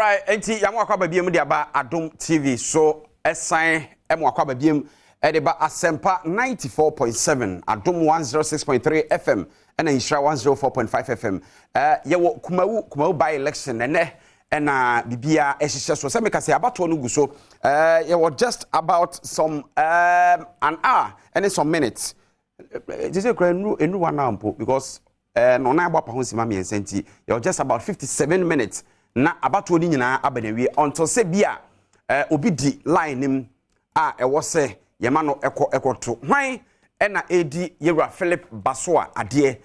right, enti yamwa kwa babiem de aba Adom TV so esan emwa kwa babiem de ba Asempa 94.7 Adom 106.3 FM and Ishra 104.5 FM. Yewo Kumawu by election ene na bibia ehihye so se meka se abato no guso yewo just about some an hour and some minutes. Just kra enu one ampo because no na agba pa ho sima me ensenti you're just about 57 minutes na abato ni nyina abenewie until se bia obi di line nim a ewo se yema no ekoto hwan na edi yewra Philip Basoa ade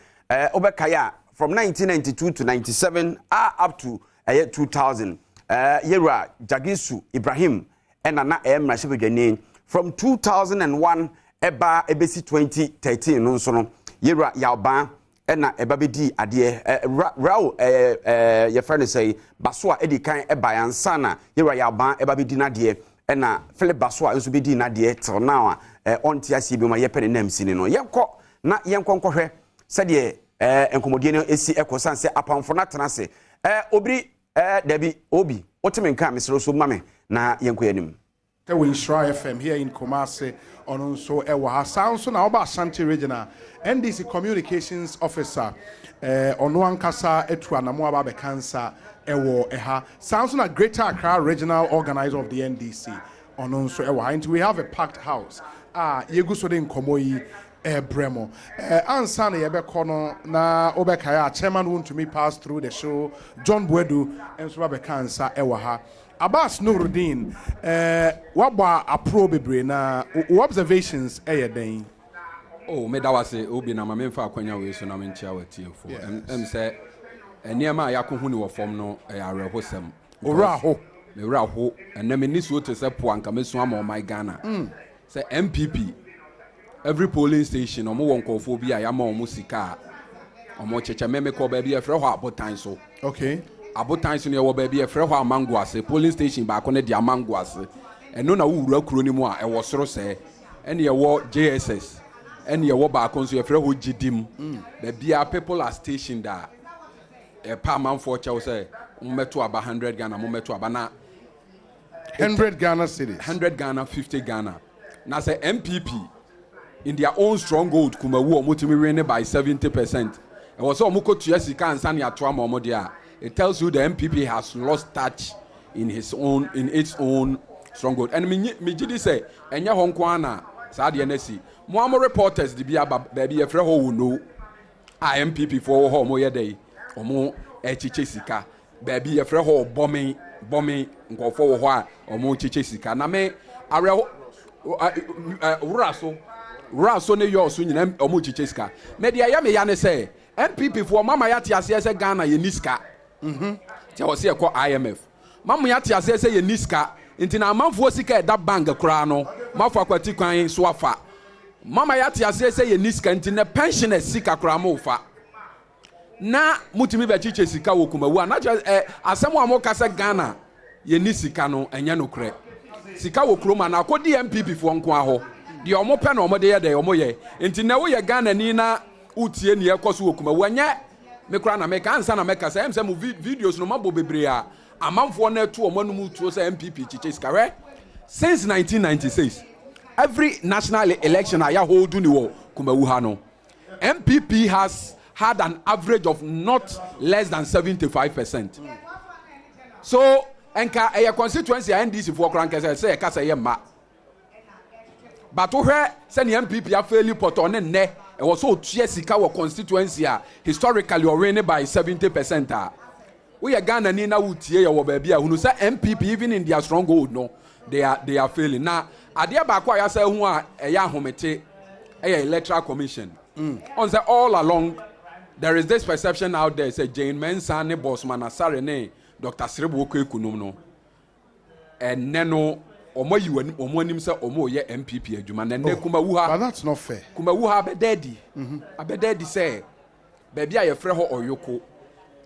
obekaya from 1992 to 97 up to 2000 yewra Jagisu Ibrahim na emra shebedwane from 2001 eba ebesi 2013 no so no yewra Yalban na ebabedi ade raw your friend say Basoa edi kan eba yansa na yewra Yalban ebabedi na de na Philip Basoa nso bedi na de till now onti asi bi ma yepene nam sini no yenko na yenkonkohwe sede enkomodie no esi ekosanse apamfo na tenase obri Debbie Obi otimenka mesro so mame na yenko yanim we Ishra FM here in Kumasi on so ewa sound so na oba Ashanti regional NDC communications officer ono ankasa etu anamo aba be cancer ewo eha sound so na Greater Accra regional organizer of the NDC on so ewa and we have a packed house yegu so de nkomoyi Bremo ansa na yebe kono na obekaya chairman want to me pass through the show John Buedu enso ba be cancer ewa ha Abbas Nuruddin waba approve bebre na observations den me da wase obi na ma memfa akwanya we so na menchia watiefo say eniema yakohu ni wo fom no arehosem ora ho me ora ho ena me niso te se po anka mesu ama my Ghana say MPP every polling station omo wonkofo bi ayama omo sika omo cheche meme ko ba bi efre ho abotan so okay abotan so ne wo ba bi efre ho amango ase polling station ba ko ne dia amango ase eno na wura kuro ni mu a ewo soro se ene ye wo JSS ene ye wo ba ko so efre ho gidim ba bia people are stationed da pa man for chew say ummeto aba 100 Ghana ummeto aba na 100 Ghana cedis 100 Ghana 50 Ghana na say MPP in their own stronghold Kumawu omotimi win by 70%. And was omoko to sika ansa ne ato ama omo dia. It tells you the MPP has lost touch in its own stronghold. And me gidi say enya ho nko na sa de na si. Mo am reporters di bia baby e frɛ ho wo no. MPP for ho mo ye dey. Omo echiche sika. Baby e frɛ ho bombing nkofo wo ho a omo chiche sika. Na me are Raso ne yo so nyina omo chicheska media ya me ya ne say MPP for mama ya tiase say Ghana ye niska ti o se ko IMF mama ya tiase say ye niska nti na amanfo sika da bank kura no mafo akwati kwan so afa mama ya tiase say ye niska nti na pensioner sika kura mo fa na mutimi be chiche sika wo Kumawu na asemo amoka say Ghana ye nisika no enya no kure sika wo kroma na akodi MPP for nko aho de omo pe na omo de ye de omo ye enti na wo ye Ghana ni na utie ni ekoso wo Kumawu anya me kra na me ka ansa na me ka say mu videos no mabo bebre a amanfo na etu omo no mu tuo say MPP chiche skare since 1996 every national election aya hold ni wo Kumawu ha no MPP has had an average of not less than 75%. So enka eye constituency NDC for kranke say ka say ma but where send MPP a fairly put on ne e was so tue sika wo constituency a historically already by 70%. We are Ghana ni na wutie ye wo ba bia hunu say MPP even in their stronghold no they are failing. Now ade ba kwa ya say hu a eya ahomete electoral commission on say all along there is this perception out there say Jane Mensah ne Bosman Asare ne Dr. Sribu Okekunum no and neno omo yiwani omo anim say omo ye MPP adwuma na ne Kumawu ha but that's not fair. Kumawu ha abedadi say baby a yefre ho oyoko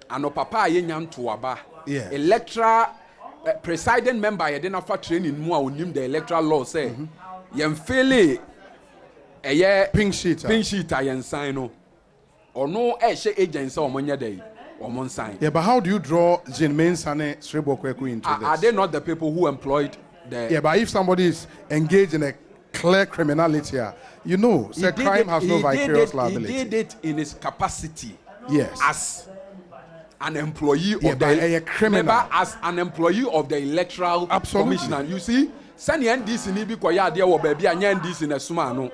ano papa ye nyanto aba electoral presiding member ye dey na fa training mu a onim the electoral law say yem fail pink sheet a yen sign no ono ehye agency omo nya dey on sign. Yeah, but how do you draw Jane Mensah and Srebo Kweku into this? Are they not the people who employed the? Yeah, but if somebody is engaged in a clear criminality, you know, the crime has no vicarious liability. He did it in his capacity. Yes. As an employee of a criminal. As an employee of the electoral commissioner. You see, send the NDC ni bi koya there wo baby anya NDC na suma no.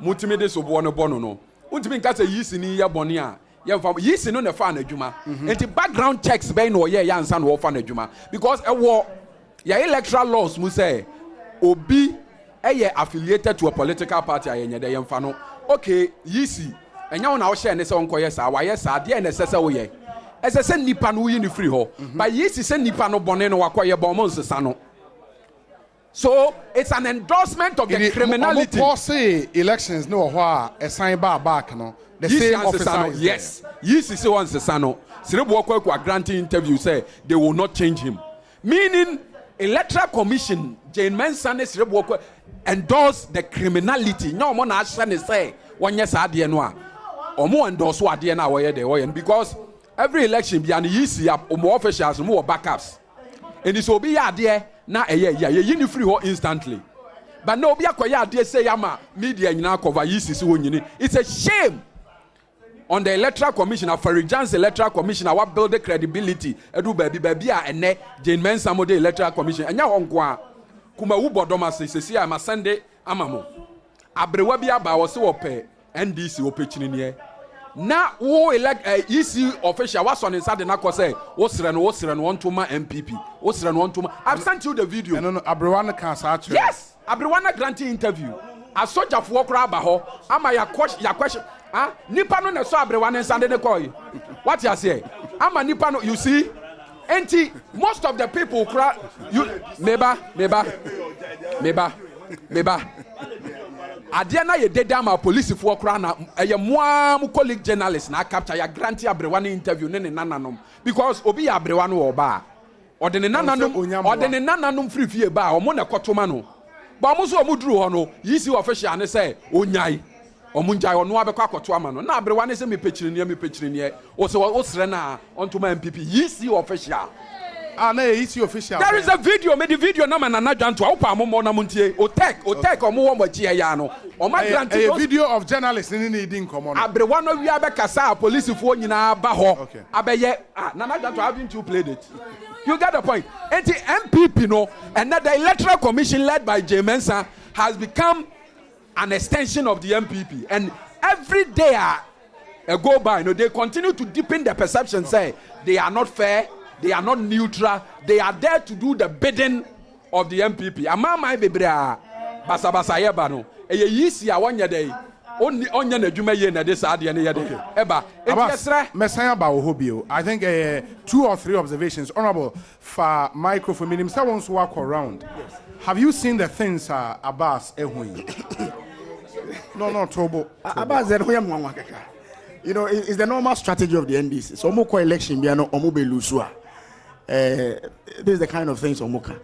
Mutimi de so bono no. Untimi nka say yisi ni ya boni a. Ye fam yisi no na fa na adwuma. Enti background checks be no ye ya ansa no fa na adwuma because your electoral laws mu say obi affiliated to a political party ayenye de yemfa no. Okay, yisi enya wo na wo share ne se wonkoye sa wa ye sa de na se se wo ye. Ese se nipa no yi ni free ho. But yisi se nipa no bone no wakoye bon mo nsesa no. So it's an endorsement of the criminality. Say elections no a sign back no. The same officer. Yes. Yes, say one sesano. Sirebo Okwa granting interview say they will not change him. Meaning electoral commission Jane Mensah Sirebo Okwa endorse the criminality. No mo na asane say one yes ade no a. Omo endorse what ade na woye de because every election be an yisi omo officials mo backups. And it's obi ade na ye ni free ho instantly. But no obi akoya ade say yama media nyina cover yisi si wonyini. It's a shame on the electoral commissioner for Jan's electoral commissioner what build the credibility edu baby a ene Jane Mensah mo the electoral commission enya ho nko a Kumawu bodoma sesi am Sunday amamo abrewa bi aba wo se wo pe NDC wo pe chinini na wo elect EC official was on inside na ko say wo sere no wontoma MPP wo sere no wontoma. I've sent you the video. No abrewa na can sa actually. Yes, abrewa na granting interview a soldier for kra aba ho ama ya question nipa no na so abrewa ne nsande ne koy what you say ama nipa no you see enti most of the people cry you meba ade na ye deda ma police for kra na ye moa mu colleague journalist na capture ya grant abrewa ne interview ne nananom because obi ya abrewa no oba ode ne nananom free fie ba o mo na kotoma no ba mo so o mu duru ho no yisi official ne say onyai omunjai ono abekwa akoto ama no na abrewa ne se me pechirine o se o sere na ontoma MPP yisi official na yisi official there is a video me the video na manana dwanto opa ammo na muntie o take omo wo machi ya no o ma grant a video of journalists ni di nkomo no abrewa no wi abekasa police fo nyina ba ho abeye nana dwanto haven't you played it you get the point and the MPP no and the electoral commission led by Jane Mensah has become an extension of the MPP, and every day go by, they continue to deepen the perception. Say they are not fair, they are not neutral, they are there to do the bidding of the MPP. Amama bebrea basa yeba no. Eye yisi a wanya day. Onya na dwuma ye na de sa ade ne ye de. Eba etisre mesanya ba wo hobio. I think 2 or 3 observations. Honorable for microphone minim say won so walk around. Yes. Have you seen the things Abbas ehun? No, trouble. Abbas you know, it's the normal strategy of the NDC. So Omoko election be no Omube Lusua. This is the kind of things Omoka.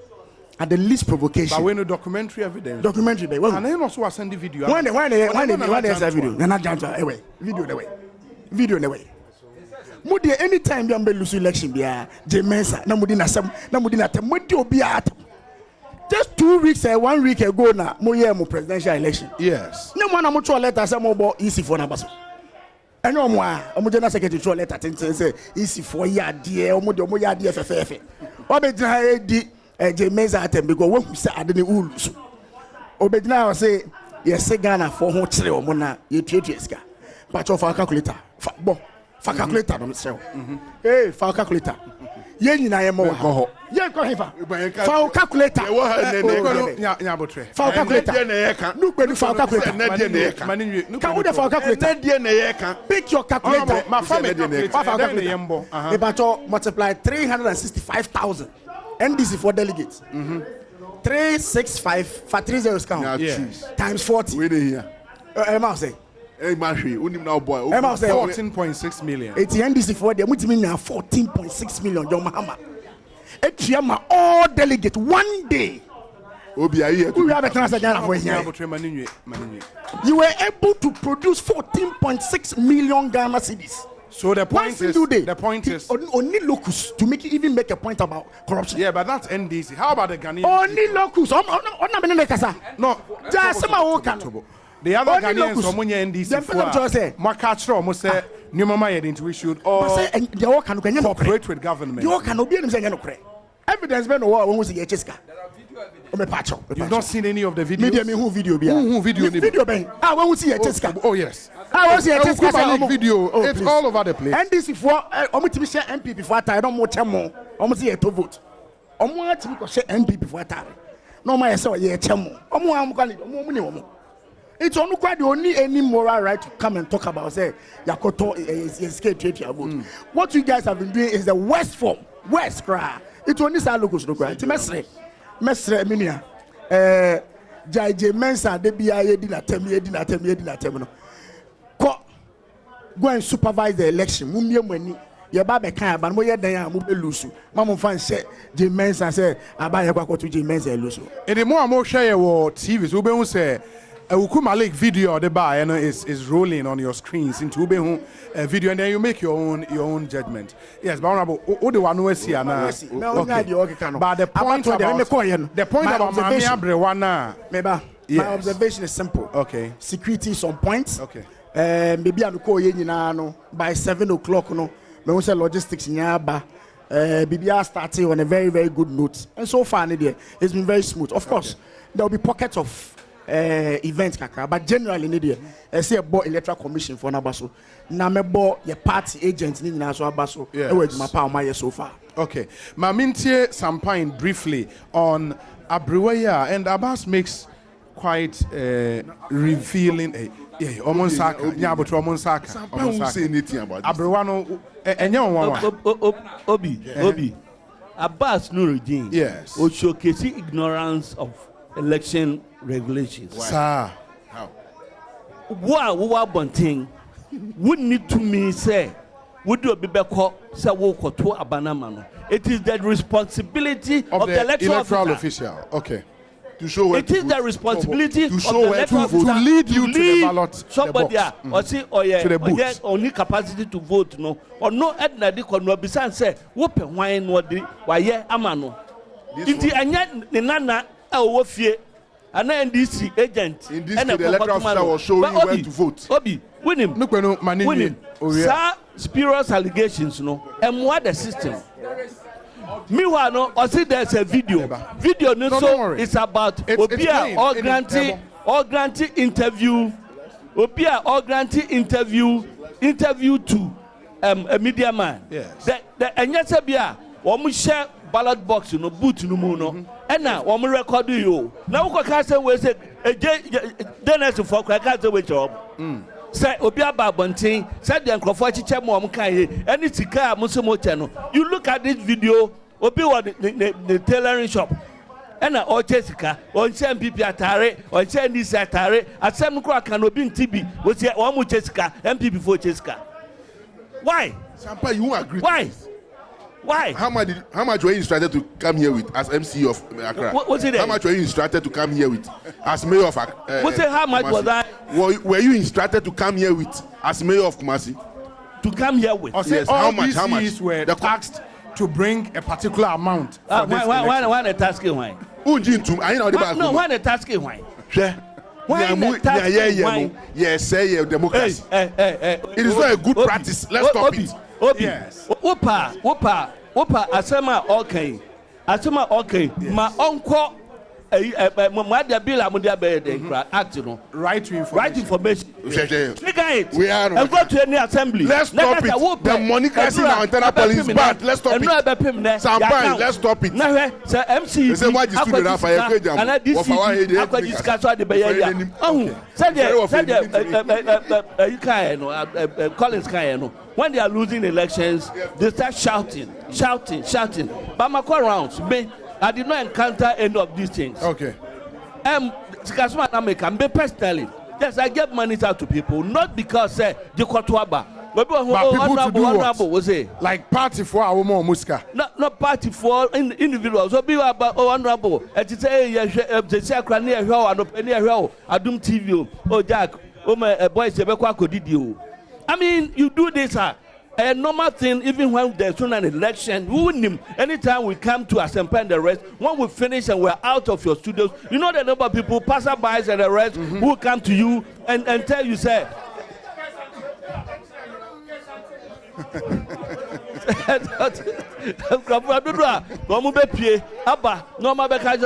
At the least provocation. But when no documentary evidence. Documentary day. And then also send the video. When they say video. Nana Janta away. Video the way. Mudi anytime be ambe Lusu election be Jane Mensah na mudi na mudi obi atom. Just 2 weeks 1 week ago na mo year mo presidential election. Yes. No one mo throw letter say mo bo easy for na baso. Eno mo a mo general secretary throw letter ten say easy for ya de mo ya de fefefe. Obedina di Jane Mensah atem because when we say ade ne ulusu. Obedina say yes Ghana for ho kire o mo na ye tuetua sika. But of our calculator. Fa calculator no say. Hey, fa calculator. Ye nyina ye mo wa. Ye ko hefa. Fa calculator. Nya botre. Fa calculator. No pe fa calculator. Can we fa calculator? Pick your calculator. Ma fa calculator. About multiply 365,000. NDC for delegates. 365 for 3 zeros count. Times 40. We here. I say. Hey, Mashi, unim now boy. 14.6 million. It's the NDC for them. Which mean now 14.6 million. John Mahama. Etriama all delegate 1 day. We have a transaction for here. You were able to produce 14.6 million Ghana cedis. So the point Once is, do they? the point is, only locus to even make a point about corruption. yeah, but that's NDC. How about the Ghanaian? Only locus. No, Just some the other Only Ghanaians, locus. Omunya Them NDC, people just say- Makachro, almost say, New Mama Yedin, we should all cooperate with government. You can be in the evidence when when we see Cheska. You've not seen any of the videos? Media me who video be? Who video? Video ben. When we see Cheska. Oh yes. I was here Cheska video. It's all over the place. NDC for omo share MP before time no more chemo. Omo see to vote. Omo atimi ko share MP before time. No my say ye chemo. Omo am kwani omo ni omo. It's only quite the only any moral right to come and talk about say Yakoto is scared to your vote. What you guys have been doing is the worst form. Worst cry. It's only sa locus no cry. Mesre minia. Jaije Mensa de bia yedi na tem no. Go and supervise the election. Mumie mani. Ye ba be kan aba no ye dan a mo be lusu. Mamu fan say J Mensa say aba ye kwakọ to J Mensa lusu. And the more I'm share your TV, so be say Kumawu video the bar is rolling on your screens into Ube video, and then you make your own judgment. Yes, but honorable, all the one we see and but the point about Mamia Brewana, my observation is simple. Okay. Security is on point. Okay. Maybe I'm no by 7 o'clock no. Me say logistics nyaba. BBR starting on a very, very good note, and so far it's been very smooth. Of course, there will be pockets of events kaka, but generally I see a board electoral commission for Nabaso. Na me board your party agents ni na so abaso. So far. Okay. Mamintie Sampine briefly on Abriweya, and Abbas makes quite revealing. Yeah, Omonsaka. Yeah, but Omonsaka. Sampine won't say anything about this. Abriwano, and Obi. Abbas Nuruddin. Yes. Will showcase ignorance of election regulations. Sir. How? Wa bonting would need to me say would you be back say wo koto abanama no. It is the responsibility of the electoral official. Okay. To show where it is the responsibility of the to electoral official lead you to the ballot. Somebody or see or to the booth. Only capacity to vote no or no edna di kono bisan say wopen wine no di waye amano. Inti anya ni nana wo fie an NDC agent in this case, the electoral official was showing where to vote. Obi, win him. Win him. Sir, spurious allegations, no. And what the system? Meanwhile, no, I see there's a video. Video, no, so it's about Obia or granting interview. Obia or granting interview to a media man. Yes. And yes, we share ballot box, no boot, no mono. And now, we record you. Now, we can't say we say Dennis for can't say we job. Say Obia Babontin, said the Uncrofachi Chamo Mukai, and it's a car Musumo channel. You look at this video, Obi was the tailoring shop. And or Jessica, or send people at Tare, or send this at Tare, at some crack and Obin TB, was here one with Jessica, MP before Jessica. Why? Sampa, you won't agree. Why? How much were you instructed to come here with as MC of Accra? What was it? How much were you instructed to come here with as mayor of Accra? What's it? How much was that? Were you instructed to come here with as mayor of Kumasi? To come here with? Yes. All How much? were taxed to bring a particular amount. Why the tasking why? No, why the tasking why? Yes, say democracy. It is not a good practice. Let's stop it. Yes. Opa, asema okay. My uncle my bill act no. Right to information. Right information. We are and go to any assembly. Let's stop it. The money in our internal police bad. Let's stop it. Sampai, let's stop it. Now, sir, MC. Say why you stood there for a jam. And this discuss what the behavior. You can Collins can when they are losing elections, they start shouting. But my call rounds, I did not encounter any of these things. Okay. Personally, yes, I get money out to people, not because the Kotwaba. But people to do what? Like party for our more muska. Not party for individuals. So be about honorable. And to say the sacred near her and near her, Adom TV, Jack, my boys, I mean, you do this, a normal thing, even when there's an election. Anytime we come to Asempa and the rest, when we finish and we're out of your studios, you know the number of people, passerbys and the rest, who come to you and tell you, say,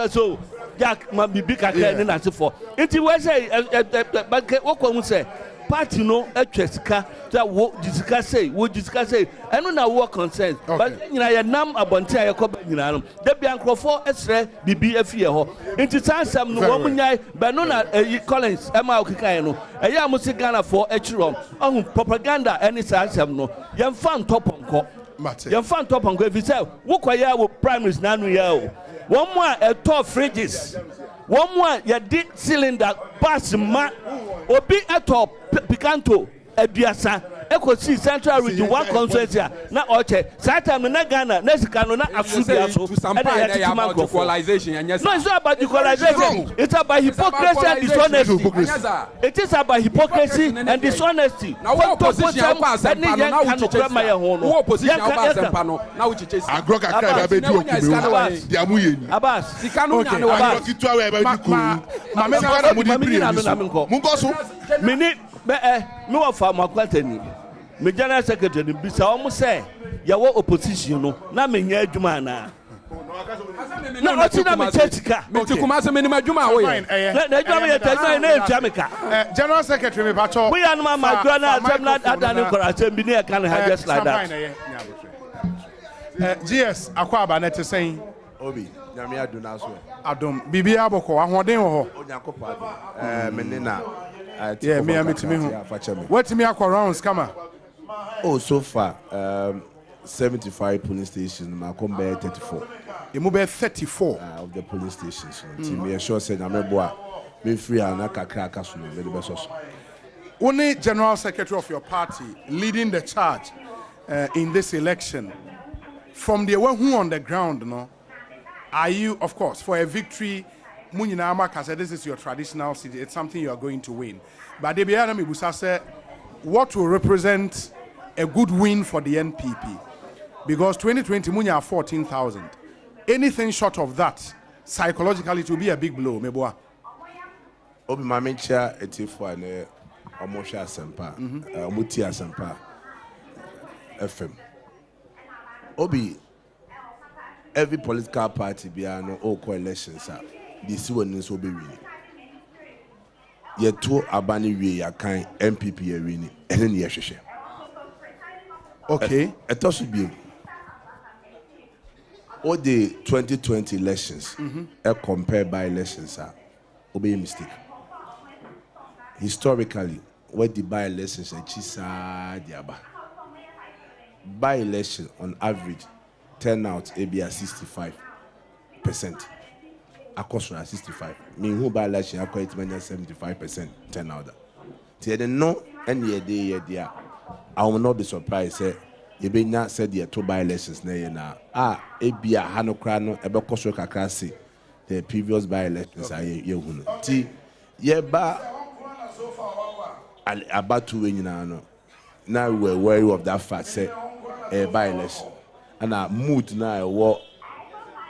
so Jack might be big again and for. It was a party no Cheska that would discuss and on our work concerns. But you know, I nam abonte I come in Adam. The Bianco for Esre BBF. Into time some woman, but no Collins, Emma Okikaino, a young Musigana for Echron, on propaganda, and it's no. Young fan top on young fan top on go if you say, walk with primaries Nanu. One more a top fridges. One more your deep cylinder pass ma obi atop picanto Ebiasa Eco C Central Region 1 constituency na Oche Satam na Ghana next Kano na Afubia so about equalization and yes no it's not about equalization it's about hypocrisy and dishonesty it is about hypocrisy and dishonesty now what position pass and now what position pass and pano now which is agroka kra be di okume dia mu yeni Abbas sikanu nya no Abbas kitu awe ba di ku mu go so mini me wa fa makwatani me general secretary bisa o mo say ya wo opposition no na me nya adwuma na na o ti na me chechika me ti kuma se me ni adwuma wo ye na adwuma ye tejuma na etwameka general secretary me bacho we are no ma gra na atem na adani kora asem bi na e kan ha just like that GS akwaba na te sen obi nyame aduna so Adom bibi aboko ahoden wo ho onyankopade me ne na yeah me ametimi hu what me akwa rounds kama oh so far 75 police stations ma come by 34 you move 34 of the police stations team me sure say na me boa me free ana kakra aka so me de beso so only general secretary of your party leading the charge in this election from the one who on the ground no are you of course for a victory Munyina Amaka said this is your traditional city. It's something you are going to win. But the Biana Mibusa said, what will represent a good win for the NPP? Because 2020 Munya 14,000. Anything short of that, psychologically, it will be a big blow. Meboa. Obi Mamencha etifo ane Omosha Asempa, Muti Asempa FM. Obi, every political party biano all coalitions are. This one is be winning. Yet two abani we ya kind MPP are winning and then yes. Okay. It should be all the 2020 elections compared by elections are obey a mistake. Historically, what the by elections are chisa diaba. By election on average turnout be a 65%. Across 65. Me who by election I quite many 75% turnout. Till the no any day there. I will not be surprised say you be not said the two by elections na it be a hano crano about cost kakasi the previous by elections are you T ye ba about to win now we're wary of that fact say a by election and mood now what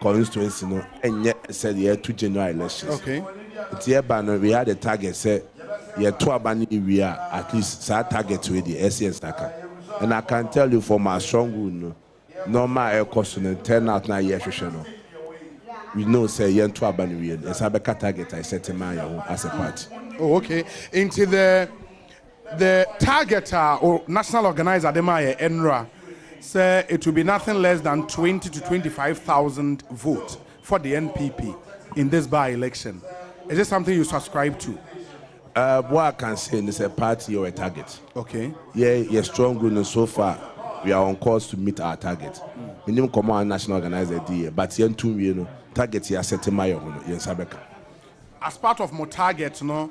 constituency no and yet said yeah 2 general elections. Okay. It's here banner we had a target say yeah 2 abani we are at least that target to the SCN stacker. And I can tell you for my strong wound normal air cost and turn out now yeah no. We know say yeah 2 abani we and a target I set in my own as a party. Oh, okay. Into the target or national organizer Ademaya Enra say it will be nothing less than 20 to 25,000 votes for the NPP in this by-election. Is this something you subscribe to? What I can say is a party or a target. Okay. Yeah, you're strong and so far we are on course to meet our target. We need to come on national organizer day, but you know target you are setting my own in Sabeka. As part of more targets, no,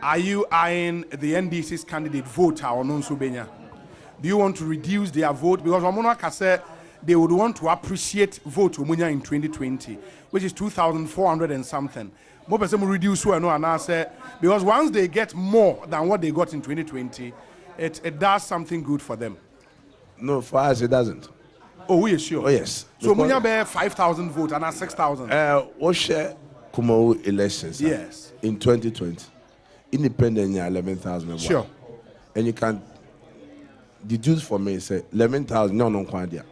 are you eyeing the NDC's candidate voter or non-Subenya? Do you want to reduce their vote? Because Omonaka said they would want to appreciate vote Umunya in 2020, which is 2,400 and something. More person reduce who I know and I say because once they get more than what they got in 2020, it does something good for them. No, for us it doesn't. Oh, we are sure. Oh yes. So Munya bear 5,000 votes and 6,000. What share Kumawu elections? Yes. In 2020, independent 11,000. Sure. And you can deduce for me say 11,000 no kwandia.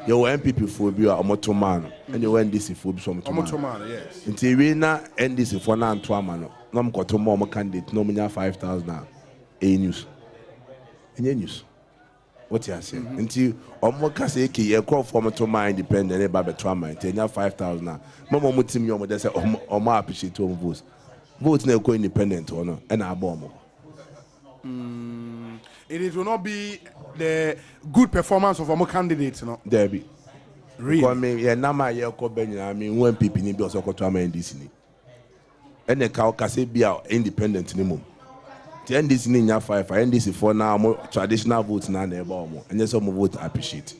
You were MPP for be a motomano, and you were NDC for be some motomano. Yes. Until we na NDC for na antoamano. No mo koto mo candidate no munya 5,000 a news. Any news. What you are saying? Until omo kase ke ye call for motomano independent e ba beto am nya 5,000 na. Mo mutim yo mo dey say omo appreciate to vote. Vote na go independent or no and abomo. It will not be the good performance of our candidates, no? There be. Really? Because me, yeah, na my year ko Benjamin. I mean, when people ni be also ko to am NDC ni. And the cow kase be independent ni mum. The NDC ni nya 5, NDC for now more traditional votes na na eba omo. And yes, omo vote appreciate.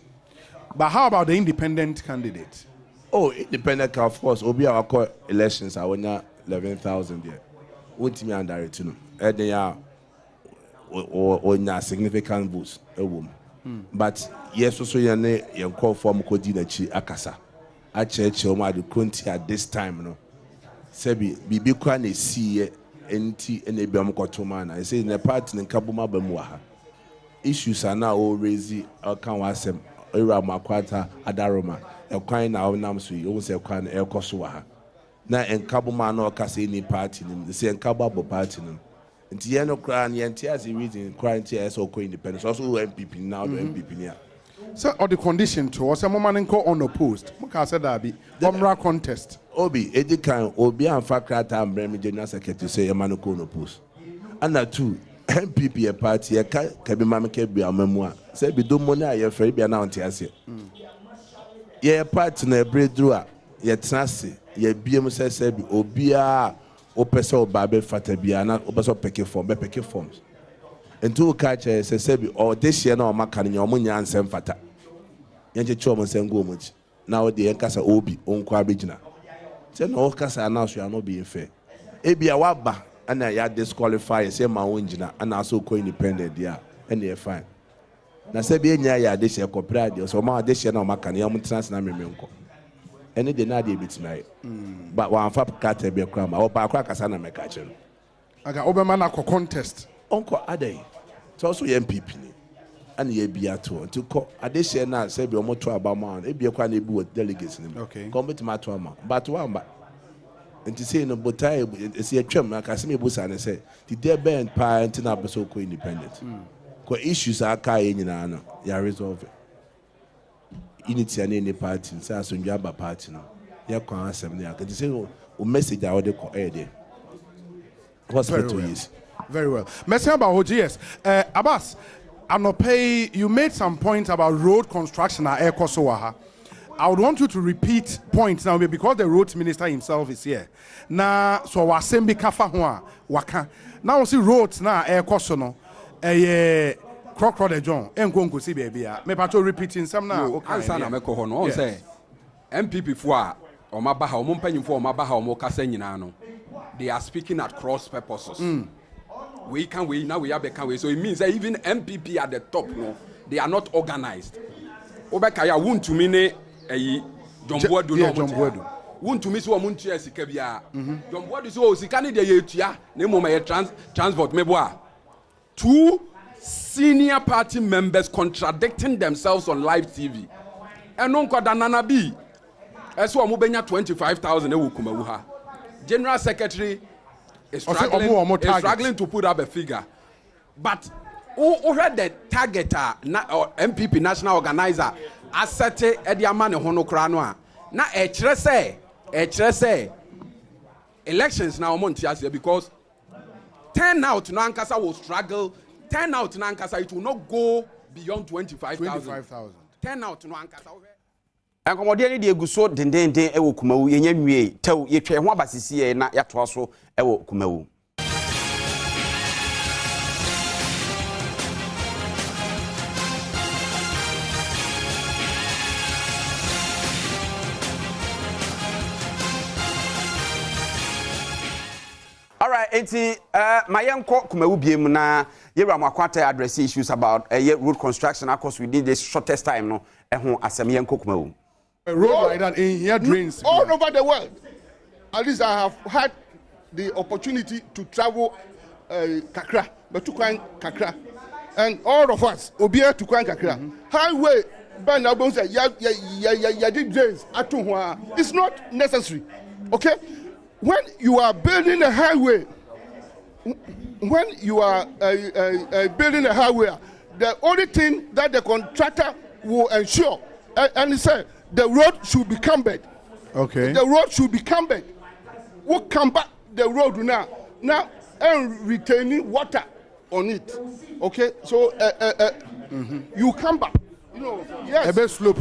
But how about the independent candidate? Oh, independent of course. Obi our call elections I won 11,000 there. Won't me under it no. And they are or significant votes but yes so you call for Mukodi na chi akasa a church o ma de konti at this time no sebi bibi kwa na see enti na ebi amkoto ma na say the party na kabuma ba mu ha issues are now all raise kan wasem era makwata adaroma ekwan na onam so you say ekwan na ekoso ha na enkabuma na okasa ni party ni say enkababo party no. Nti ye no cry and ye as a reason crying tears or independence also MPP now the MPP here. So or the condition to us a moment call unopposed. Muka said that be Omra contest. Obi edi kan obi amfa krata ambrem general secretary say emanu ko unopposed. And that two MPP a party e ka be mama ke bia mamu a say bi do money a ye free bia na onte ase. Ye party na breakthrough a ye trase ye biem say bi obi a opesa obabe fata bia na opesa peke form be peke forms ento catch say bi or this year na o maka nya o munya ansem fata yenje cho mo sengo omoji na o de yenkasa obi onko abegina say no o kasa na so ya no be fair e bia waba ana ya disqualify say ma wonjina ana so ko independent dia and e fine na say bi enya ya de she kopra de so ma de she na o maka nya mo trans na memenko any de na de bitimai but one fa kata be kra ma o ba kra kasa na me ka che no aga obema na ko contest onko adai so so MPP ni and ye bia to ko ade share na say be omo to aba ma e bia kwa na ebi with delegates ni okay committee ma to ama but one ba nti say no botai e say twam na kase me busa ne say the there band pa nti na be so ko independent ko issues aka ye nyina no ya resolve unity and any party say asonja ba party no ya kwa asem ne aka say o message a wode ko there hospital is very well message about OGS Abbas Anope you made some points about road construction at Air Kosowaha. I would want you to repeat points now because the roads minister himself is here na so wasembi kafa ho waka now see roads na Air Kosono Crocodile John enko si baby me pato repeating some now okay answer na meko ho no on say MPP fo a o ma ba ha o mo mpanyimfo o ma ba ha o mo kasa nyina no they are speaking at cross purposes we now we have a can so it means that even MPP at the top no they are not organized obeka ya wuntu mi ne Jomboadu no Jomboadu wuntu mi so o muntu esika bia Jomboadu so o sika ne de ye tua na mo ma ye transport mebo a two senior party members contradicting themselves on live TV. And no nana bi. Eso omo benya 25,000 e wo Kumawu ha. General Secretary is struggling to put up a figure. But who heard the target or MPP national organizer asset e dia ma ne ho no kra no a na e kire say elections na omo ntiase because turnout no ankasa will struggle. Turnout no ankasa it will not go beyond 25,000. Turnout no ankasa enkomode ni de eguso dendenden ewo Kumawu yenya nwie tew yetwe ho abasisi na yato so ewo Kumawu. All right, enti mayenko Kumawu biem na Makwate address issues about road construction, of course, within the shortest time, no, Asamian Kumawu. A road like that in here drains all over the world. At least I have had the opportunity to travel Kakra, but to Kakra. And all of us, Obia to Kakra. Highway, it's not necessary. Okay? When you are building a highway, the only thing that the contractor will ensure, and he said, the road should be cambered. Okay. The road should be cambered. We'll come back the road now and retaining water on it. Okay, so you come back. You know, yes. A bit slow.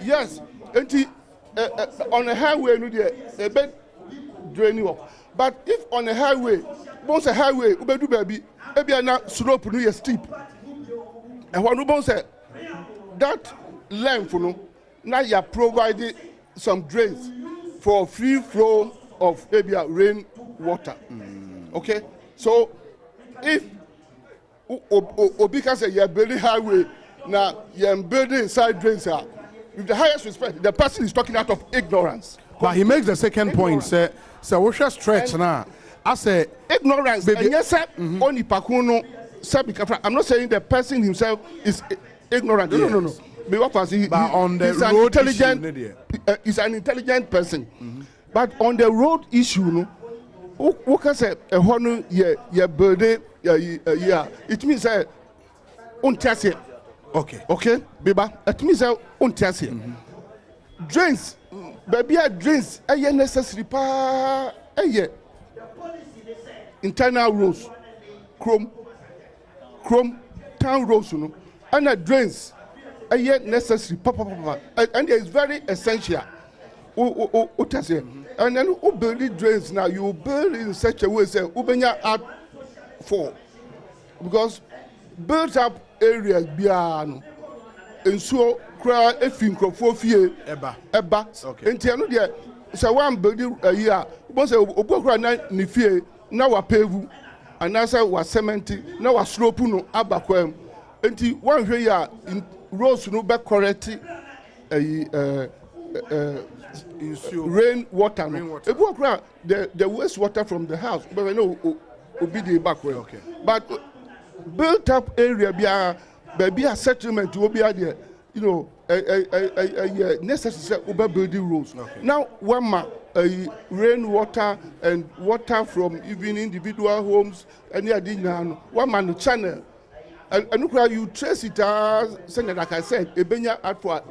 Yes. And on a highway, a bit draining up. But if on a highway, once a highway, ubedu baby, maybe na slope no is steep. And when you say that length, now you are providing some drains for free flow of maybe rain water. Okay, so if Obika say you are building highway, now you are building side drains. With the highest respect, the person is talking out of ignorance. But he makes the second point, say, so we shall stretch now. I say ignorance. Baby. And yes, only Pakuno. I'm not saying the person himself is ignorant. Yes. No. But on the he's an road intelligent. issue, He's an intelligent person. But on the road issue, who can say a honor yeah birthday yeah? It means untiasi. Okay, Biba. It means untiasi. Drains, baby, drains. Necessary pa. Internal roads, chrome, town roads, and the drains. Necessary, and it's very essential. And then you build drains now. You build in such a way say ubenya add for, because built up areas beyond and so cry if you crop fie eba. And tiano there. So one building a year. Once a okokra na ni fie na wa pave and na say wa cement na wa slope no abakwam. Enti one hwe ya roads no be correct rain water. The waste water from the house, but we know be the back way. Okay. But built up area be a settlement will be there. You know, necessary over building roads. Okay. Now, one rain water and water from even individual homes and one man channel. And you trace it as, like I said, a benya out for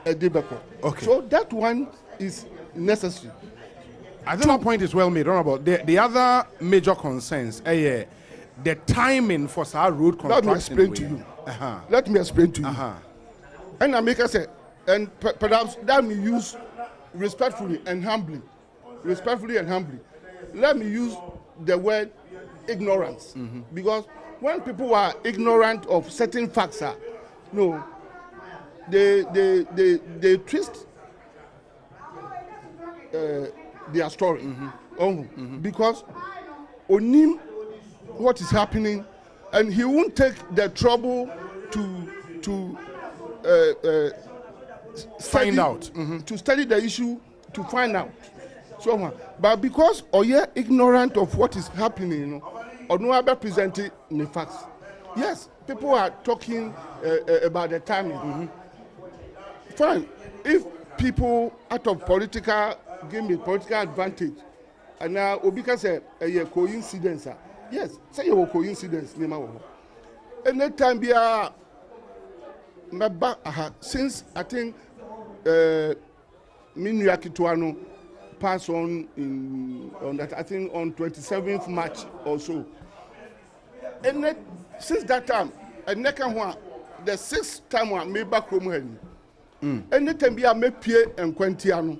a debako. Okay. So that one is necessary. I think that point is well made. About the other major concerns, the timing for our road construction. Let me explain to you. Let me explain to you. And I make us say, and perhaps let me use respectfully and humbly. Let me use the word ignorance, because when people are ignorant of certain facts, no, they twist their story, because onim what is happening, and he won't take the trouble to find out, to study the issue to find out. So, but because you're ignorant of what is happening, or no other presenting the facts. Yes, people are talking about the timing. Fine. If people out of political give me political advantage, and now Obika say a coincidence. Yes, say a coincidence. And that time be since I think Minuakituano passed on that, I think on 27th March or so. And since that time, and the 6th time I made back home. And the time be a me pie and quentiano.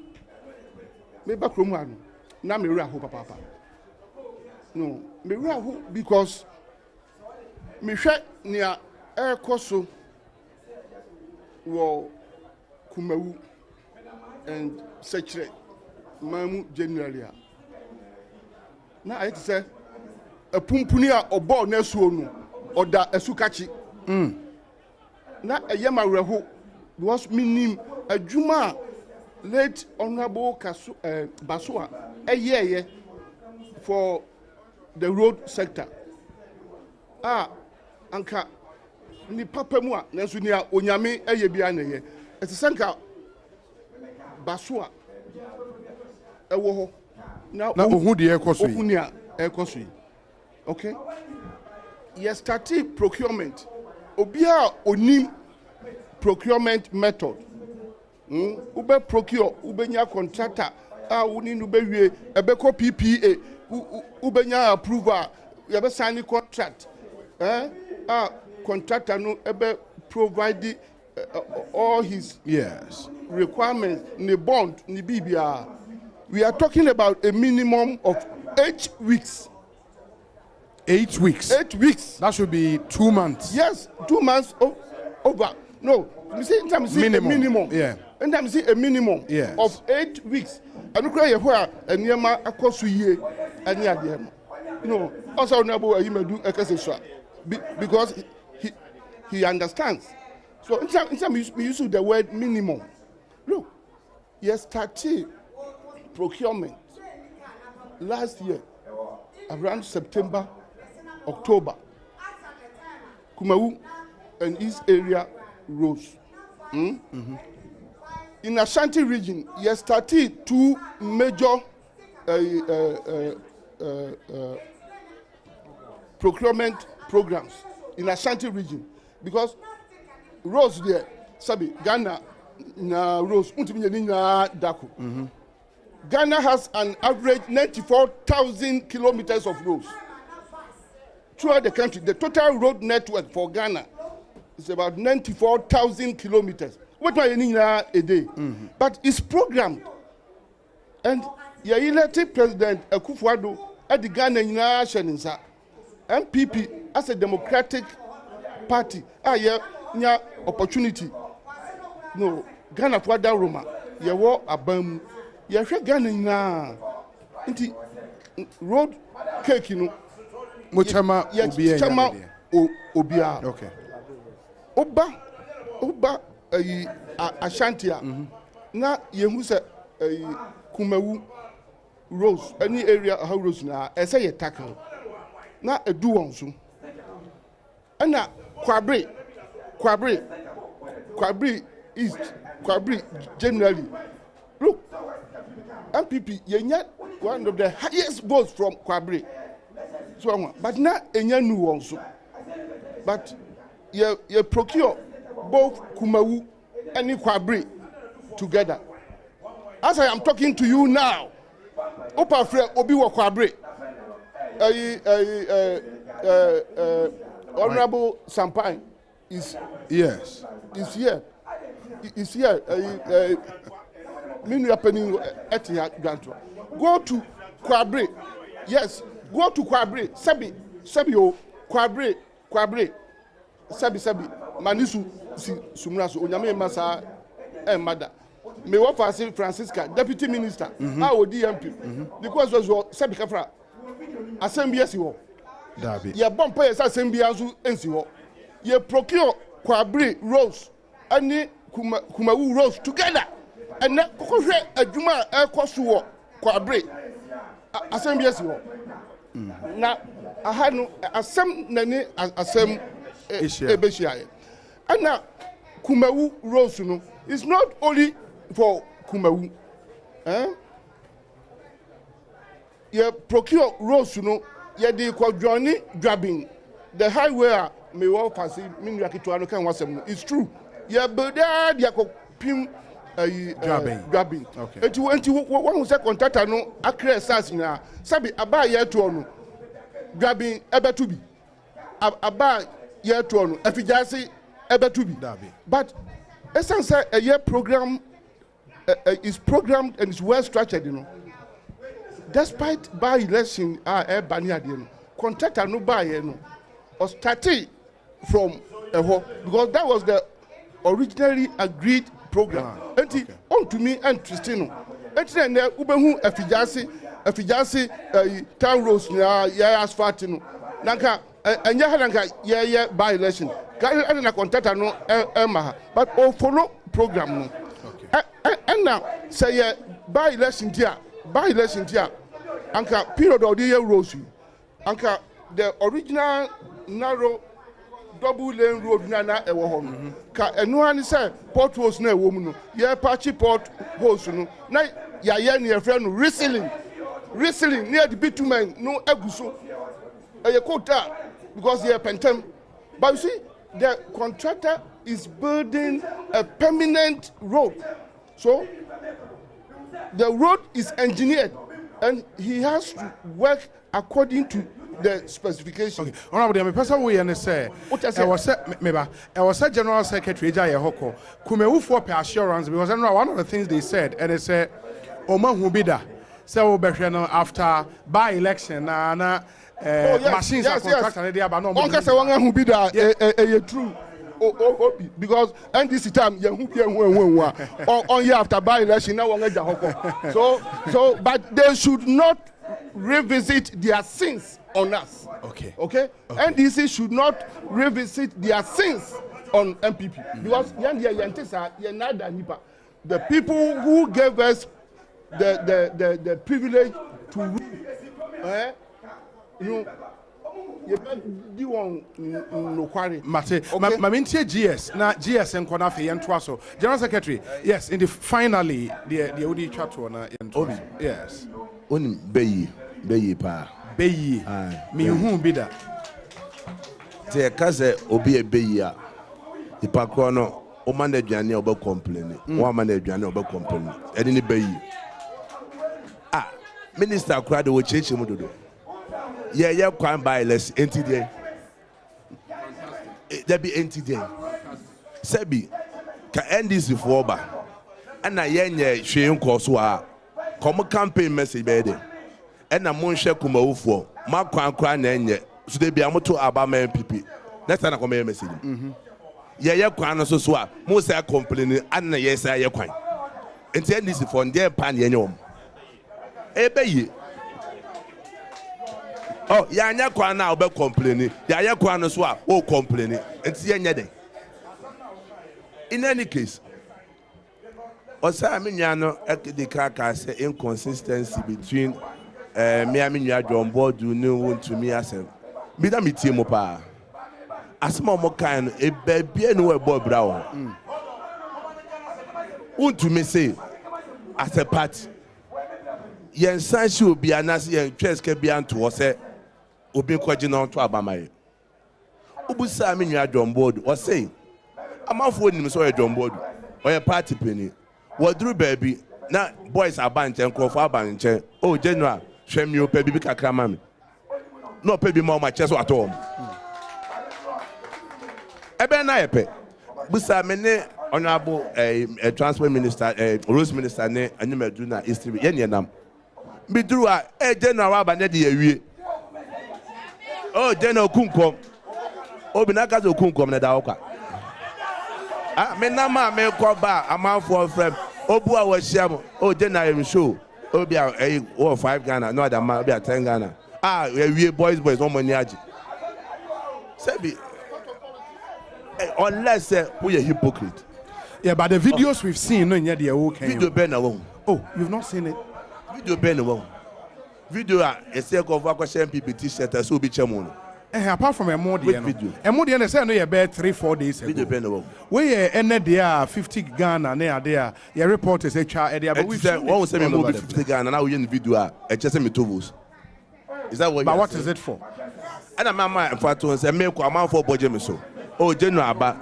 Me back home. Now me rahu papa. No, me rahu because me share near air koso wo Kumawu and Secretary Mamu generally. Now I say pumpuni a obo na suo no oda esukachi na eyema reho because minim adwuma late honorable Kasu Basua eye for the road sector anka ni papa mu a nanso ni a onyame eye bia na ye etesanka Basua ewo ho na ohu de ekoso yi ohu ni a ekoso yi okay yes started procurement obia onim procurement method ube procure ubenya contractor woni no be wie ebeko PPA ubenya approval you be sign contract contractor no ebe provide all his requirements in the bond in the BBR. We are talking about a minimum of 8 weeks. 8 weeks. 8 weeks. That should be 2 months. Yes, 2 months over. No, you see, minimum. A minimum. Yeah. And I'm saying a minimum of 8 weeks. And look at where and Yama across ye and Yadiam. No, also never you may do a case because he understands. So in some we use the word minimum. Look, yes, started procurement last year around September, October. Kumawu and East area rose. In Ashanti region, you started 2 major procurement programs in Ashanti region because roads there, sabi Ghana na roads Ghana has an average 94,000 kilometers of roads throughout the country. The total road network for Ghana is about 94,000 kilometers. What are you a day? But it's programmed. And your elected president Akufo-Addo at the Ghana National MPP as a democratic party. Yeah, opportunity. No, Ghana for that Roma. You walk a bum. You share Ghana na. Inti road cake no. Muchama obia. Okay. Oba Ashantia na yehu se Kumawu Rose any area how Rose na ese ye tackle na edu won so na Kwabre East Kwabre generally look MPP yenya one of the highest votes from Kwabre so but na enya nu won so but you procure both Kumawu and Kwabre together. As I am talking to you now, Opafre Obi wa Kwabre, Honorable Sampain is here. Is here. Go to Kwabre. Yes, go to Kwabre. Sabi Kwabre. Sabi Manisu si Sumraso Onyame Masa Mada. Me wa fasi Francisca deputy minister DMP because was Sabi Kafra assembly si wo David ya bompa ya assembly azu ensi wo ye procure Kwabre Rose ani Kumawu Rose together and na kokohwe adwuma ekoso wo Kwabre assembly si wo na ahanu asem nani asem ebeshia and now Kumawu Rose no is not only for Kumawu you procure Rose no you dey Johnny grabbing the highway me wa fasi minu akituano kan wasem it's true you build there pim grabbing okay enti one say contractor no akre SARS na sabi aba ye to no grabbing ebetu bi aba ye to no afijasi ebetu bi but essence a year program is programmed and is well structured, you know. Despite by election banya you know, contractor no buy you know, or starting from because that was the originally agreed program. And on to me and Tristino. And then ubehu afijasi afijasi town roads na ya asphalt no nanka enya ha nanka ya by election ka na contractor no ma but o follow program no and now say by election dia anka period of the year roads anka the original narrow double lane road na ewo ho no ka eno ani say potholes na ewo mu no ye patchy potholes no na ya near friend wrestling near the bitumen no eguso e quota because they are pentem. But you see, the contractor is building a permanent road, so the road is engineered and he has to work according to the specification. Okay, honorable, the person we say I was a general secretary Jaya Hoko Kumawu for assurance because I know one of the things they said and they said Oma Hubida so after by election machines are contracted there but no who be that true because and this time on year after by election now so but they should not revisit their sins on us. Okay. NDC should not revisit their sins on MPP because the people who gave us the privilege to rule, you want no quarry. Mate, Mamintia GS, na GS and Konafi and Twaso. General Secretary, yes, in the finally the Odi Chatwana and Obi. Yes. Oni beyi pa. Beyi. Me who be that? Te kaze obi e beyi a. Ipakro no o man aduane oba complain. One man aduane oba complain. Edi ni beyi. Minister akura de wo cheche mu dodo. Yeah, kwan by less enti dey. There be enti dey. Sebi ka NDC for ba. Ana yenye hwe nko so a. Come campaign message be dey. Ena mo nhwe Kumawu for. Ma kwan kwan na enye. So dey bia moto abama MPP. Next time na come message. Yeah, kwan no so a. Mo say complain ana yes say kwan. Enti NDC for dey pan yenye om. Ebe yi. Oh, yanya kwa na obe complain. Yanya kwa no so a o complain. Enti yenye dey. In any case, osa me nua no ekidika ka say inconsistency between me and me nua John Board no want to me asem. Bi da me tie mo pa. Asema mo kan no e ba bia no we bo bra wo. Want to me say as a party yen sanshi obi anase yen tweske bia nto say obi kwaji na onto abamaye obusa me nua John Board o say amafo nim so ye John Board o ye party penny waduru baby na boys abanche nkofo abanche o general hwemi opa bibi kakra ma me no opa bi ma o ma cheso ato om ebe na yepe busa me ne honorable transport minister roads minister ne anyimadu na history ye ne nam biduru a general aba ne de awie oh general kunkom obi na kazo kunkom na da okwa me na ma me ko ba amanfo frem obu a washiam oh general em show obi a 5 Ghana no other man obi a 10 Ghana awie boys no money agi sebi unless we are hypocrite. Yeah, but the videos we've seen no in the okay. Video ben alone. Oh, you've not seen it. Video ben alone. Video a say of MPP t-shirt so be chairman. Apart from a more video. A more than say no you bet 3-4 days ago. Video ben alone. We ended there 50 Ghana there. Your reporters HR but we say one say me move 50 Ghana now we in the video just me tovos. Is that what? But what is it for? And my man for to say me ko amount for budget me so. Oh general aba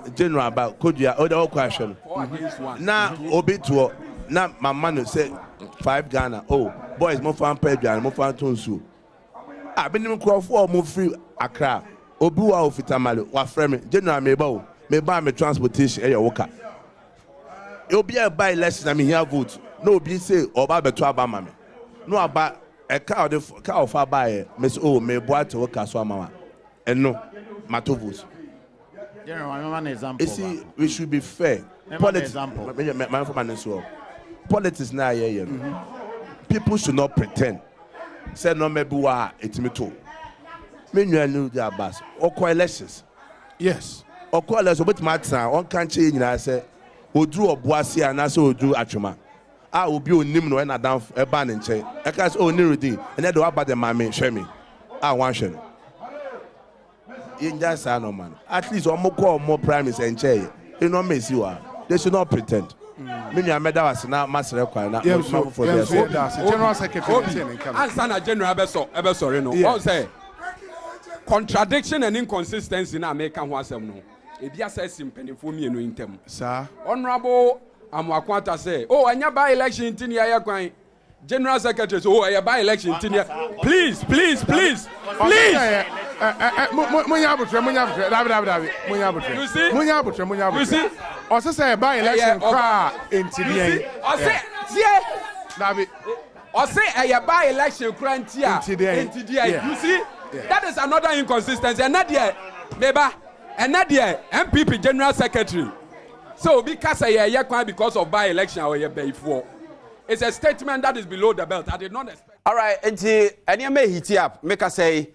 kodua o da question na obi to na mama no say 5 Ghana oh boys mo fan pa aduan mo fan tonsu abenim crofo mo free Accra obi wa ofitamale wa frame general me ba me transportation e yoka obi e buy less na me here vote no obi say oba beto aba ma me no aba e ka of aba me say oh me boa to work so amawa eno mato vote. Example. You see, we should be fair. Politics now, people should not pretend. Say no maybe wa etimi to. Me nwa nu di abas. Oko elections. Yes. Oko elections but matsa on kan che nyina say odru oboase anase odru atwema. Obi onim no na dan e ba ne nche. E ka say oni ready. Ene de wa ba de mame hwe me. Wan hwe no. Just no man. At least more primaries and chair. You know me see they should not pretend. Me nua meda was na master kwa na for this. General Secretary answer na general ebe sorry no. All say contradiction and inconsistency na make ho asem no. E bia say simpenifo mienu intem. Sir. Honorable Amwakwanta say, "Oh, anya by election tin ya kwan." General Secretary, oh, I by election. Please. Munya You see? Also say by election cry into the or say I by election cry into the You see? That is another inconsistency. And not yet, Beba, and not yet, MPP General Secretary. So because because of by election or before. It's a statement that is below the belt. I did not expect. All right, and you may hit up. Make us say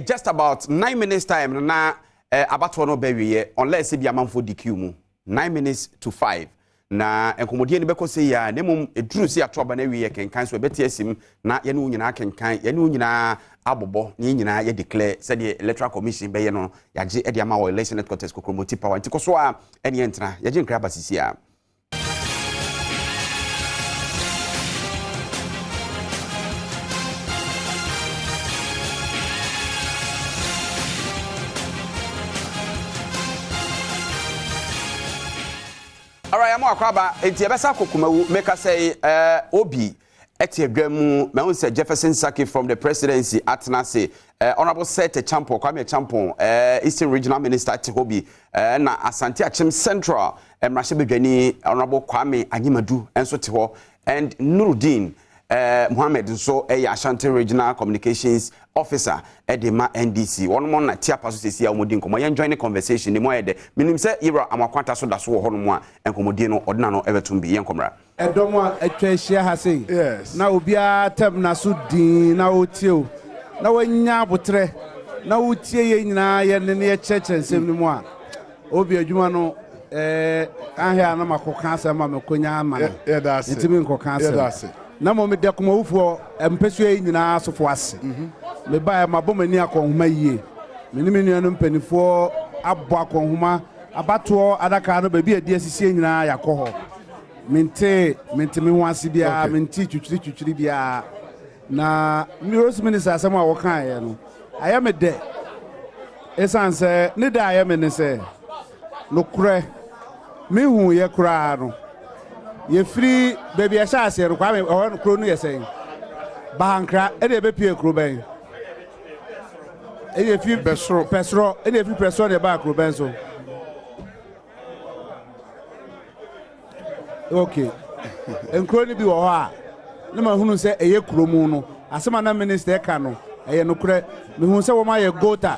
just about 9 minutes time. Na about one baby unless it be a man for DQ. 9 minutes to 5. Na enkomodie ni beko say ya nemum eduru si atoba na wiye kenkan so beti asim na ye no nyina kenkan ye no nyina abobo ni nyina ye declare said the electoral commission be ye no yaje e dia ma wo election headquarters kokromoti power ntiko so a ene entra yaje nkra basisi a. All right, I'm akwaba enti ebesa Kumawu make us say obi etiedwamu me won say Jefferson Saki from the presidency atna say honorable Sete Champo Kwame Champo Eastern Regional Minister Tihobi na Asante Achim Central Mrashe Bedwani honorable Kwame Anyimadu enso te ho and Nuruddin Mohammed nso Ashanti Regional Communications Officer Edema NDC one more na tia paso sesi amodi nkomo ye join the conversation ni mo yede minim se ira amakwanta so da so ho no mo a enkomodi no odina no ebetumbi ye nkomra edomo atwa hia ha sei yes na obia tem na so din na otie na wanya abotre na wotie ye nyina ye ne ye cheche nsem ni mo a obi adwuma no ahia na makoka asem ma mekonya ama ntimi nkoka asem na mo me de Kumawufo empesu yi nyina asofo ase me ba ma bom ani akonhoma yie me ni me nuanu mpanifo abo akonhoma abato adaka no ba bi adi asisi nyina yakoho mente me ho ase bia mente twitwiri bia na mi rose minister asem a wo kan ye no aya me de esanse ne da aya me ne se no kure me hu ye kura no ye free baby a sha ase kwa me o kro no ye sen bahankra e de be pie kro ben e ye fi pesro e de fi pesro de ba kro ben so okay en kro ni bi wo ha na ma hunu se e ye kro mu no asema na minister ka no e ye no kre me hu se wo ma ye gota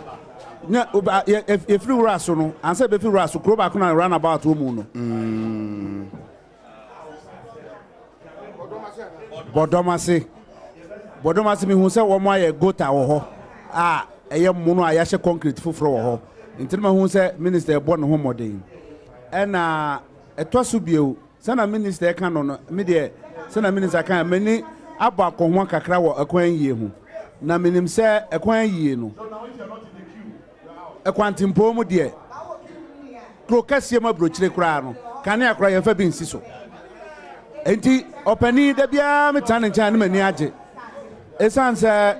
na e free raso no anse be free raso kro ba ko na run about wo mu no Bodomasi mi hu se wo mo aye gota wo ho eye mu no ayahye concrete foforo wo ho nti ma hu se minister ebo no ho modern na etoso bieu se na minister ka no me de se na minister ka mani abo akonho kakra wo akwan yie hu na menim se akwan yie no akwantimpo mu de krokasie ma brochire kura no kane akra ye fa bi nsi so enti opani da bia metane ncha ne mani age esanse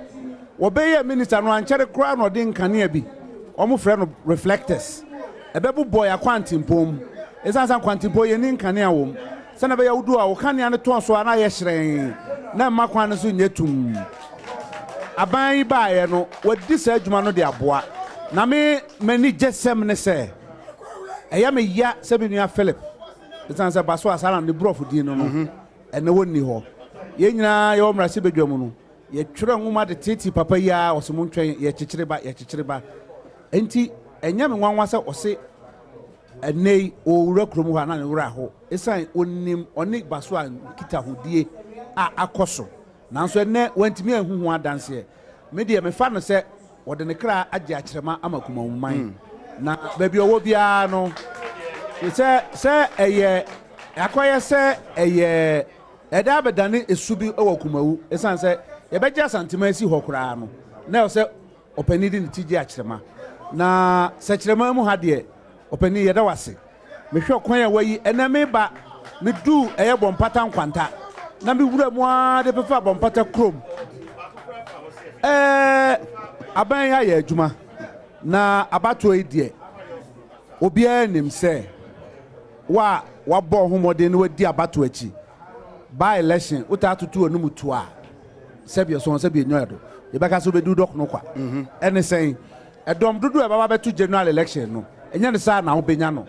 wo beye minister no anchere kura no de nkane bi omo frɛ no reflectors ebebu boy akwantimpom esanse akwantimpo ye ni nkane awom se na be yawdu a wo kane ne to so ana ye hyerɛn na makwan no so nyetum aban ba ye no wadi sa adwuma no de aboa na me mani jesem ne se eya me ya se bi nua Philip esanse baso asara ne brofu din no no ene woni ho ye nyina ye omrase bedwam no ye twere nwoma de titi papa ya osemo ntwen ye kyekyere ba enti enya me nwanwa se ose enei owura krom ho na ne wura ho esan onim oni baso a kita hodie a akoso nanso ene wantimi ahuhu adanse me de me fa no se wode ne kra agye akyerema ama Kumawu man na baabi owo bia no se eye akoye se eye eda bedane esubi ewo Kumawu esan se ye beje asantema esi hokura no na o se opani di ne tije akyerema na se kyerema mu ha de opani ye da wase me hwe kwan ya wayi ena me ba me du eye bompata nkwanta na me wura mu a de pefa bompata krom aban ya ye adwuma na abato edie obi anim se wa bɔ homode ne wadi abato achi by election uta tutu onum tu a sebie so sebie nyodo e baka so bedu dok no kwa ene sen edom dudu e baba betu general election no enya ne sa na ho benya no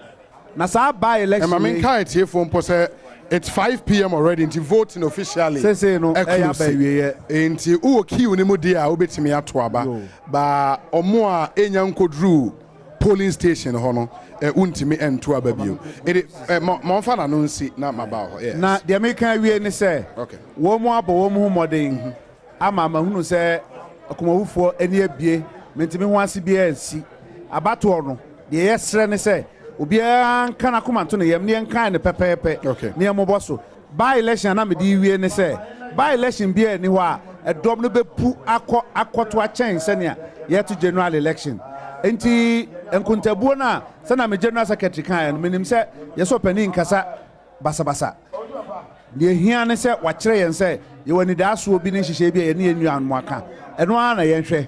na sa by election I mean kai tie phone po say it's 5 p.m. already into voting officially say no e ya ba wiye enti uwo kiu ne mu dia obetimi ato aba ba omo a enya nkodru polling station hono untimi ento aba bio mo fa na no nsi na maba ho yes na de America wie ni say okay wo mo abo wo mo modern ama mahunu say akomawufo eni abie mentimi ho ase bia ansi abato no de yesre ni say obi an kana komanto ne yam ne kan ne pepepe ne yam boso by election na me di wie ni say by election bia ni ho a edom no bepu akoto a chen senia yet to general election enti enkuntabuo na sana me general secretary kan menim se yeso pani nkasa basabasa de hia ne se wa kire yen se ye wani da so obi ne hihye bia ye ne enu anu aka eno ana ye hwe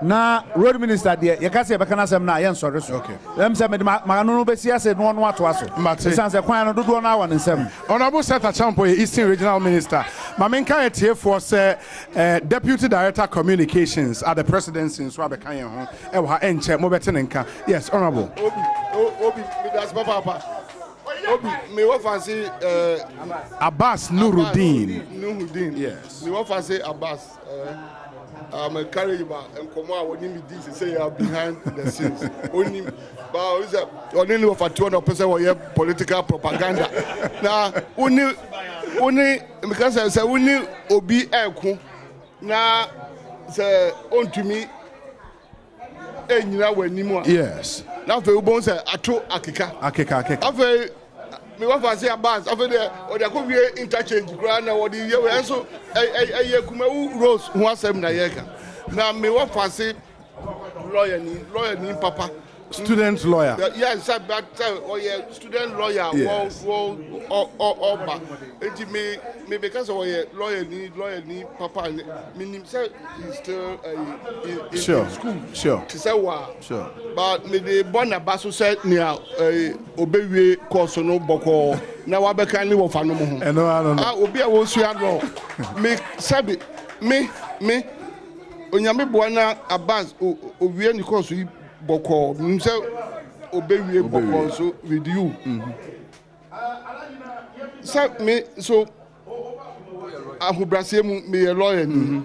na road minister de ye kase be kana sem na ye nsore so em se me ma no be siase no no ato aso sanse kwan no dodo na awa ne nsem honorable Seta Champo Eastern Regional Minister mamenka etie for say Deputy Director Communications at the presidency in Swabe kan ho e wa enche mo bete nka yes honorable obi me das papa obi me wa fancy Abbas Nuruddin yes me wa fancy Abbas I'm a carrier and come out when you say you are behind the scenes. Only, but is a only for 200% or your political propaganda. Now, only because I say only obi eko. Now, say on to me. Yes. Now, for you say ato akika. After me wa fancy Abbas. After there, or there could be interchange. Grana or the year so a Kumawu Rose who was seven yeka. Now me wa fancy lawyer ni papa. Student lawyer. Yes, but or yeah, student lawyer. Yes. Or me because of lawyer ni papa. Me say he's still in school. Sure. To say what? Sure. But me the born Abaso said near obewe course no boko. Na wa be kan ni wo fa no mo ho. I don't know. Obi a wo sua no. Me sabi me onyame boana Abbas owie ni course yi boko. Me say obewe boko so with you. So ahubrase mu me lawyer ni.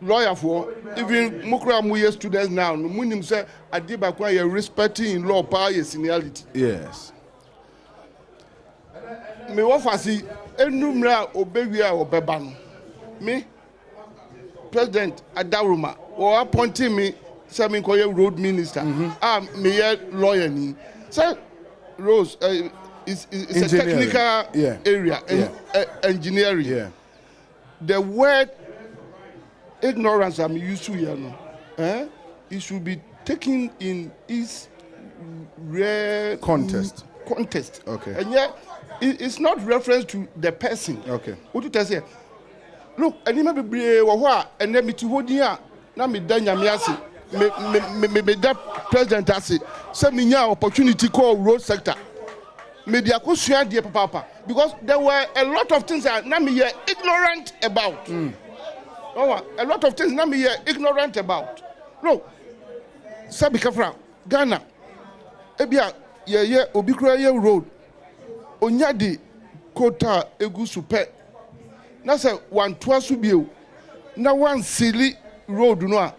Lawyer for even mukra mu ye students now no munim say adiba kwa ye respecting in law power ye seniority yes me wo fasi enumra obewi a obeba no me president Adaruma or appointing me say me call road minister me ye lawyer ni say Rose is a technical area engineering the word ignorance I'm used to here no. It should be taken in its rare context. Okay. And yet it's not reference to the person. Okay. What you say? Look, and you may be and then me to hold here. Now me done yamiasi. Me that president asi. Say me nya opportunity call road sector. Me dia ko sua die papa because there were a lot of things that now me ignorant about. A lot of things now me ignorant about. No, Sabi Kafra, Ghana, Ebia, Obikra road, Onyadi, Kota, Egu Super. Now say one twice subio, now one silly road no.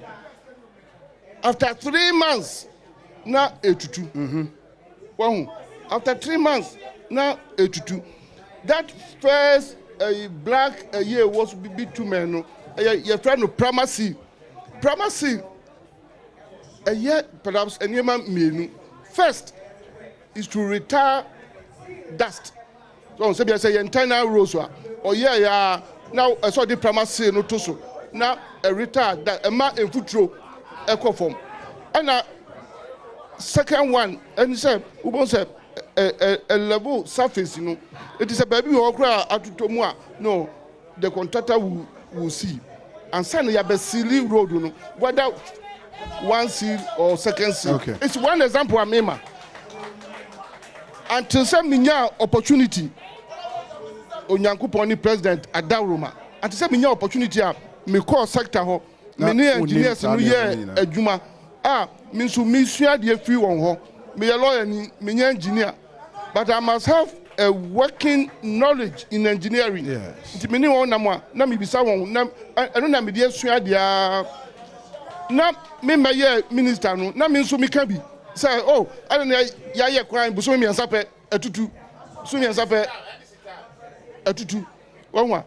After 3 months, now 82. After 3 months, now 82. That first a black a year was be 2 men no you're trying to primacy a year perhaps a man mean first is to retire dust so say internal rose or yeah now I saw the primacy no to so now a retire that a man in futuro echo form and second one and say we won't say a level surface, it is a baby who cry at Tomua. No, the contractor will see. And suddenly you have a silly road, whether one seal or second seal. Okay. It's one example of Mema. Until some minya opportunity, Onyankuponi President Adaruma. Until some minya opportunity, me call sector, many engineers in year a Juma. Means to miss the free one. Me a lawyer, me engineer, but I must have a working knowledge in engineering. Yes. Nti me ni won na mo na me bisa won na eno na me dey sua dia na me maye minister no na me nso me ka bi say oh I don't ya ye kwan bu so me ansa pe atutu so me ansa pe atutu wonwa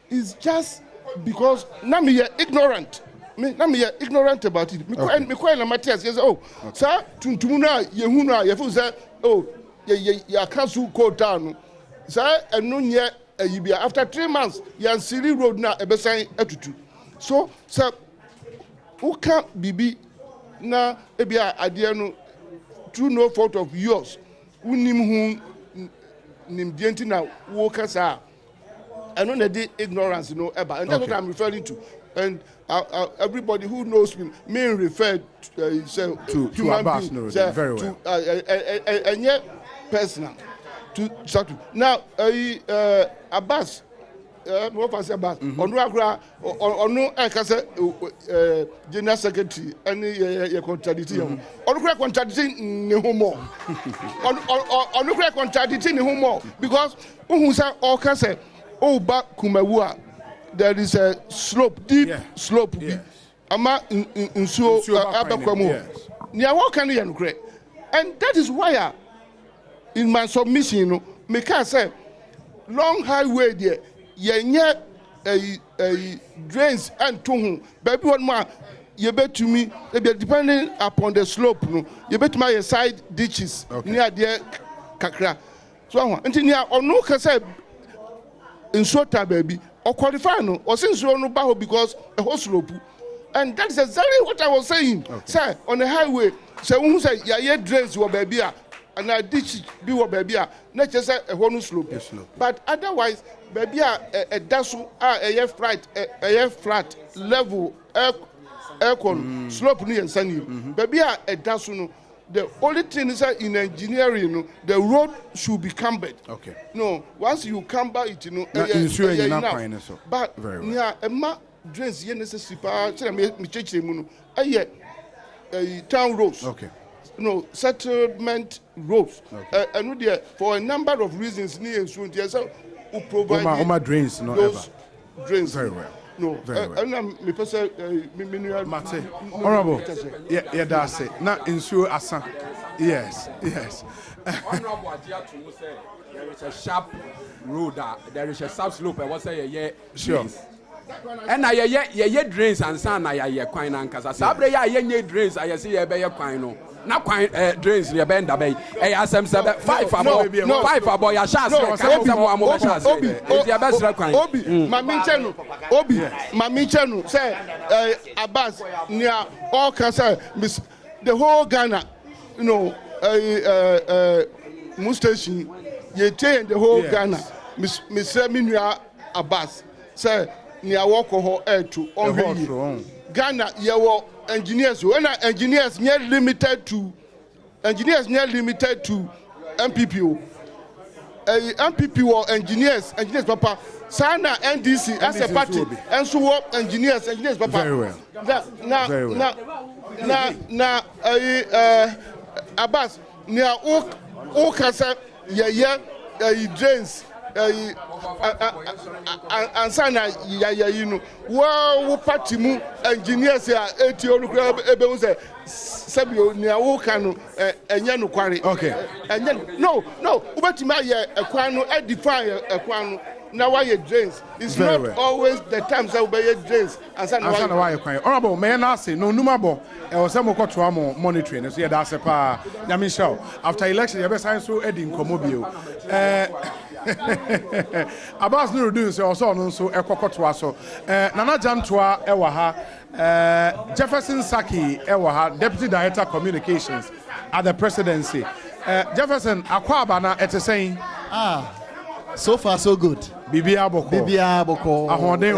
it's just because na me ignorant. I'm ignorant about it. Me quite na Matthias yes oh sir tuntum na ye hu na ye fu say oh ya cancel code down sir enu nye ayibia after 3 months ya Siri road na ebesan atutu so sir who can bibi na ebia ade no through no fault of yours unim hu nim dienti na wo kasa enu na dey ignorance no eba and that's what I'm referring to. And everybody who knows me referred to human beings very well. And yet personal to now Abbas what was Abbas onu ekase general secretary any ye contradicting onu contradicting ne homo onu contradicting ne homo because who say all kase o ba Kumawu there is a slope, deep slope. Yes. Ama nsuo abekwamu. Nia what can you create? And that is why in my submission, me can say long highway there, yenye a drains and to baby one more. You bet to me, depending upon the slope, no. You bet my side ditches near there kakra. So until near or no can say in shorter baby. Or qualify no, or since you don't know because a whole slope, and that's exactly what I was saying. Sir, on the highway, so who say ya drains your baby, and I ditch be your baby, not just a whole slope. But otherwise, baby a dasu a flat level aircon slope near sunny. Baby a dasu no. The only thing is that in engineering, the road should be cambered. Okay. No, once you camber it, you know. But yeah, a ma drains ye necessary. Me church muno. Town roads. Okay. No settlement roads. Okay. And there for a number of reasons, near so who provide drains. No, those drains very well. No, very well. Mate, honorable. Yeah, that's it. Now, ensure Asa. Yes. Honorable Ajia to say there is a sharp road, there is a sharp slope. I was say sure. And I drains and son, I quine and casa. Sabre, I drains, I see a bear quino. Not quite drains near Benda Bay. I asked them 5 for boy, a shot. Obi, Mamichenu, say, Abbas, near all cancer, the whole Ghana, you know, Mustache, ye take the whole Ghana, Miss Minia Abbas, say, near walk or air to on Ghana, your engineers, when engineers near limited to MPPO. MPP or engineers, papa. Sana NDC as a party, and so what engineers, papa. Very well. Now, Abbas, near all cancer, drains. And sana you know wow party mu engineers here etio ebe say sabio nia wo kanu enye no kware okay enye no ubetima ye ekwan no edify ekwan no now why you drains? It's Very not well. always the times that we drains. And so Asa na why kwan. Honorable may na say no numabo e wo say mo kwoto am monitoring so ye da se pa nyame show after election ye be sign so edi nkomo bio. Abbas Nuruddin say also no so ekokoto aso. Nana Jantoa e wa ha. Jefferson Saki e wa ha, Deputy Director Communications at the presidency. Jefferson akwaba na ete saying so far so good. Bibia boko Ahonden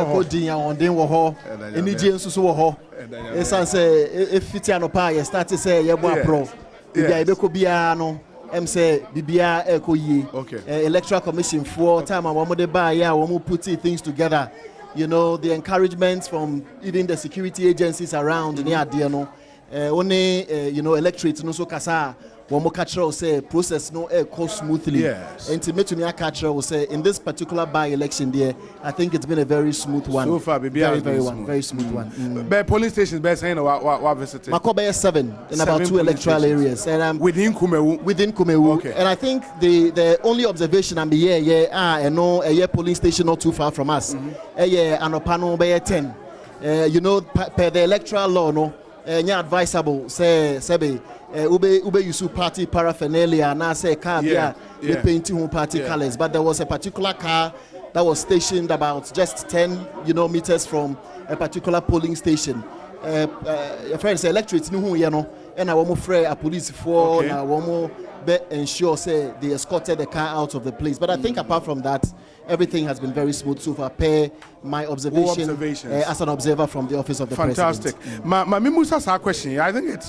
wo ho enije nsusu wo ho esan say efiti anopa ye start say ye bo apro bibia ebeko bia no say bibia ekoyi electoral commission for time and de ba ya wo putting things together, you know, the encouragement from even the security agencies around near ade no only you know, electorate no so kasa one more catcher will say process no go smoothly. Yes. And to me, a catcher will say in this particular by-election there, I think it's been a very smooth one. So far, very smooth one. But police stations best saying what visited. Makobe 7 in about 2 electoral areas, and within Kumawu. Within Kumawu. Okay. And I think the only observation I'm here, and no, a police station not too far from us. Anopano by 10. You know, per the electoral law, no, advisable say sebe. Ube use party paraphernalia na say car we painting party colors, but there was a particular car that was stationed about just 10 meters from a particular polling station. Your friend say electorate no who you know, and I want to a police for na want to ensure say they escorted the car out of the place. But I think apart from that, everything has been very smooth so far. Per my observation as an observer from the office of the Fantastic. president. My Mimusa's question. I think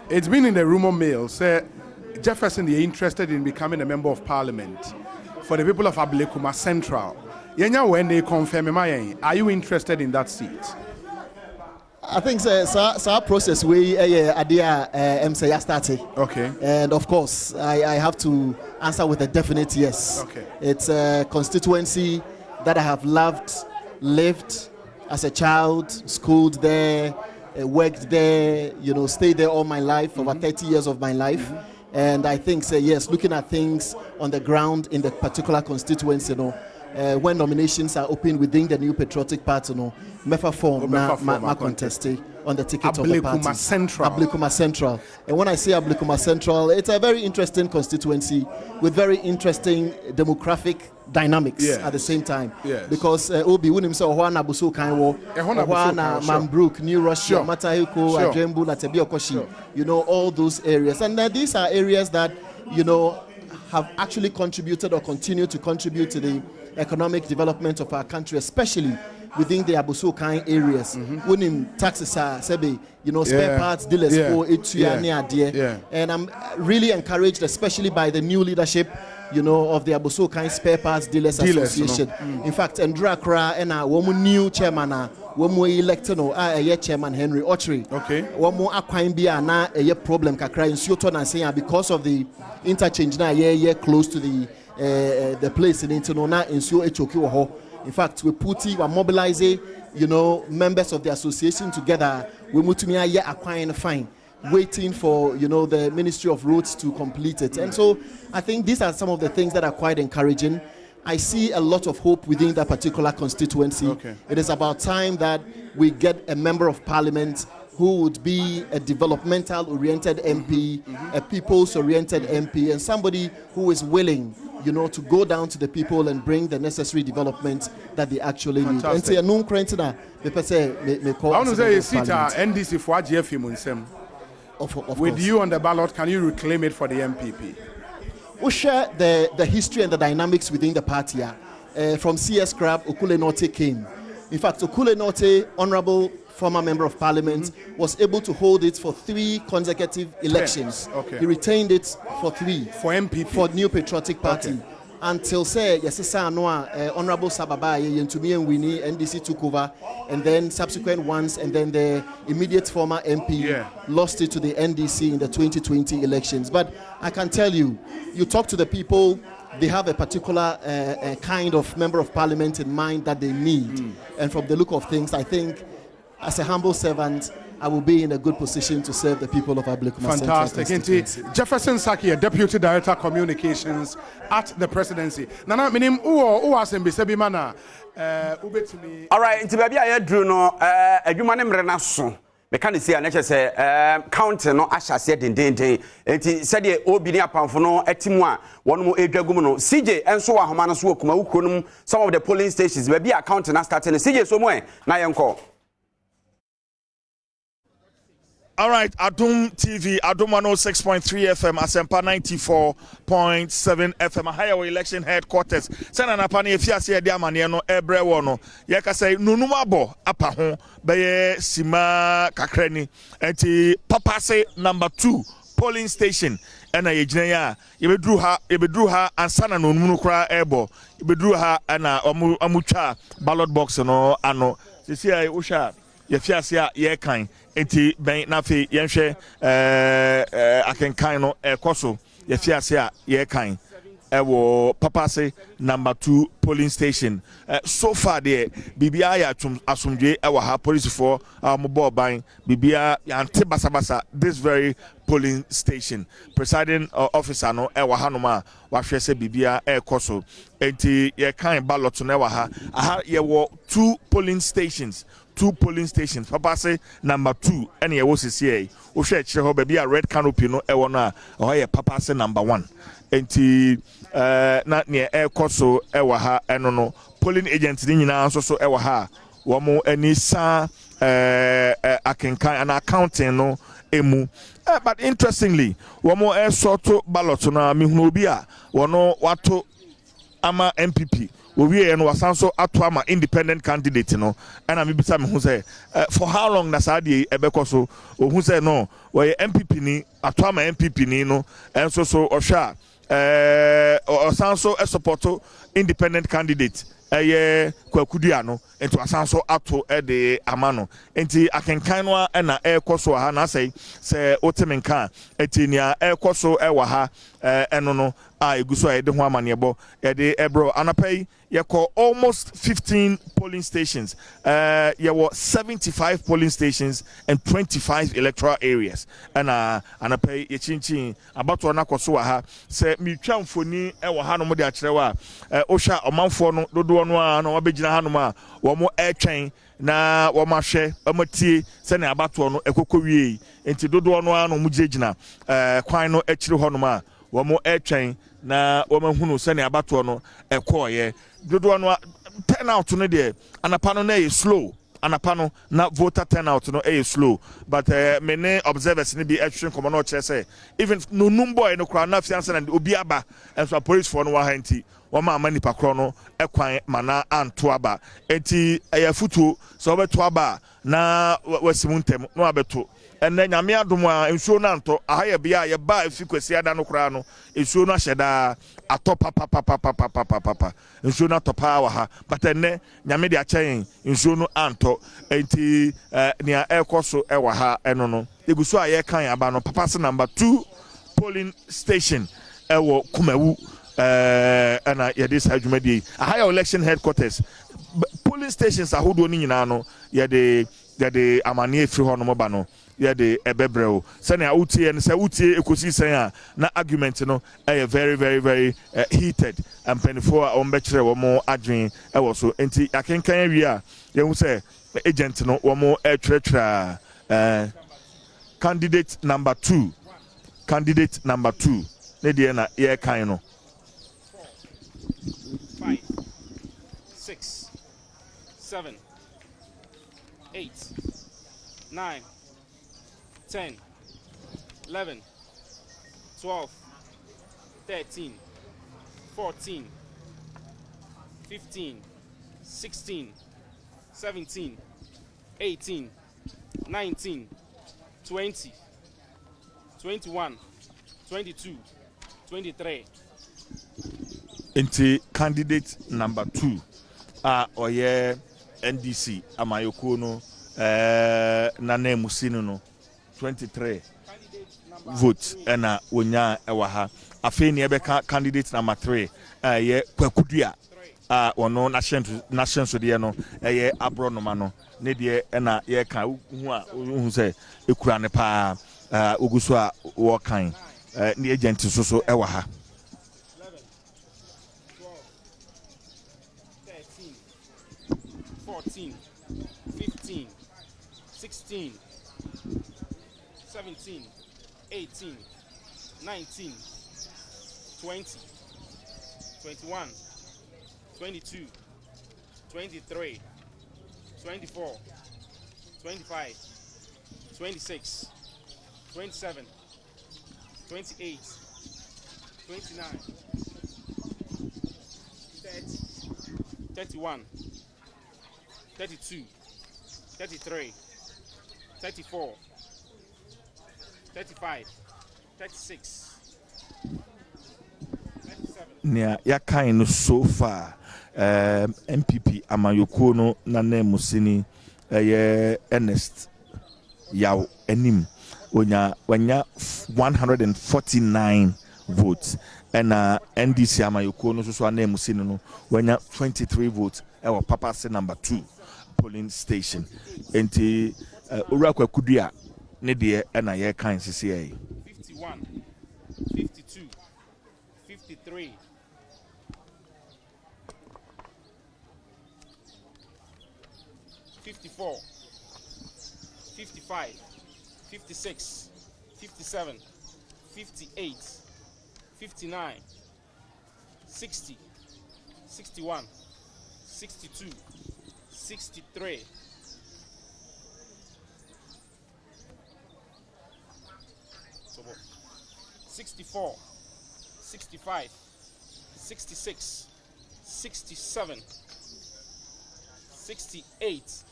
it's been in the rumor mill. Say Jefferson, you're interested in becoming a member of parliament for the people of Ablekuma Central. Yenya when they confirm, are you interested in that seat? I think our process we say started. Okay. And of course, I have to answer with a definite yes. Okay. It's a constituency that I have lived as a child, schooled there, worked there, you know, stayed there all my life, over 30 years of my life. And I think, yes, looking at things on the ground in the particular constituency, you know, when nominations are open within the New Patriotic Party, you know, Mefa form ma contest on the ticket of the party. Ablekuma Central. And when I say Ablekuma Central, it's a very interesting constituency with very interesting demographic dynamics at the same time. Yes. Because Obi Wunim so Hwana Buso Kanwo, Hwana Mambrook, New Russia, Matahiko, Ajembu, Natebio Koshi, you know, all those areas. And these are areas that, you know, have actually contributed or continue to contribute to the economic development of our country, especially within the Abuso-Kan areas. Wunim taxes are, you know, spare parts dealers for it. And I'm really encouraged, especially by the new leadership, you know, of the Abuso-Kan Spare Parts Dealers Association. In fact, Andra Kra and our new chairman, one more elected chairman Henry Autry. Okay. One more aquine be a problem kakra in Soton and saying because of the interchange now close to the place in Internona in Sio Echoki. In fact, we mobilizing, you know, members of the association together. We move to me a aquine fine, waiting for, you know, the Ministry of Roads to complete it. And so I think these are some of the things that are quite encouraging. I see a lot of hope within that particular constituency. Okay. It is about time that we get a member of parliament who would be a developmental-oriented MP, a people's-oriented MP, and somebody who is willing, you know, to go down to the people and bring the necessary development that they actually need. And say, no criteria. I want to say, you sit NDC for GFM. With you on the ballot, can you reclaim it for the MPP? We share the history and the dynamics within the party. From CS Crab, Okule Norte came. In fact, Okule Norte, honorable former member of parliament, was able to hold it for 3 consecutive elections. Okay. He retained it for 3. For MPP? For New Patriotic Party. Okay. Until say Honorable Sababa Yentumi and Winnie NDC took over, and then subsequent ones, and then the immediate former MP lost it to the NDC in the 2020 elections. But I can tell you, you talk to the people, they have a particular kind of member of parliament in mind that they need. And from the look of things, I think as a humble servant, I will be in a good position to serve the people of Ablekuma. Fantastic. Jefferson Saki, Deputy Director Communications at the Presidency. Nana minim uo asembisebi mana ubetumi. All right, nti baby aye drew no adwuma ne mre na so. Me kan see na say county no ahyase dendenden. Nti said the obi ni apamfo no etimu a wonu mo edwagum no. CJ enso wa homa no so Kumawu kronum some of the polling stations baby account na starting. CJ so mo na yenko. All right, Adom TV, Adom 106.3 FM, Asempa 94.7 FM, Ohio election headquarters. Sena na pani efiase de amane no ebre wo no. Ye ka say nunumabo apa ho be sima kakrani. Enti papa say number 2 polling station. Ena ye gina ya yebedru ha ansana no nunu kra ebo. Yebedru ha na omutwa ballot box no ano. Sisi ai usha ye fiase a ye kan. Enti ben nafi yenhwe akenkan no ekoso ye fiase a ye kan ewo papa say number 2 polling station so far there bibia ya asumdwe ewo ha police for mobo ban bibia ante basabasa this very polling station presiding officer no ewo hanoma wa hwe se bibia ekoso enti ye kan ballot no ewo ha ye wo 2 polling stations. 2 polling stations. Papa say number 2. Any ye was here. O share ho baby a red canopy no e wona o ye papa say number 1. Enti na near air coso e wa ha eno no polling agents ni nyina so e wa ha. Wo mo ani sa akenkan an accounting no emu. But interestingly, wo mo e sorto ballot na mihunu obi a wono wato ama MPP. We and was also atwama independent candidate no and I maybe some who say for how long that's adi ebekoso who say no where MPP ni atwama MPP ni no and so osha or so a support independent candidate kwakudia no ento asanso ato de amano enti akenkanwa na ekoso ha na say otemenka etinia ekoso ewa ha eno no a eguso a de ho amanebo de ebro anapai ye call almost 15 polling stations ye were 75 polling stations and 25 electoral areas and anapai ye chinchin abato na koso ha se mitwa mfoni ewa ha no mo de akyerewa ohwa omanfo no dodo no a no abegina hanoma womo etwen na womahwe amatie se ne abato no ekoko wie enti dodo no a no mugina kwan no akire honoma womo etwen na womahunu se ne abato no ekoye dodo no turnout no de anapano na slow anapano na voter turnout no slow but many observers ni bi atwen komo no kire se even no number no kra na fiance na obi aba enso police for no wa hanti wama amani pakro no ekwan mana anto aba enti ayafutu so beto aba na wasimuntem no abeto enne nyame adom a ensuo na anto ahaya bia ye ba afikwasi ada no kra no ensuo no ahyeda atọ papa ensuo no atopa wa ha but enne nyame de achen ensuo no anto enti nia ekoso ewa ha eno no eguso aye kan aba no papa se number 2 polling station ewo Kumawu and this adwumadi a higher election headquarters polling stations ahodo ni nyina no ye de amane efiri ho no mo ba no ye de ebebreo se na utie and se utie ekosi sen a na argument no very very very heated and painful on bekire wo mo adwen e wo so enti akenkan awie a ye hu se agent no wo mo etwetwa candidate number 2 ne de na ye kan no 5, 6, 7, 8, 9, 10, 11, 12, 13, 14, 15, 16, 17, 18, 19, 20, 21, 22, 23. Into candidate number 2 oye NDC amayoko no nana musino no 23 votes ena wonya ewa ha afeni ebeka candidate number 3 ye kwakudua ono nation so de no eye abronoma no ne de na ye kan hu a hu se ekura ne pa oguso a wo kan ne agent so e wa ha 14, 15, 16, 17, 18, 19, 20, 21, 22, 23, 24, 25, 26, 27, 28, 29, 30, 31, 32, 33, 34, 35, 36, 37. Nia ya kind so far MPP Amayoko no na name sini Ernest yaw enim wanya 149 votes and NDC Amayoko no so name sini no wanya 23 votes our papa say number 2 polling station enti owura kwakudua ne de na ye kan sisi 51, 52, 53, 54, 55, 56, 57, 58, 59, 60, 61, 62, 63, 64, 65, 66, 67, 68,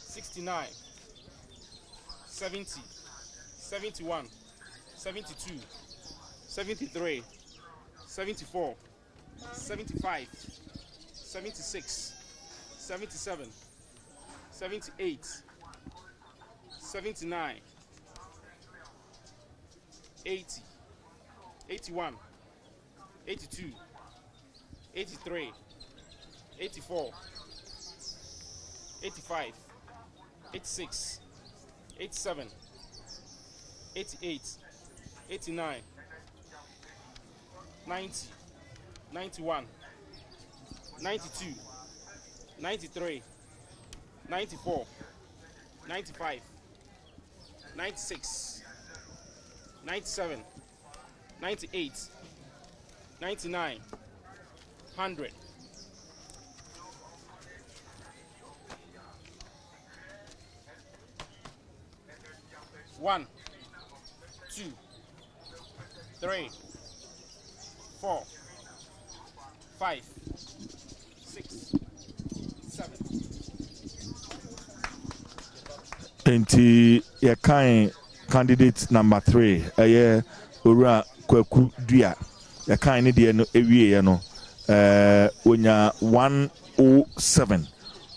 69, 70, 71, 72, 73, 74, 75, 76, 77, 78, 79, 80, 81, 82, 83, 84, 85, 86, 87, 88, 89, 90, 91, 92, 93, 94, 95, 96, 97, 98, 99, 100. One, 2, 3, 4, 5, 6, 7. enti ye kan candidate number 3 owura kwakudua ye kan ne de no ewie ye no onya 107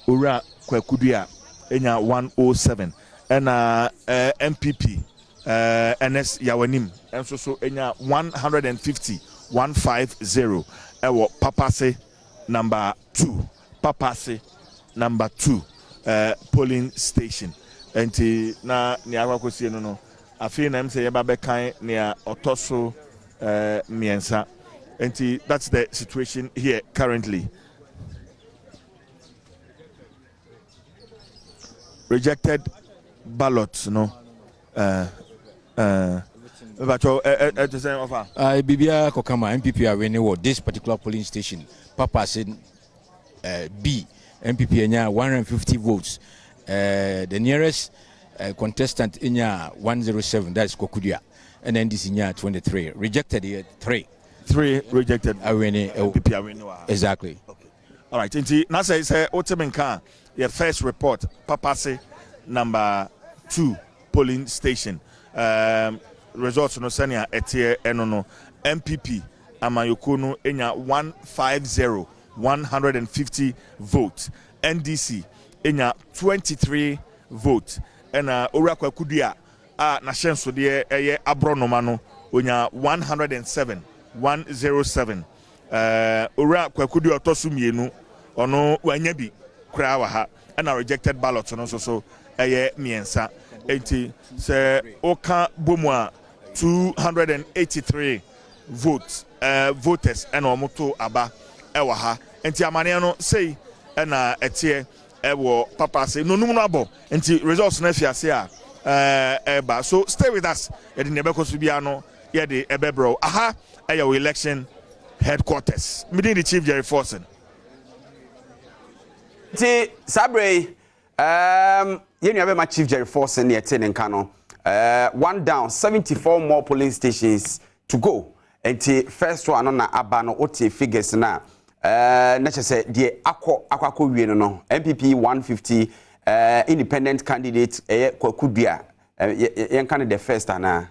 owura kwakudua enya 107 ena MPP NS yawanim enso so enya 150 ewo papase number 2 polling station enti na ni akwakosie no afi na mse yeba bekan ne otoso miensa enti that's the situation here currently. Rejected ballots no Bibia Kokama MPP are winning this particular polling station. Papa said B MPP enya 150 votes. The nearest contestant enya 107, that is Kokudia, and then this enya 23. Rejected here 3 rejected. MPP are winning. Exactly. Okay. All right. Inti nasa is Otemenka your first report. Papa say number 2 polling station. Results no senia etie enono MPP Amayoko no enya 150 votes. NDC enya 23 votes. Ena owura kwakudua na hyenso de eye abronoma no onya 107 ora kwakudi otosu mienu ono wanya bi kra wa ha na rejected ballot no so eye miensa enti se oka bomu a 283 votes voters and omoto aba ewa ha enti amane no sei na etie ewo papa say no num no abo enti results na fiase a eba so stay with us e de nebeko so bia no ye de ebebro aha eyo election headquarters meeting the chief Jerry Forson ti sabre you know my chief Jerry Forson ne ete nka no one down 74 more polling stations to go enti first one na aba no oti figures na na chese die akwa wie no MPP 150 independent candidate kwakudua yen kan the first na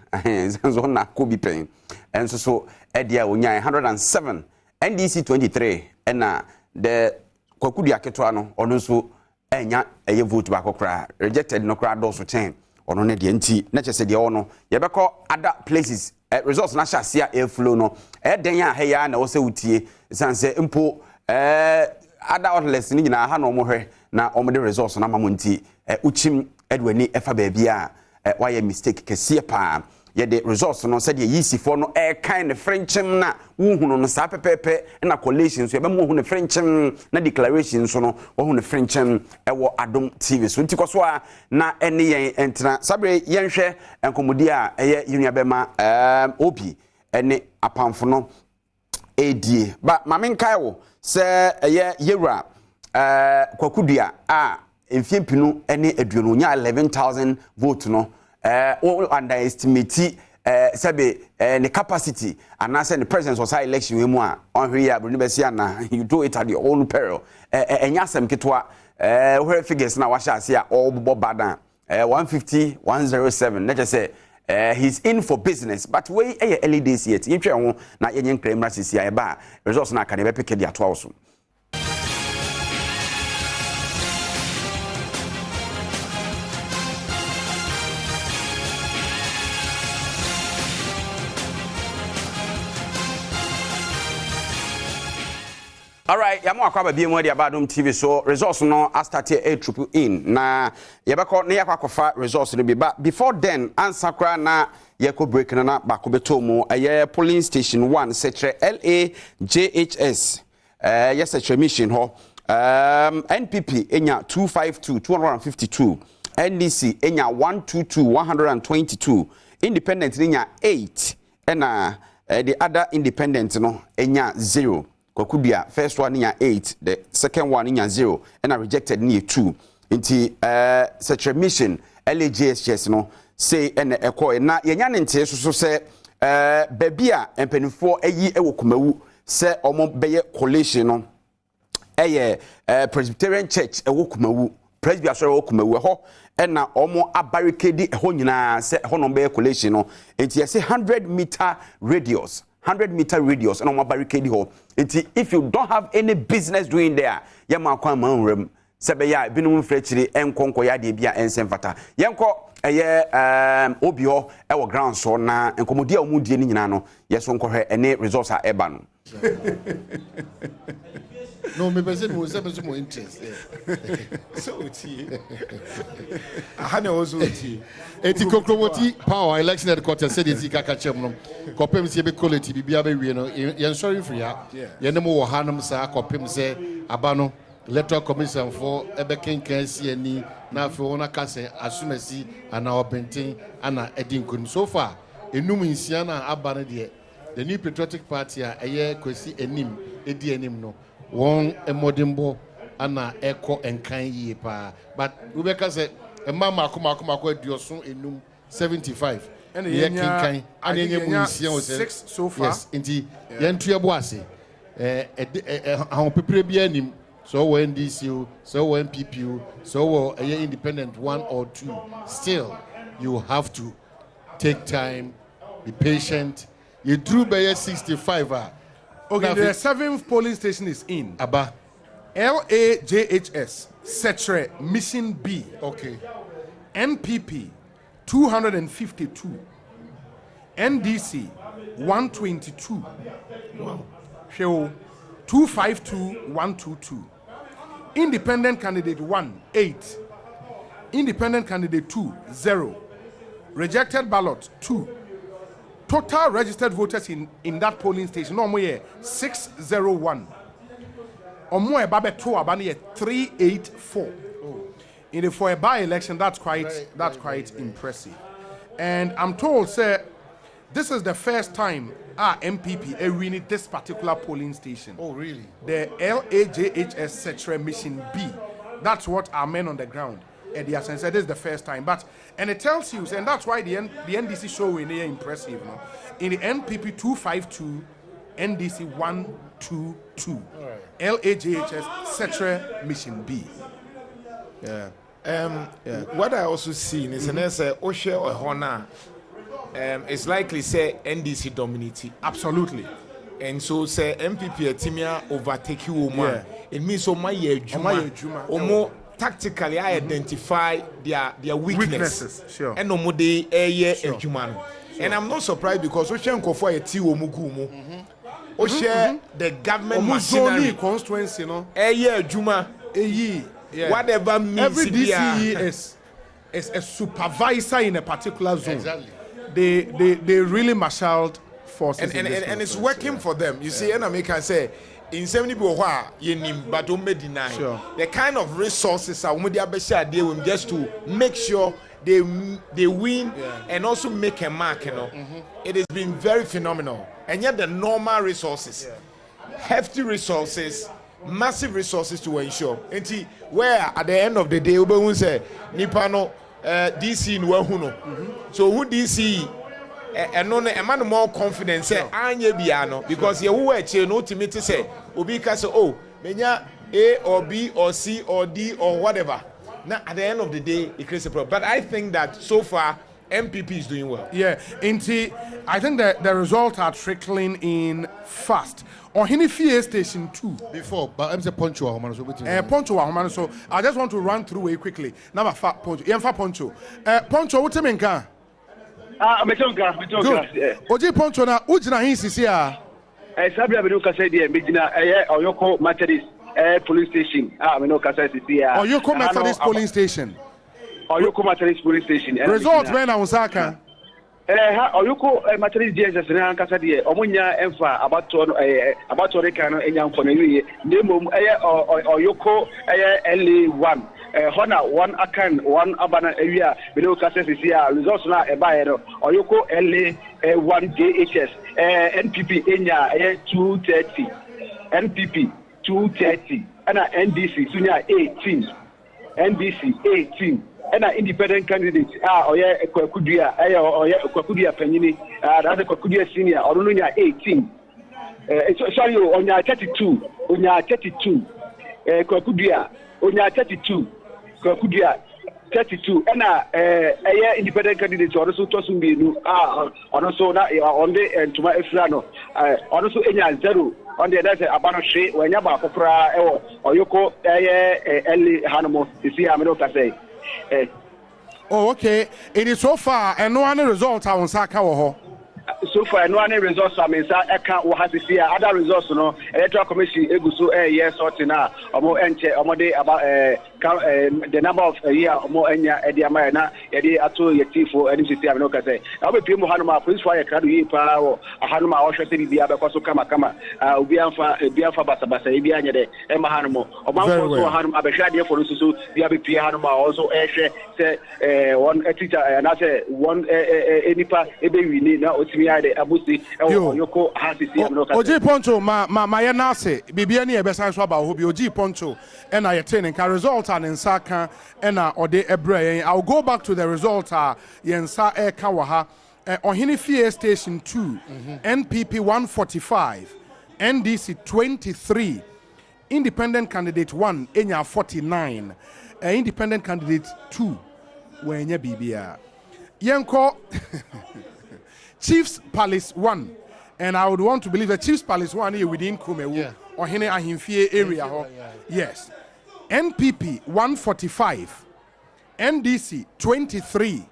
so na ko bi pen enso so dia onya 107 NDC 23 na the kwakudua ketwa no ono so enya vote ba kokra rejected no kra do so 10 ono ne de nti na chese de ono ye beko other places results na shasia airflow no den a heya na wo se wutie sanse mpo other outlets ni nyina ha no mo hwe na omo de results na mamonti uchim edwani efa ba bia why mistake kese pa ye the results no said ye yisifo no kind frenchim na wuhunu no sa pepepe na collations ye be mo hunu frenchim na declarations no wo hunu frenchim ewo Adom TV so nti koso a na ene yen entra sabre yenhwe enkomodi a eye yunia be ma obi ene apamfo no edie ba mamenkai wo se eye yewura kwakudua a emfiempinu ene aduonu nya 11000 vote no underestimate sabe the capacity and answer the presence of side election we mu a on here ya besia na you do it at your own peril enyasem ketwa where figures na washa ase a all bobadan 150 107 let us say he's in for business but we early days yet yetwe ho na yenyen kremra sisi ya ba results na kan be pick the ato so. All right, yamu akwaba bi mu de Adom TV so results no I started a triple in na yebeko na yakwakofa results no bi but before then answer kra na yeko break na bako beto mu polling station 1 setre LAJHS yes setre mission ho NPP enya 252 NDC enya 122 independent enya 8 and the other independent no enya 0 Kwakubia first one nya 8 the second one nya 0 and I rejected near 2 inti such a mission LAJHS no say and eko na yenya nte so say babia empenifo eyi ewo Kumawu say omo beye collation no Presbyterian Church ewo Kumawu Presbyterian ewo Kumawu ho na omo abarricade ho nyina say ho no beye collation no inti say 100-meter radius 100-meter radius and on barricade ho. If you don't have any business doing there, yama kwa manrem sebeya binum frechiri enkonko ya de bia ensemfata. Yenko obi ho e wo ground so na enkomodi a omudie ni nyina no yeso nkohwe ene results a eba no. No, me person was more interest. So oti. Ahana ozo oti. Eti kokromoti power election headquarters said eti kaka chem no. Kopem se be quality bibia be wie no. Yen sorry free ha. Yen mo wo hanum sa kopem se aba no electoral commission for ebe kenkan si ani na afi wona kase asumasi ana obentin ana edinkun so far enum nsia na aba no de the new patriotic party a eye kwesi enim edi enim no one emodimbo ana eko enkan yie pa but we be ka say mama akoma adioso enum 75 and yenkan ana yenye mu nsia o say 6 so far yes inti yentu ebo ase ahon pepere bia nim so when NDC so when PPU so independent 1 or 2 still you have to take time, be patient. You drew by 65 okay, the 7th polling station is in Aba LAJHS Setre Mission B. Okay. NPP 252, NDC 122. Wow. 252 122. Independent candidate 1 8. Independent candidate 2 0. Rejected ballot 2. Total registered voters in that polling station no more 601. Omo ebabe to abani 384. In the for a by-election, that's quite impressive. And I'm told, sir, this is the first time our MPP are winning this particular polling station. Oh, really? The LAJHS Setre Mission B. That's what our men on the ground. Eddie Asen said this is the first time. And it tells you, and that's why the NDC show in here impressive. No? In the NPP 252, NDC 122. Right. LAJHS Setre Mission B. Yeah. What I also see is Oshe or Hona. It's likely say NDC dominate. Absolutely. And so say MPP Timia overtake you. Yeah. It means so my Juma. Tactically I identify their weaknesses. Sure. And no more de Juma. And I'm not surprised because Oshe Nkofo a ti omugumu. Oshe the government machinery constituency, no. Juma. Yeah. Whatever means every DCE is a supervisor in a particular zone. Exactly. They really marshaled forces and it's working for them. You see, and I can say in 70 people but don't deny the kind of resources are they will just to make sure they win and also make a mark, you know. It has been very phenomenal. And yet the normal resources, hefty resources, massive resources to ensure. And where at the end of the day, we will say, Nipano, DC in Wahuno. So who DC and no a man more confidence say Anye Biano because you were no to say Ubika say, oh, Menya A or B or C or D or whatever. Now at the end of the day, it creates a problem. But I think that so far MPP is doing well. Yeah, I think that the results are trickling in fast. On Hinifie Station 2. Before, but I'm saying Poncho Ahomano. So I just want to run through it quickly. Now, Poncho. Poncho. Poncho, what's your name? Good. Oji Poncho na ujina hii sisi ya. Sabi amenuka saidi ya mbijina Oyoko Methodist police station. Amenuka saidi sisi ya. Oyoko Methodist police station. Oyoko Methodist police station. Result when Osaka. Oyoko Methodist Jesus na nkasa die omunya emfa abato rekano enyamfo na yiye nemo Oyoko LA1 hona one akan one abana area below kasesisia results na ebaero Oyoko LA1 JHS NPP enya 230 NPP 230 and NDC sunya 18 NDC 18 and independent candidate Kwakudia Kwakudia Penini that's Kwakudia senior or Onunya 18 sorry onya 32 Kwakudia onya 32 Kwakudia 32 and independent candidate also Tosumbi also na on the Tuma Efrano also enya 0 on the other abano she when yaba kopra Oyoko Eli Hanomo is here Amenoka say. Oh, okay. It is so far, and no other results are on Saka. So far, no other results. I mean, I can't have to see other results. No, electoral commission. Egusu yes or tina. Omo enche. Omo de about the number of year. Omo enya edi amayana. Edi atu yetifo. NCC amenoka say. Now we people hanuma police fire crowd yi pa. Hanuma osho se bibi abekwaso kama. Ubianfa basa. Ibi anya de. Ema hanuma. Omo hanuma abeshadi for susu. Biabi pia hanuma also eshe se one teacher and I say one enipa ebe wini na otimiade abusi Oyoko hasisi amenoka. Oji Poncho ma yenase bibia ni ebesan so aba hobi Oji Poncho and I attending ka result and nsaka and ode ebre. I'll go back to the result yensa eka wa ha Ohinifie station 2 NPP 145 NDC 23 independent candidate 1 enya 49 independent candidate 2 wenye bibia yenko Chiefs Palace 1 and I would want to believe that Chiefs Palace 1 here within Kumawu or Hene Ahimfie area yes NPP 145 NDC 23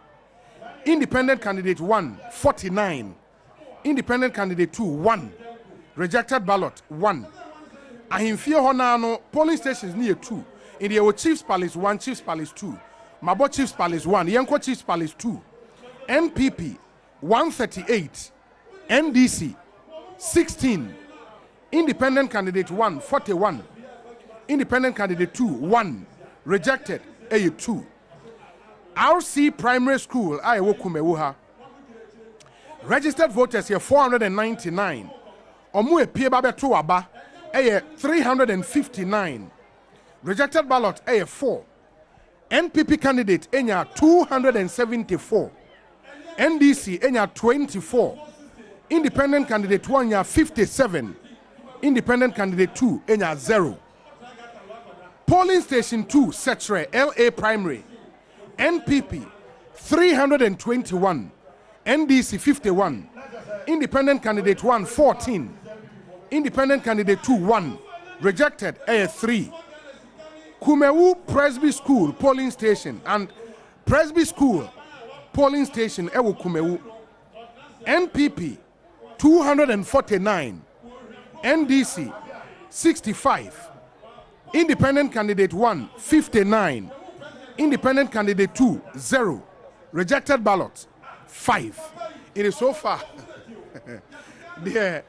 Independent candidate 1, 49. Independent candidate 2, 1. Rejected ballot 1. Ahimfie honano polling stations near 2. In the Chiefs Palace 1, Chiefs Palace 2. Mabo Chiefs Palace 1, Yanko Chiefs Palace 2. NPP 138. NDC 16. Independent candidate 1, 41. Independent candidate 2, 1. Rejected, 2. RC Primary School, Kumawu. Registered voters here 499. Omu epie babe to aba, 359. Rejected ballot, 4. NPP candidate, 274. NDC, 24. Independent candidate 1, 57. Independent candidate 2, 0. Polling station 2, Setre, LA Primary. NPP 321. NDC 51. Independent candidate 1, 14. Independent candidate 2, 1. Rejected, 3. Kumawu Presby School polling station and Presby School polling station, Kumawu. NPP 249. NDC 65. Independent candidate 1, 59. Independent candidate 2, 0. Rejected ballot 5. It is so far. Now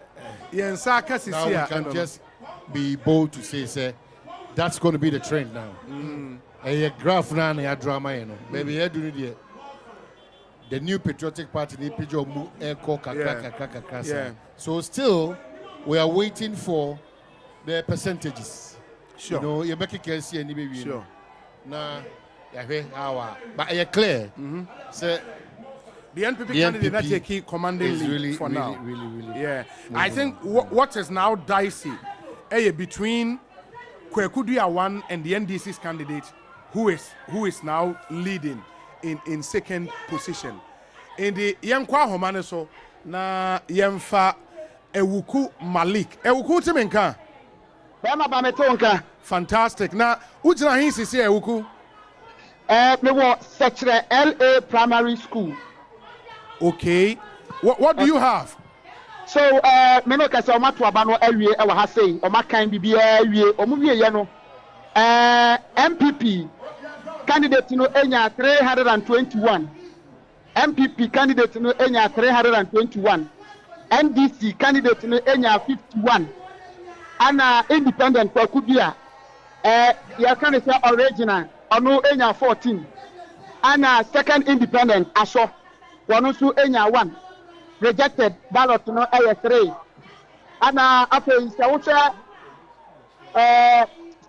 we can just be bold to say that's going to be the trend now. A graph now and a drama, you know. Maybe you do the new patriotic party, so still we are waiting for the percentages. Sure. You know, you make it can see any baby. Sure. Now, but you're clear. So the NPP candidate that take commanding lead really, for really, now. Really. Yeah. I think what is now dicey between Kwekudua 1 and the NDC's candidate who is now leading in second position. In the Yankwa Homaneso na Yemfa Ewuku Malik. Ewuku Timenka. Fantastic. Now, ujina hinsi si Ewuku? Me want Setre LA Primary School. Okay. What do you have? So, me no kase o matu aba no awie e wa ha sei, o makan bibia awie, o mu wie ye no. MPP candidate no enya 321. MPP candidate no enya 321. NDC candidate no enya 51. Ana independent kwa kubia ya can say original ono enya 14. Ana second independent aso wonu su enya 1. Rejected ballot no 3. Ana afa se wuche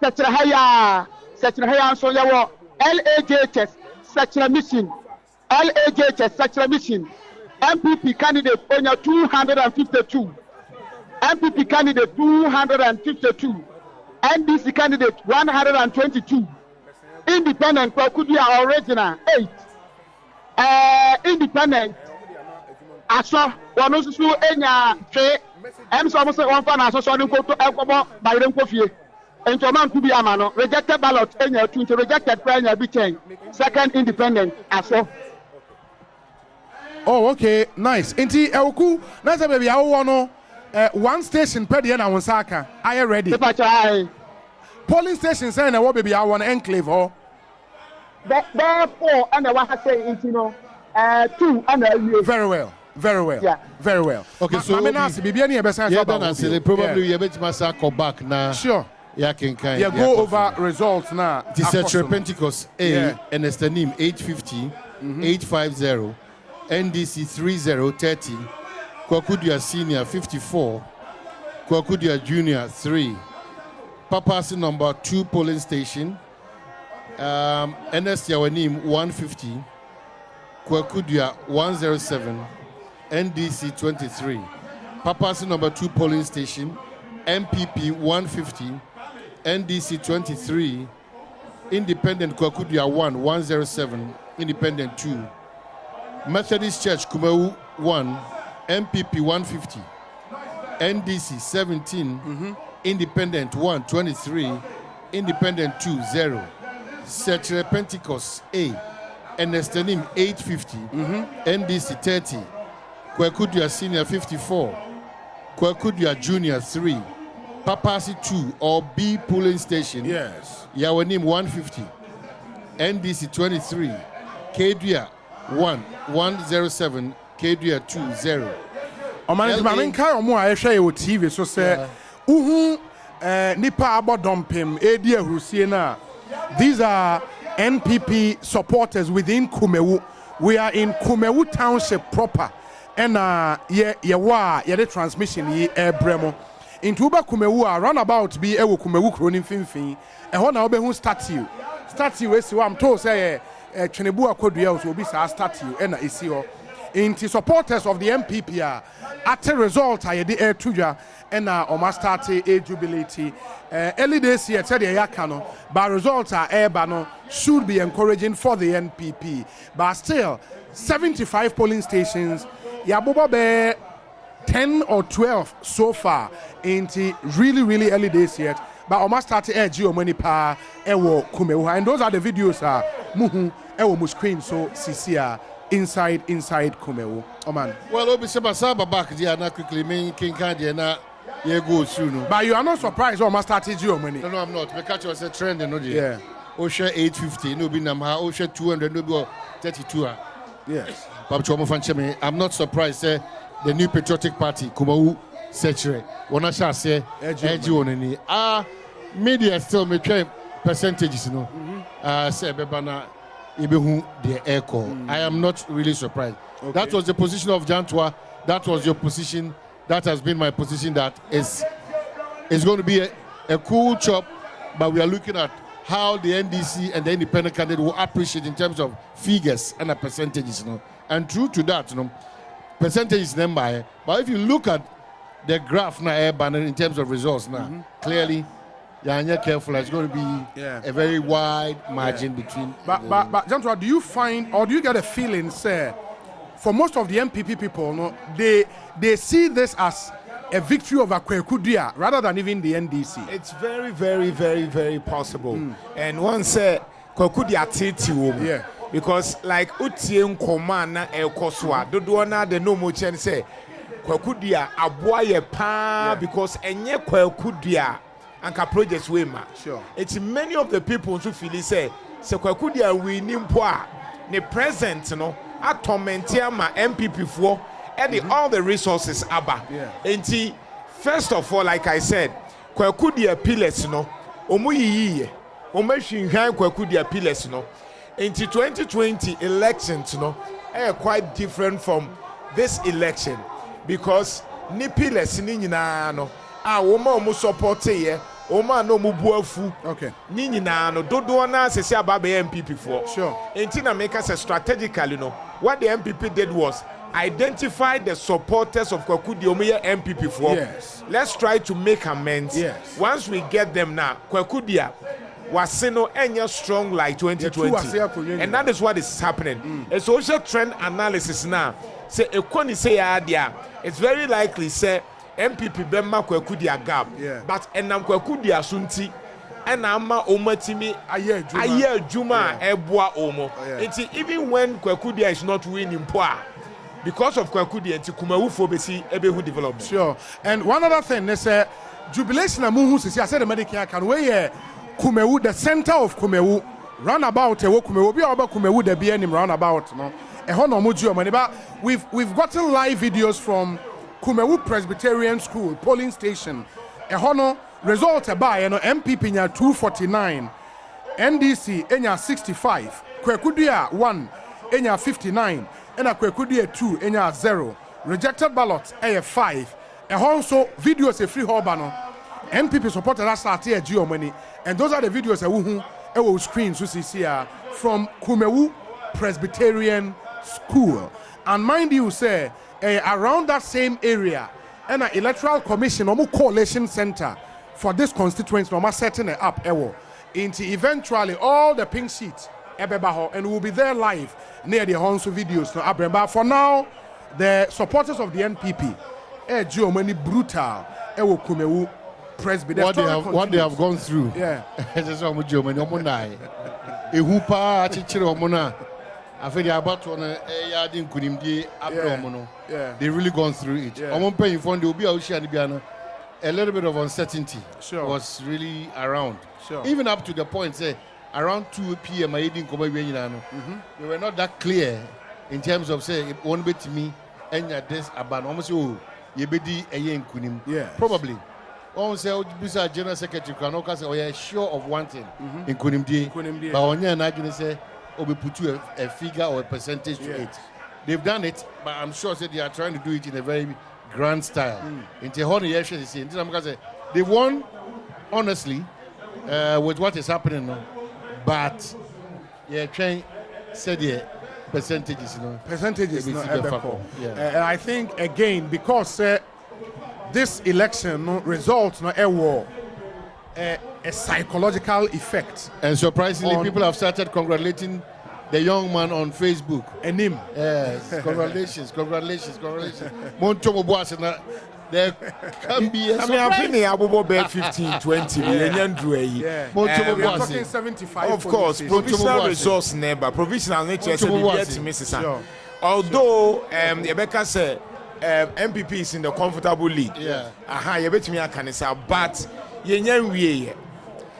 Setrahaya so yawo LAJHS Setra mission MPP candidate onya 252. MPP candidate 252. NDC candidate 122. Independent Kwakudia original 8. Independent Aso Wanusu Enya 3. Almost one fan associated to Alcobo by Renkofie. And to man to be a man, rejected ballot Enya 20, rejected Enya B10. Second independent Aso. Oh, okay, nice. Inti Ewuku, nasa baby I want one station per the end of Saka. Are you ready? Polling station saying I want baby I want enclave or therefore and I want to say it, 2 and very well. Yeah. Very well. Okay, so I mean, probably you bet myself go back now. Sure. Yeah, can go over results now. This is Pentecost A and it's the name 850 850 NDC 3030 Kwakudia Senior 54 Kwakudia Junior 3 Papasi number 2 polling station NS Yawanim 150 Kwakudia 107 NDC 23 Papasi number 2 polling station MPP 150 NDC 23 Independent Kwakudia 1 107 Independent 2 Methodist Church Kumawu 1 MPP 150 NDC 17 Independent 1 23 Independent 2 0 Setre Pentecost A Enestenim 850, NDC 30, Kwekudua Senior 54, Kwekudua Junior 3, Papasi 2 or B polling station. Yes. Yawanim 150, NDC 23, Kedua 107, Kedua 20. Omanka omo a ehwe ye TV so say uhu nipa abodompem edi ahurusie na. These are NPP supporters within Kumawu. We are in Kumawu Township proper. And ye wa ye the transmission ye bremo. Into Uba Kumawu roundabout be ewo Kumawu kroni finfin. E ho na obehu statue. Statue we si wa am told say Twenebu akodua so obi sa statue e na esi ho. Into supporters of the MPP at a result I the air tuja and Oma start a jubilate early days here said yakano but results are air should be encouraging for the NPP but still 75 polling stations yaboba be 10 or 12 so far into really early days yet but Oma start a geomani pa ewo Kumawu and those are the videos muhu ewo mu screen so sisia inside Kumawu. Oh man. Well, Obi Sebasaba back there na quickly main King Candy na ye go soon. But you are not surprised Oma started your money. No, I'm not. Because you was a trend no dey. Yeah. Osha 850 no be namha Osha 200 no be 32. Yes. I'm not surprised the new patriotic party Kumawu Secretary wanna say edgy on any media still me try percentages say bebana Ibehu the echo. I am not really surprised. Okay. That was the position of Jantua. That was your position. That has been my position. That is going to be a cool chop, but we are looking at how the NDC and the independent candidate will appreciate in terms of figures and the percentages. And true to that, percentages number. But if you look at the graph now, in terms of results now, clearly. You're careful. It's going to be a very wide margin between. But Jantua, do you find or do you get a feeling, sir, for most of the MPP people, they see this as a victory over Kwekudia rather than even the NDC? It's very possible. And one say Kwekudia titi yeah. Because like Utien Komana El Koswa, Doduana the no more chance say Kwekudia aboye pa because enye Kwekudia. Anka projects we ma. Sure. It's many of the people who feel say Kwekudia we nimpoa ne present atomentia ma MPP for and all the resources aba. Yeah. First of all, like I said, Kwekudia pillars omu yiye omahwinhwan Kwekudia pillars into 2020 elections quite different from this election because ni pillars ni nyina woma omu support ye Oma no mubuafu. Okay. Nini na no dodo na sese ababe MPP for. Sure. Entina make us strategically what the MPP did was identify the supporters of Kwekudi Omiya MPP for. Yes. Let's try to make amends. Yes. Once we get them now, Kwekudia was enya strong like 2020. And that is what is happening. A social trend analysis now. Say ekoni say adia. It's very likely say MPP bemma Kwekudia gap, but enam Kwekudia sunti enama omatimi aye juma eboa omo. Even when Kwekudia is not winning poa, because of Kwekudia nti Kumawu fo besi ebehu development. Sure. And one other thing is jubilation amuhu sisi I said the medical can we Kumawu the center of Kumawu roundabout wo Kumawu bi oba Kumawu the be enim roundabout no. Ehon omoju omani ba we've gotten live videos from Kumawu Presbyterian School polling station. Ehono result by MPP nya 249, NDC enya 65, Kwekudia 1 enya 59, ena Kwekudia 2 enya 0. Rejected ballot 5. Ehonso videos a free hobano. MPP supported us start here money, and those are the videos ewo screen so see from Kumawu Presbyterian School. And mind you say around that same area, and an electoral commission or coalition center for this constituency, no setting it up, into eventually all the pink sheets, and we'll be there live near the Honsu videos. But for now, the supporters of the NPP, many brutal, Kumawu Presbyterian. What they have gone through. Yeah. I feel about one adding Kunimdi Abdomono. They really gone through it. I'm paying for the Ubi Ocean. A little bit of uncertainty was really around. Even up to the point, say, around 2 p.m. I didn't come they were not that clear in terms of, say, it won't be to me, and this about almost you be a yen kunim. Probably. Almost say, Busa General Secretary Kanoka say, we are sure of one thing in Kunimdi. But on your and say, we put you a figure or a percentage to it. They've done it, but I'm sure that they are trying to do it in a very grand style. In Tehoni, they won honestly with what is happening now, but trying said percentages, percentages, and I think again because this election results a war, a psychological effect, and surprisingly, people have started congratulating the young man on Facebook. And him. Yes. Congratulations. Montomo Boas, there can be a about 15, 20. We are talking 75. Of course, provisional resource never. Provisional nature is Mrs. Although Rebecca said MPP is in the comfortable lead. You bet me I can say, but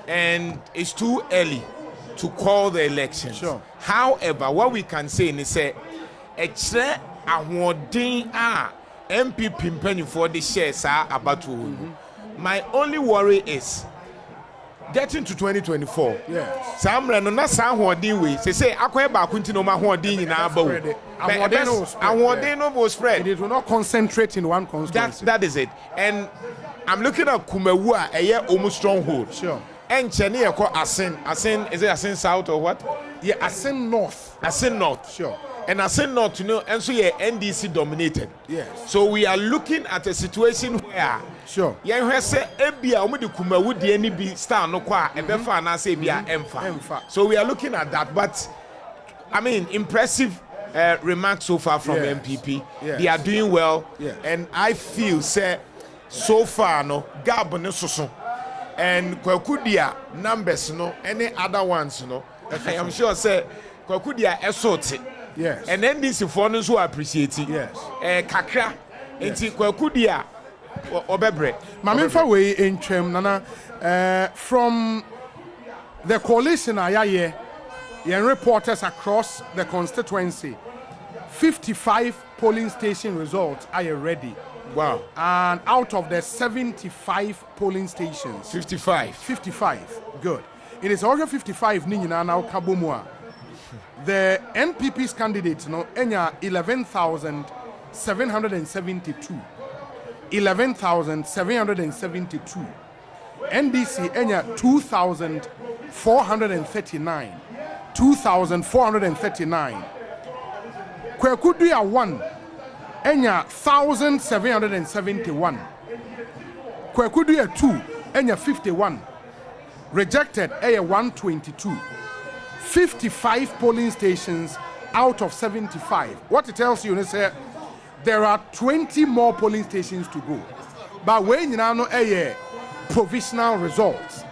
and it's too early to call the elections. However, what we can say is a MPP penny for the shares are about to. My only worry is getting to 2024. Some random not some who deal with. Say, I quite back into no matter what in our boat. And will spread. It will not concentrate in one constituency. That is it. And I'm looking at Kumawu, a year almost stronghold. And Chennai called Asin. Is it Asin South or what? Asin North. Asin North. And Asin North, and so NDC dominated. So we are looking at a situation where say Ebia Omu Kumawu the NB star no kwa Ebefa na say Ebia Emfa. So we are looking at that. But I mean, impressive remarks so far from MPP. They are doing well. And I feel say so far no Gab no so. And Kwakudia numbers, any other ones, I am sure say Kwakudia esort. And then these foreigners who appreciate it. Kakra, enti Kwakudia obebre. Mamimfa way in Chem Nana from the coalition ayaye and reporters across the constituency. 55 polling station results are ready. Wow. And out of the 75 polling stations, 55. Good. It is also 55 Nina now Kabumwa. The NPP's candidate enya 11,772. 11,772. NDC enya 2,439. 2,439. Kwekuduya 1 enya 1,771. Kwekuduya 2 enya 51. Rejected 122. 55 polling stations out of 75. What it tells you is there are 20 more polling stations to go. But when you know provisional results,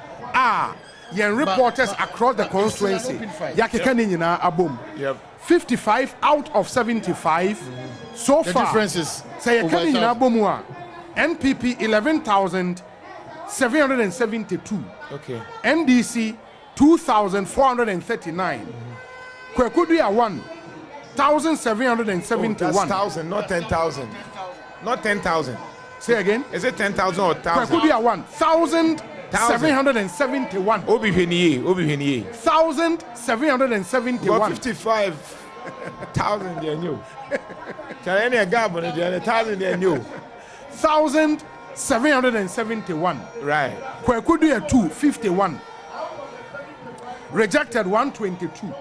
reporters across the constituency, 55 out of 75 so the far. Differences say NPP 11,772. Okay. NDC 2,439. Kwekuduya 1,771. That's 1,000, not 10,000. Not 10,000. Say again. Is it 10,000 or 1,000? Kwekuduya 1,771. Obi 1,771. 55,000 they new. Tell any government they 1,000 they new. 1,771. Right. Kwekuduya 251. Rejected 122.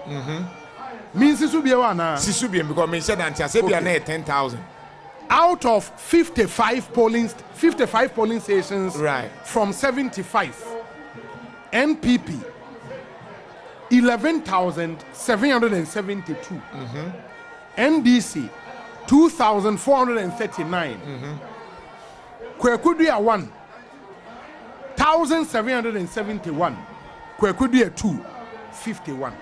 Means Sisubi because me said that I said 10,000. Out of 55 polling stations from 75. NPP 11,772. NDC 2,439. Kwekuduya 1,771. Kwekuduya 2 51.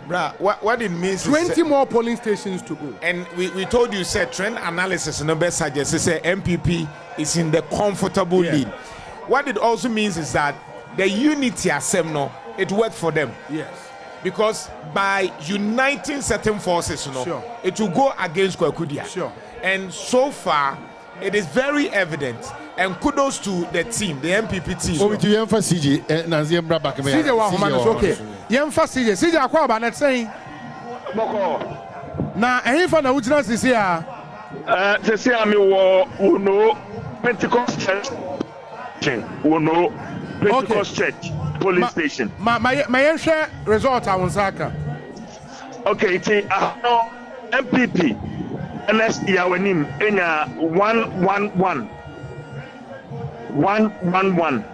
Bruh, what it means 20 is more polling stations to go. And we told you, said trend analysis no best suggests say MPP is in the comfortable lead. What it also means is that the unity assembly, it worked for them. Yes. Because by uniting certain forces, it will go against Kwakudia. Sure. And so far, it is very evident. And kudos to the team, the MPP team. Oh, to emphasize CJ, Nanzi Mbra CJ wa homa no okay. Emphasize CJ akwa ba net saying. Boko. Na ehin fa na wujina sisi a. Sisi a mi wo Uno Pentecost Church. Uno Pentecost Church polling station. Ma yenhwe result a wonsaka. Okay, ti no MPP NS yawenim enya 111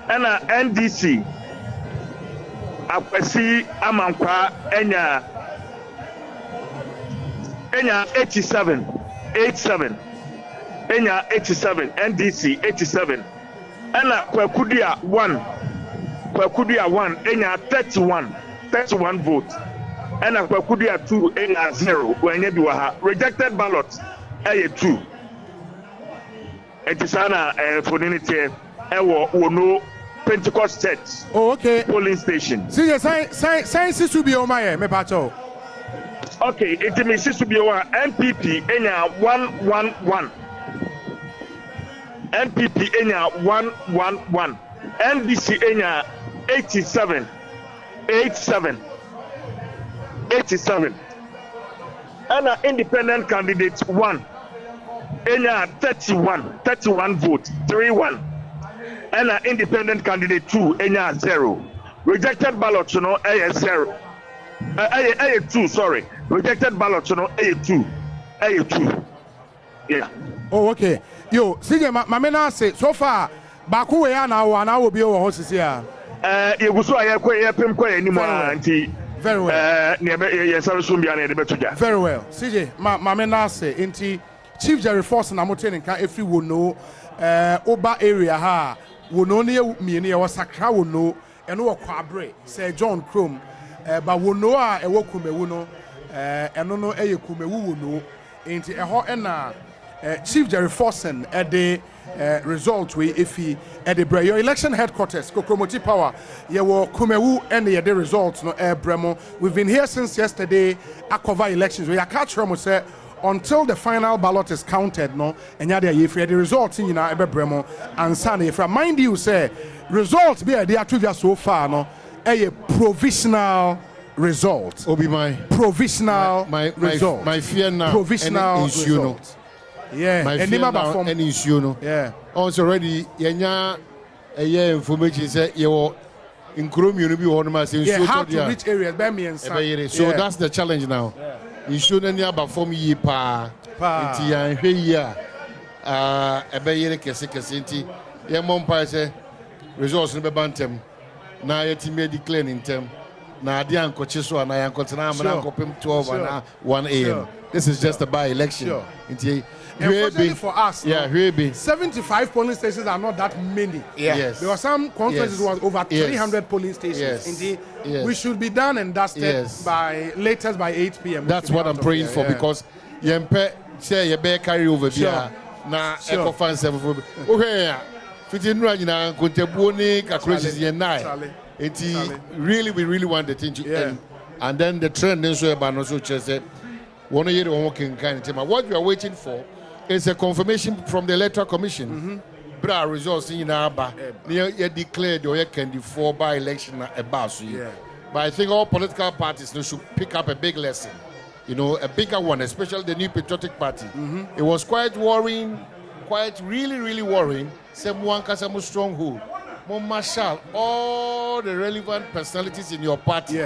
and NDC akwasi amankwa enya 87 enya 87 NDC 87 and kwakudia 1 enya 31 votes and kwakudia 2 enya 0 wenye bi waha rejected ballot eye 2 etisana fonenite ewo Uno Pentecost Church. Oh, okay. Polling station. See, science to be on my me pato. Okay, it means to be one MPP enya 111. MPP enya 111. NDC enya 87. And an independent candidate 1. Enya 31 votes, 3-1. And an independent candidate 2, enya 0. Rejected ballot, a 0. A 2, sorry. Rejected ballot, a 2. Yeah. Oh, okay. Yo, CJ, my men say so far. Baku we are now, and I will be over horses here. You go so I anymore. Very well. Very well. CJ, my men say, inti Chief Jerry Force and Amoten can if you will know, Oba area ha, will know near me was Sakra will know, and no Quabre, Sir John Chrome, but will know a Wokume will and no a Kume will know, inti a hot and Chief Jerry Forson at the result we if he at the your election headquarters Kokromoti Power ye wo Kumewu and the results no Bremo. We've been here since yesterday. I cover elections. We are catch from say until the final ballot is counted no and ya the results in Bremo and Sunday. If I mind you say results be there to so far no a provisional result. Obi my provisional result. My fear now provisional result. Yeah, my fear now any issue no. Yeah. Also already yenya information say you in Chrome you be one man say how to reach areas by me and so that's the challenge now. You shouldn't near perform ye pa inti ya hwe yi a ebeyere kese nti ye mompa say results no be bantem na yetime declare ntem na ade ankoche so na yankotena amana kopem 12 and 1 a.m. This is just a by-election. Inti unfortunately for us, 75 polling stations are not that many. Yes. There were some conferences was over 300 polling stations. Yes. Indeed, we should be done and dusted by latest by 8 p.m. That's what I'm praying for because yempe say you better carry over here. Na eco fans for okay. Fitin ra nyina kontebuo ni calculations ye nine. Really we really want the thing to end. And then the trend so about no so say what you are waiting for is a confirmation from the Electoral Commission. Bra results in Aba. You declared or you can do for by election about. But I think all political parties should pick up a big lesson. You know, a bigger one, especially the New Patriotic Party. It was quite worrying, really worrying. Someone has a stronghold. More marshal all the relevant personalities in your party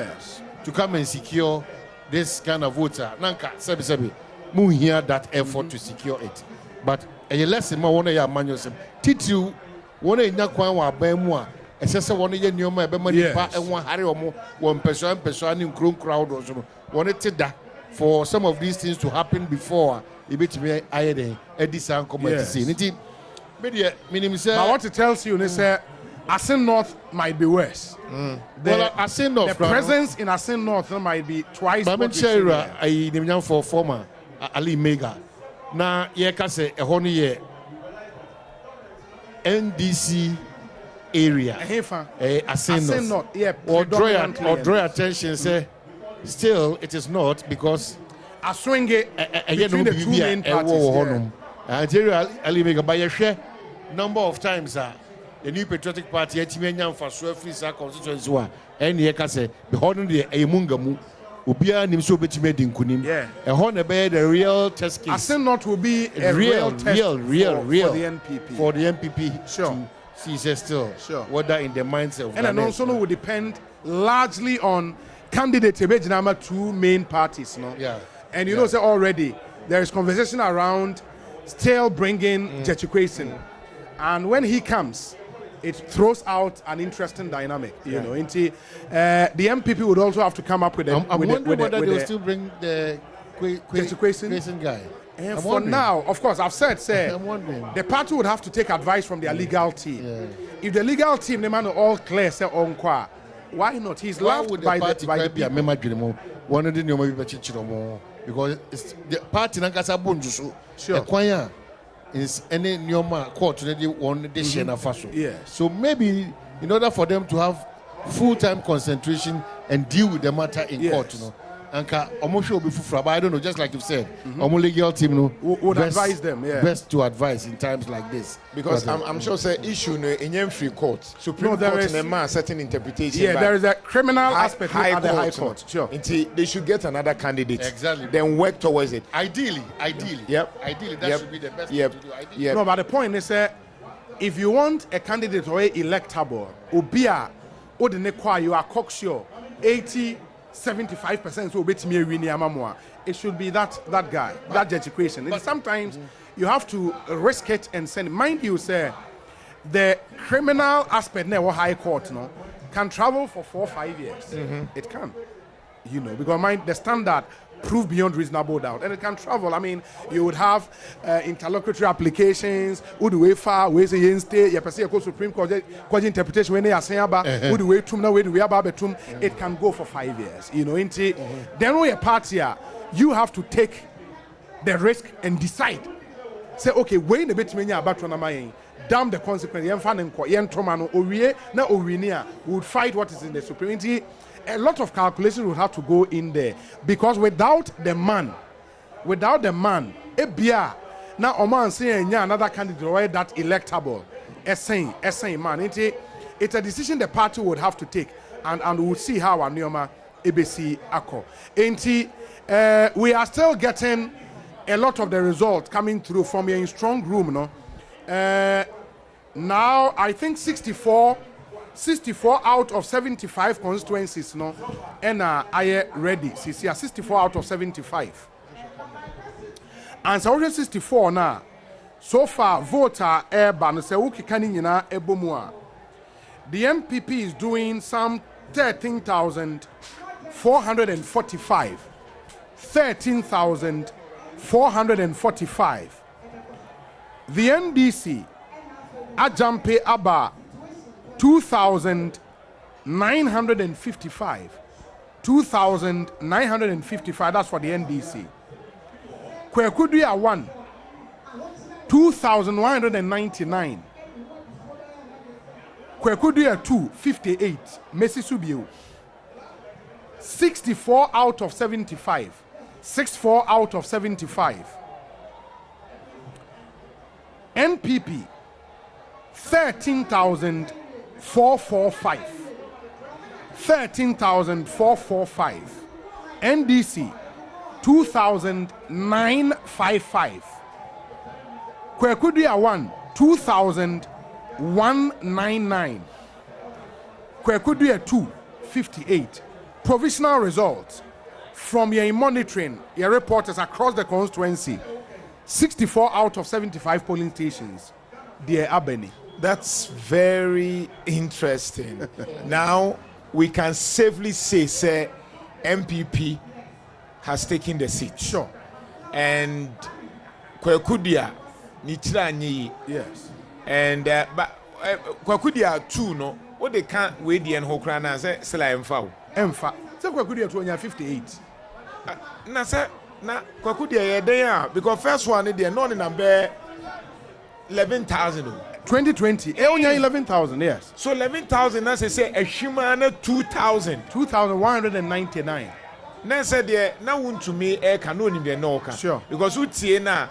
to come and secure this kind of voter. Nanka, sebi. Mu hear that effort to secure it. But a lesson ma wona ya manual titu wona nya kwan wa ban mu a esese wona ye nyoma be ma nipa enwa hare omo won peso ani nkron crowd ozo wona teda for some of these things to happen before e betime ayede edisa nkomo edisi nti media minim say but what it tells you is say Asin North might be worse. Well, Asin North, the presence in Asin North might be twice. But I'm sure I name for former Ali Mega. Now, kase a honey NDC area. Asin North. Yeah. Or draw attention. Say, still it is not because Aswenge between the two main parties. Ali Mega by a share number of times. The new patriotic party etimenya for so free sa constituency wa ene ka say the hono de emungamu obia nim so betime di nkunim e ho na be the real test case. Asin not will be a real test for the NPP. For the NPP to see still whether in the mindset of and also will depend largely on candidate ebejinama two main parties, no? Yeah. And you know say already there is conversation around still bringing Jechikwesen. And when he comes, it throws out an interesting dynamic, you know. Into the MPP would also have to come up with a. I'm wondering whether they'll still bring the Kwesen guy. And for now, of course, I've said, the party would have to take advice from their legal team. If the legal team, the man all clear, say on qua, why not? He's loved by the people. One of the because it's the party Nankasa Bunjusu. Sure. Is any Nyoma court already won the Shena Faso. Yes. So maybe in order for them to have full-time concentration and deal with the matter in court, you know, and almost will be but I don't know, just like you said, legal team would advise them, best to advise in times like this. Because I'm sure say issue in any free court, Supreme Court in a man certain interpretation. Yeah, there is a criminal aspect at the High Court. Sure. They should get another candidate. Exactly. Then work towards it. Ideally. Yep. Ideally, that should be the best thing to do. Ideally. No, but the point is, if you want a candidate or a electable, Ubia, Odinekwa, you are cocksure, 80-75% so bet me win Yamamwa. It should be that guy, that judge equation. And sometimes you have to risk it and send. Mind you, say the criminal aspect never High Court can travel for 4 or 5 years. It can, you know, because the standard prove beyond reasonable doubt, and it can travel. I mean, you would have interlocutory applications. Would we far? We say yenste. You perceive go Supreme Court interpretation when they are saying about would we tum now? Where do we about betum? It can go for 5 years. You know, into then when a party here, you have to take the risk and decide. Say, okay, when the bit many about to damn the consequence. Yen fan and yen tromano owie na owinia would fight what is in the Supreme. A lot of calculations would have to go in there because without the man, a beer now Oman saying another candidate that electable, essay man. It's a decision the party would have to take, and we'll see how Anioma ABC Ako. We are still getting a lot of the results coming through from your strong room, no. Now I think 64 out of 75 constituencies, no, and I ready. See, 64 out of 75. And so 64 now. So far, voter ban se uki kanina ebomua. The MPP is doing some 13,445. 13,445. The NDC Ajampe Aba 2,955. 2,955, that's for the NDC. Kwekuduya 1, 2,199. Kwekuduya 2, 58. Messi Subiu. 64 out of 75. 64 out of 75. NPP 13,445. 13,445. NDC 2,955. Kwekuduya 1 2,199. Kwekuduya 2 58. Provisional results from your monitoring, your reporters across the constituency. 64 out of 75 polling stations. Dear Abeni. That's very interesting. Now we can safely say MPP has taken the seat. Sure. And Kwekuduya Nitranyi. Yes. And but kwakudia 2 no what they can't wait the ho kra na say sela emfa say kwakudia 2 nya 58 na say na kwakudia ye den a because first one dey no number 11,000 2020 onya 11,000 yes so 11,000 na say ehwima na 2,199 na say there na wuntumi e ka no ni de no ka sure because utie na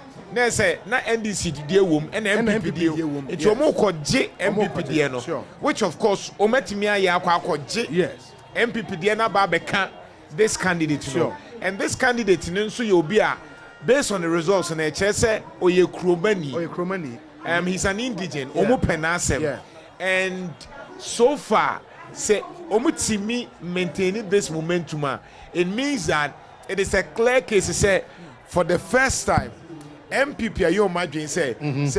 say na NDC die wom and MPP die wom it omo ko je MPP die no which of course omatimi aye akwa je yes MPP die na ba beka this candidate sure and this candidate nso ye obi a based on the results na e say oye kromani he's an indigent omo penasem and so far say omutimi maintaining this momentum it means that it is a clear case say for the first time MPP ayo imagine say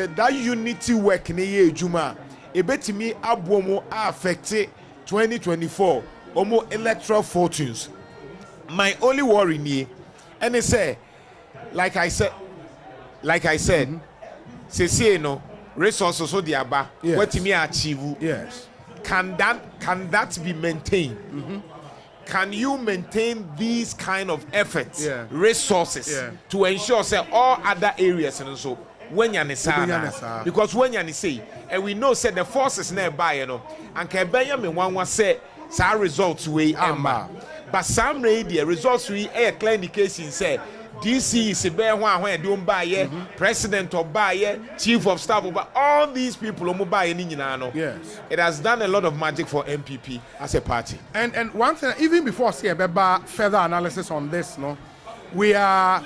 that unity work na ye ejuma ebetimi abomo affect 2024 omo electoral fortunes my only worry ni and they say like I said say no resources so the aba what me achieve yes can that be maintained can you maintain these kind of efforts resources to ensure say all other areas and so when you because when you say and we know say the forces nearby you know and can me one say sa results we emma but some radio results we a clear indication say DC is a bear when don't buy president or buy chief of staff but all these people who buy yes it has done a lot of magic for MPP as a party and one thing even before see further analysis on this no we are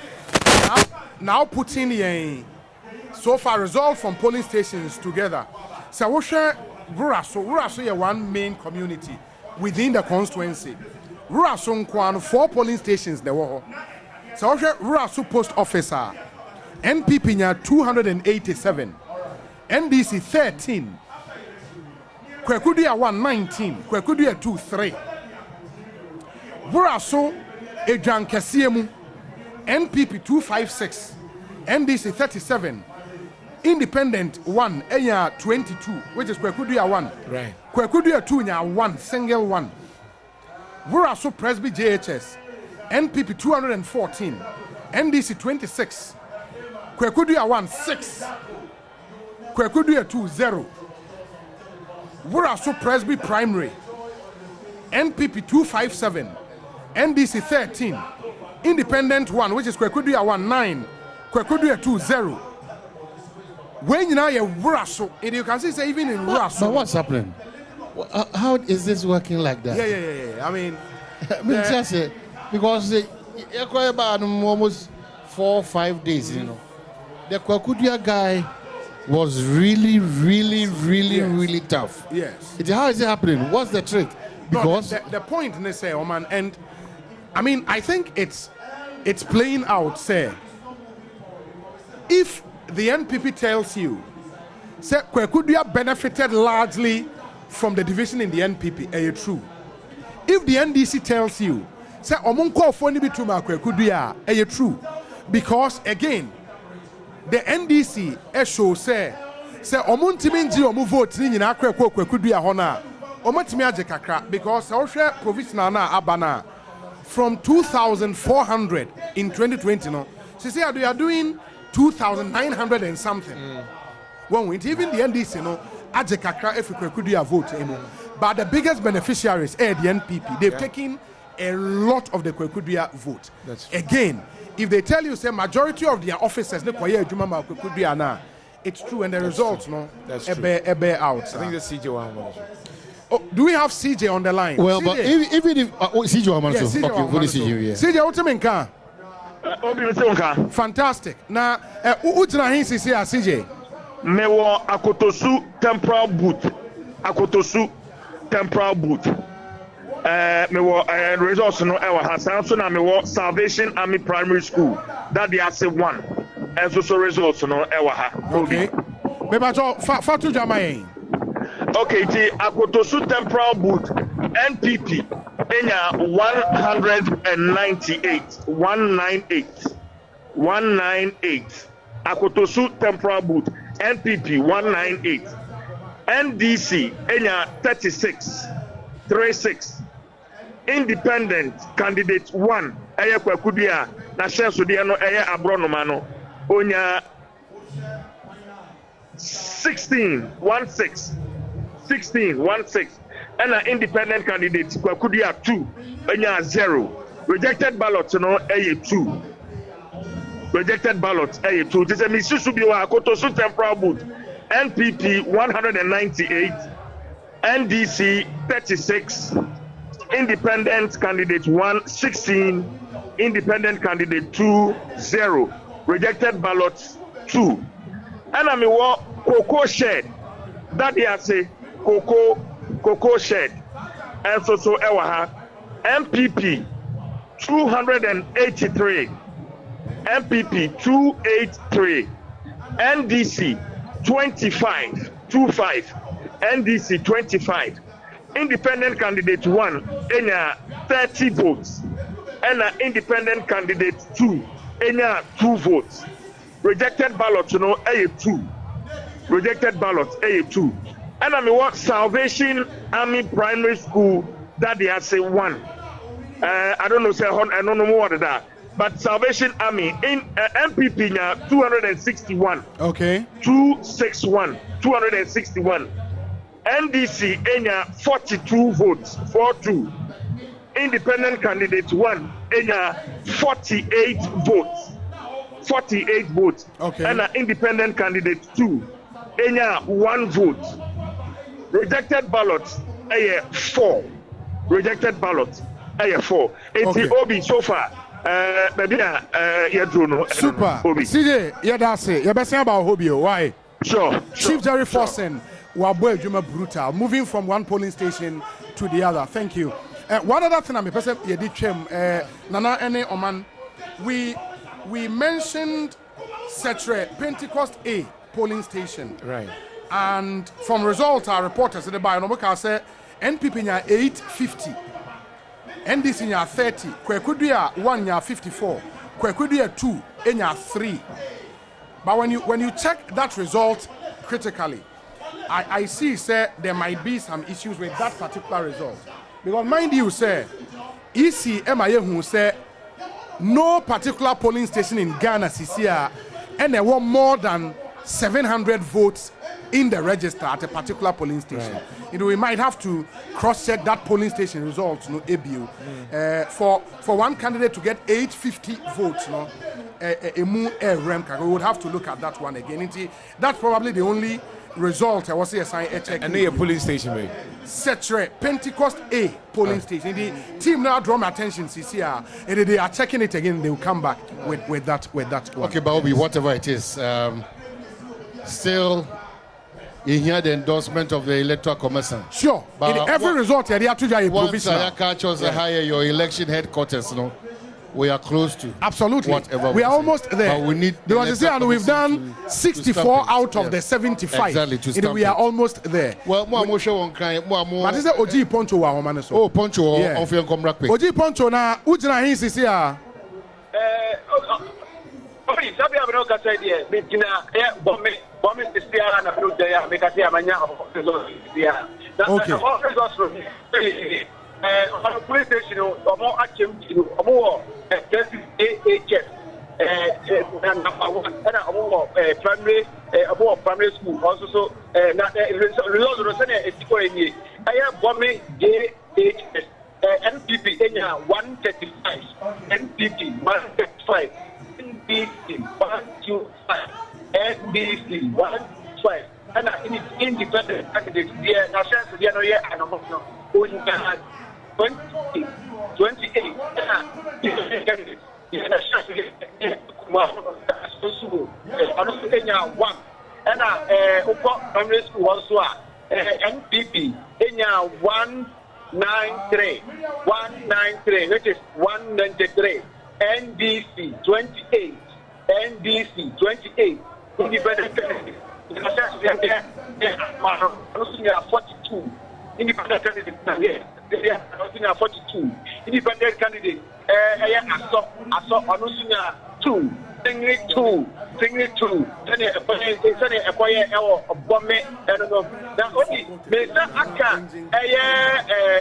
now putting a so far results from polling stations together so we share rural so one main community within the constituency rural so 4 polling stations there were so rural post officer NPP nya 287 NDC 13 Kwekudia 119 Kwekudia 23 rural so Ejan Kesiemu NPP 256 NDC 37 independent 1 enya 22 which is Kwekudia 1 right Kwekudia 2 nya 1 single 1 rural so Presby JHS NPP 214, NDC 26, Kwekudia 1 6, Kwekudia 2 0, Wuraso Presby Primary, NPP 257, NDC 13, Independent 1, which is Kwekudia 1 9, Kwekudia 2 0. When you know you're Wuraso, and you can see say even in Wuraso. But what's happening? How is this working like that? Yeah. I mean, just say. Because almost 4 or 5 days, you know. The Kwakudia guy was really tough. Yes. How is it happening? What's the trick? Because the point they say, Oman, and I mean I think it's playing out, say. If the NPP tells you, say Kwakudia benefited largely from the division in the NPP, are you true? If the NDC tells you say omunko foni bi tuma Kwekudia are true because again the NDC show say omuntimi nji omu vote ni nyina Kwekudia ho na omatimi age kakra because ohwe provisional na abana from 2,400 in 2020 no she say they are doing 2,900 and something one win even the NDC no age kakra if Kwekudia vote but the biggest beneficiaries are the NPP they've taken a lot of the Kwekudia vote. Again, if they tell you say majority of their officers ne kwaye adwuma ma Kwekudia na, it's true and the results no ebe out. I think the CJ one. Oh, do we have CJ on the line? Well, CJ? but even if CJ one yes, CJ okay, for the CJ, yeah. CJ utimenka. Fantastic. Na ujina hin sisi ya CJ. Mewo Akotosu temporal boot. Me results no ever has so na me Salvation Army Primary School that they say 1 and so results no ever ha okay me ba jo fatu jamayin okay ti Akotosu temporal boot NPP enya 198 Akotosu temporal boot NPP 198 NDC enya 36. Independent candidate 1 eye Kwakudua na shenso de no eye abronoma no onya 16 and an independent candidate Kwakudua 2 enya 0. Rejected ballot no eye 2. Rejected ballot eye 2. This is Misusu biwa Koto Su temporal booth. NPP 198, NDC 36, independent candidate 1 16, independent candidate 2 0, rejected ballots 2. And I mean what cocoa shed that they say cocoa shed and so ewaha MPP 283, MPP 283, NDC 25, NDC 25, independent candidate 1 enya 30 votes, and an independent candidate 2 enya 2 votes. Rejected ballot you know a 2, rejected ballot a 2. And I mean what Salvation Army Primary School that they say 1. I don't know say I don't know more than that. But Salvation Army in MPP now 261. Okay. 261. NDC enya 42 votes. 42. Independent candidate 1 enya 48 votes. 48 votes. Okay. And an independent candidate 2 enya 1 vote. Rejected ballots 4. Rejected ballots 4. Okay. Obi so far. Super. CJ, that's it. You're best about Hobio. Why? Sure. Chief Jerry Forsen, Wabo Juma brutal. Moving from one polling station to the other. Thank you. One other thing I'm person you did Nana Ene Oman. We mentioned Setre Pentecost A polling station. Right. And from results our reporters at the Bionoboka say NPP nya 850. NDC nya 30, Kwakudua 1 nya 54, Kwakudua 2 nya 3. But when you check that result critically, I see say there might be some issues with that particular result. Because mind you say, EC MIA who say no particular polling station in Ghana CCR and there were more than 700 votes in the register at a particular polling station. Right. You know, we might have to cross-check that polling station results, no ABU. For one candidate to get 850 votes, no, we would have to look at that one again. That's probably the only result I was here saying a check. And a polling station, right? Setre Pentecost A polling station. The team now draw my attention, CCR, and they are checking it again. They will come back with that one. Okay, Bobby, whatever it is, still. You hear the endorsement of the electoral commission. Sure. But in every result, you have to do a provisional. Once catches higher your election headquarters, no, we are close to. Absolutely. Whatever we are almost there. But we need because we've done 64 out of the 75. Exactly. We are almost there. Well, more show on kind. But is it OG Poncho wa woman so? Oh, Poncho of your comrade. OG Poncho na ujina hii sisi ya. Okay, sabi abro ka say there. Bitina bombe stiara na pro there make say amanya of there. Okay. On the police station omo achem omo AHS number 1 and omo primary school also so na results ro say e tiko eni aya bombe JHS NPP enya 135 NPP 135 NDC 125, NDC 125, and independent candidates there. Now, since they are not yet, and almost no, 28 candidates. Kumawu Decides 1, and primary school also NPP enya 193, which is 193. NDC 28, independent candidates. 42 independent candidates. 42 independent candidates. Aso 2, Singly two. Sani acquire our bomb and no. Now only Mr. Aka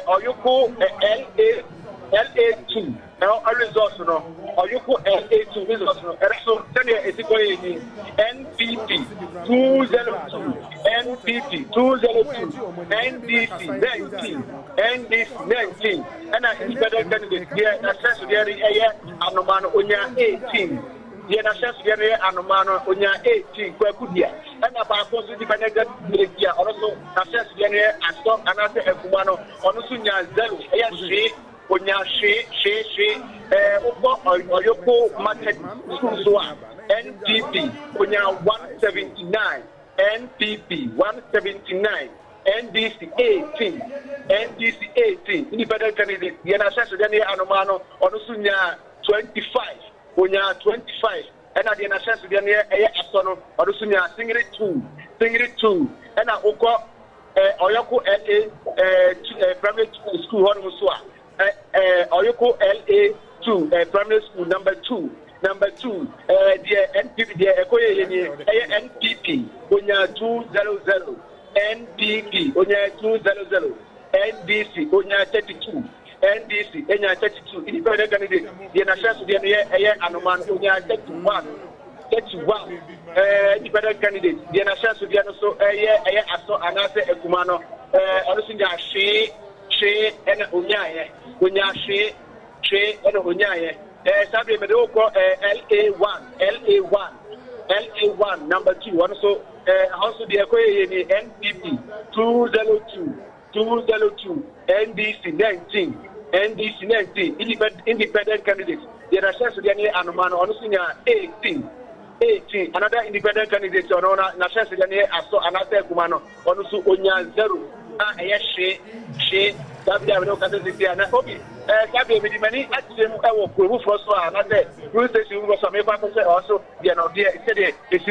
Oyuko LA2. Now a resource no. Oyuko LA2 resource no. So Sani is equal NPP 202. NPP 202. NDC 19. NDC 19. And I independent candidate here access to the area Anomano Onya 18. The national area Anomano Onya 18 Kwakudia. And about independent candidate also access the area and stop another Ekumano on Sunya Zelu. Onya she Oyoko Market School NPP Onya 179. NPP 179. NDC 18. Independent candidate. The national area Anomano on Sunya 25. Onya 25. And at the national area Asono on Sunya Singri 2. And I Oko Oyoko LA primary school Honusua. Oyoko LA2 primary school number 2, the NPP, the NPP, Onya 200, NPP, Onya 200, NDC, Onya 32, NDC, Onya 32, independent candidate, the national Anoman, Onya 31, independent candidate, the national so Aso Anase Ekumano, Onusinja She and Unyaye, and Unyaye. Sabi Medoko LA1, number 2. Also, the NPP 202, NDC 19, independent candidates. The national Anomano, Onusinya 18. Another independent candidate on national Aso Anate Kumano, Onusu Onya 0. She Sabi no Catholic and Obi. Sabi with many at the first one, and I said, Bruce was some also, they are not there. It's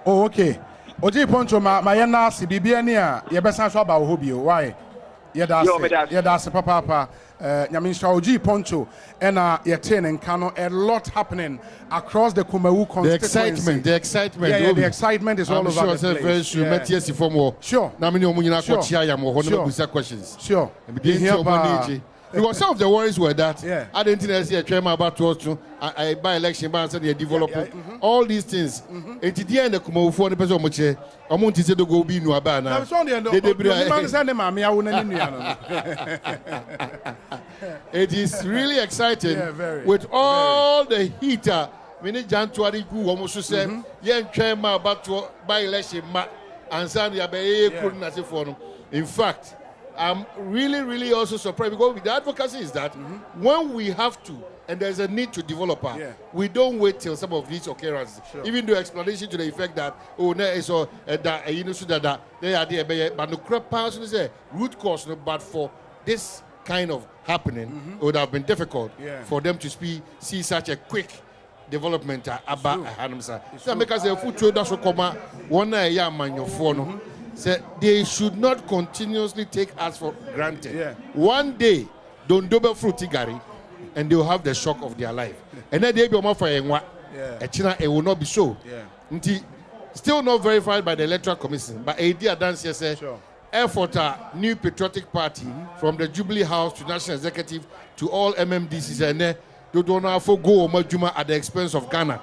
oh, okay. Oji Poncho, my Yana, Bibiania, Yabasan Swaba Hobio. Why? That's Papa. Nyaminsha Oji Poncho and Yatin and Kano, a lot happening across the Kumawu constituency. The excitement. Yeah, the excitement is all over the place. Sure. Questions. Sure. Because some of the worries were that I didn't think I see a chairman about to I buy election ban and develop all these things. At the end of Kumawu for the person much amount is to go be no abana. It is really exciting with all the heater. Many January go almost say young chairman about to buy election and Sandy couldn't as for. In fact, I'm really also surprised because with the advocacy is that when we have to and there's a need to develop her, we don't wait till some of these occurrences. Even the explanation to the effect that they are there, but no root cause, but for this kind of happening, it would have been difficult for them to see such a quick development about Hanumsa. So because the food traders will come out one year say they should not continuously take us for granted. One day, don't double fruity gari, and they will have the shock of their life. And then they be more for it will not be so. Still not verified by the Electoral Commission, but a dear dance here say effort new patriotic party from the Jubilee House to National Executive to all MMDCs and they don't have to go at the expense of Ghana.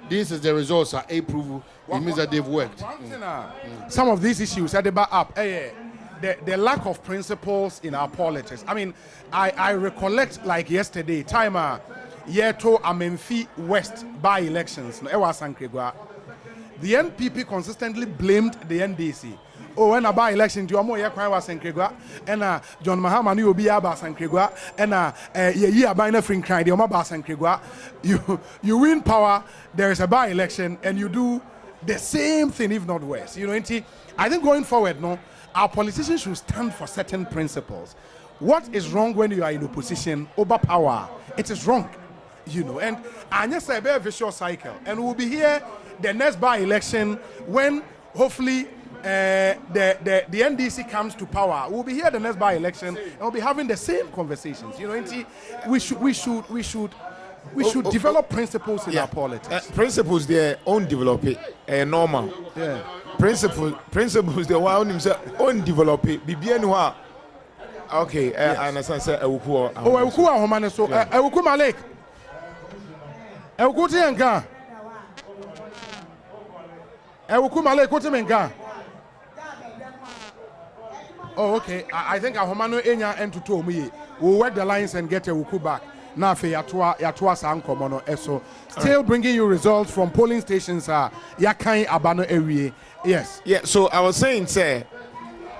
This is the results of approval. It means that they've worked. Some of these issues at the back up. The lack of principles in our politics. I mean, I recollect like yesterday, time year to Amenfi West by elections. The NPP consistently blamed the NDC. Oh, when I buy election, you are more was Sankregua, and John Mahama you will be about Sankregua, and ye are buying a free cry, the Omaba Sankregua. You win power, there is a by election, and you do the same thing, if not worse. You know, I think going forward, no, our politicians should stand for certain principles. What is wrong when you are in opposition over power? It is wrong, you know. And I just say a very vicious cycle, and we'll be here the next by election when hopefully the NDC comes to power. We'll be here the next by election and we'll be having the same conversations. You know, we should We should develop principles in our politics. Principles, their own develop it, normal. Yeah. Principles, the one himself own develop it. Bibianwa. Okay, I understand. Say, Ewuku. Ewuku ahomane so. Ewuku Malik. Ewuku tienga. Ewuku Malik ko timenga. Oh, okay. I think ahomano enya entutu omuye. We'll work the lines and get Ewuku back. Now for yatwa sankomo no eso. Still bringing you results from polling stations. Yakai abano area. Yes. Yeah. So I was saying, say,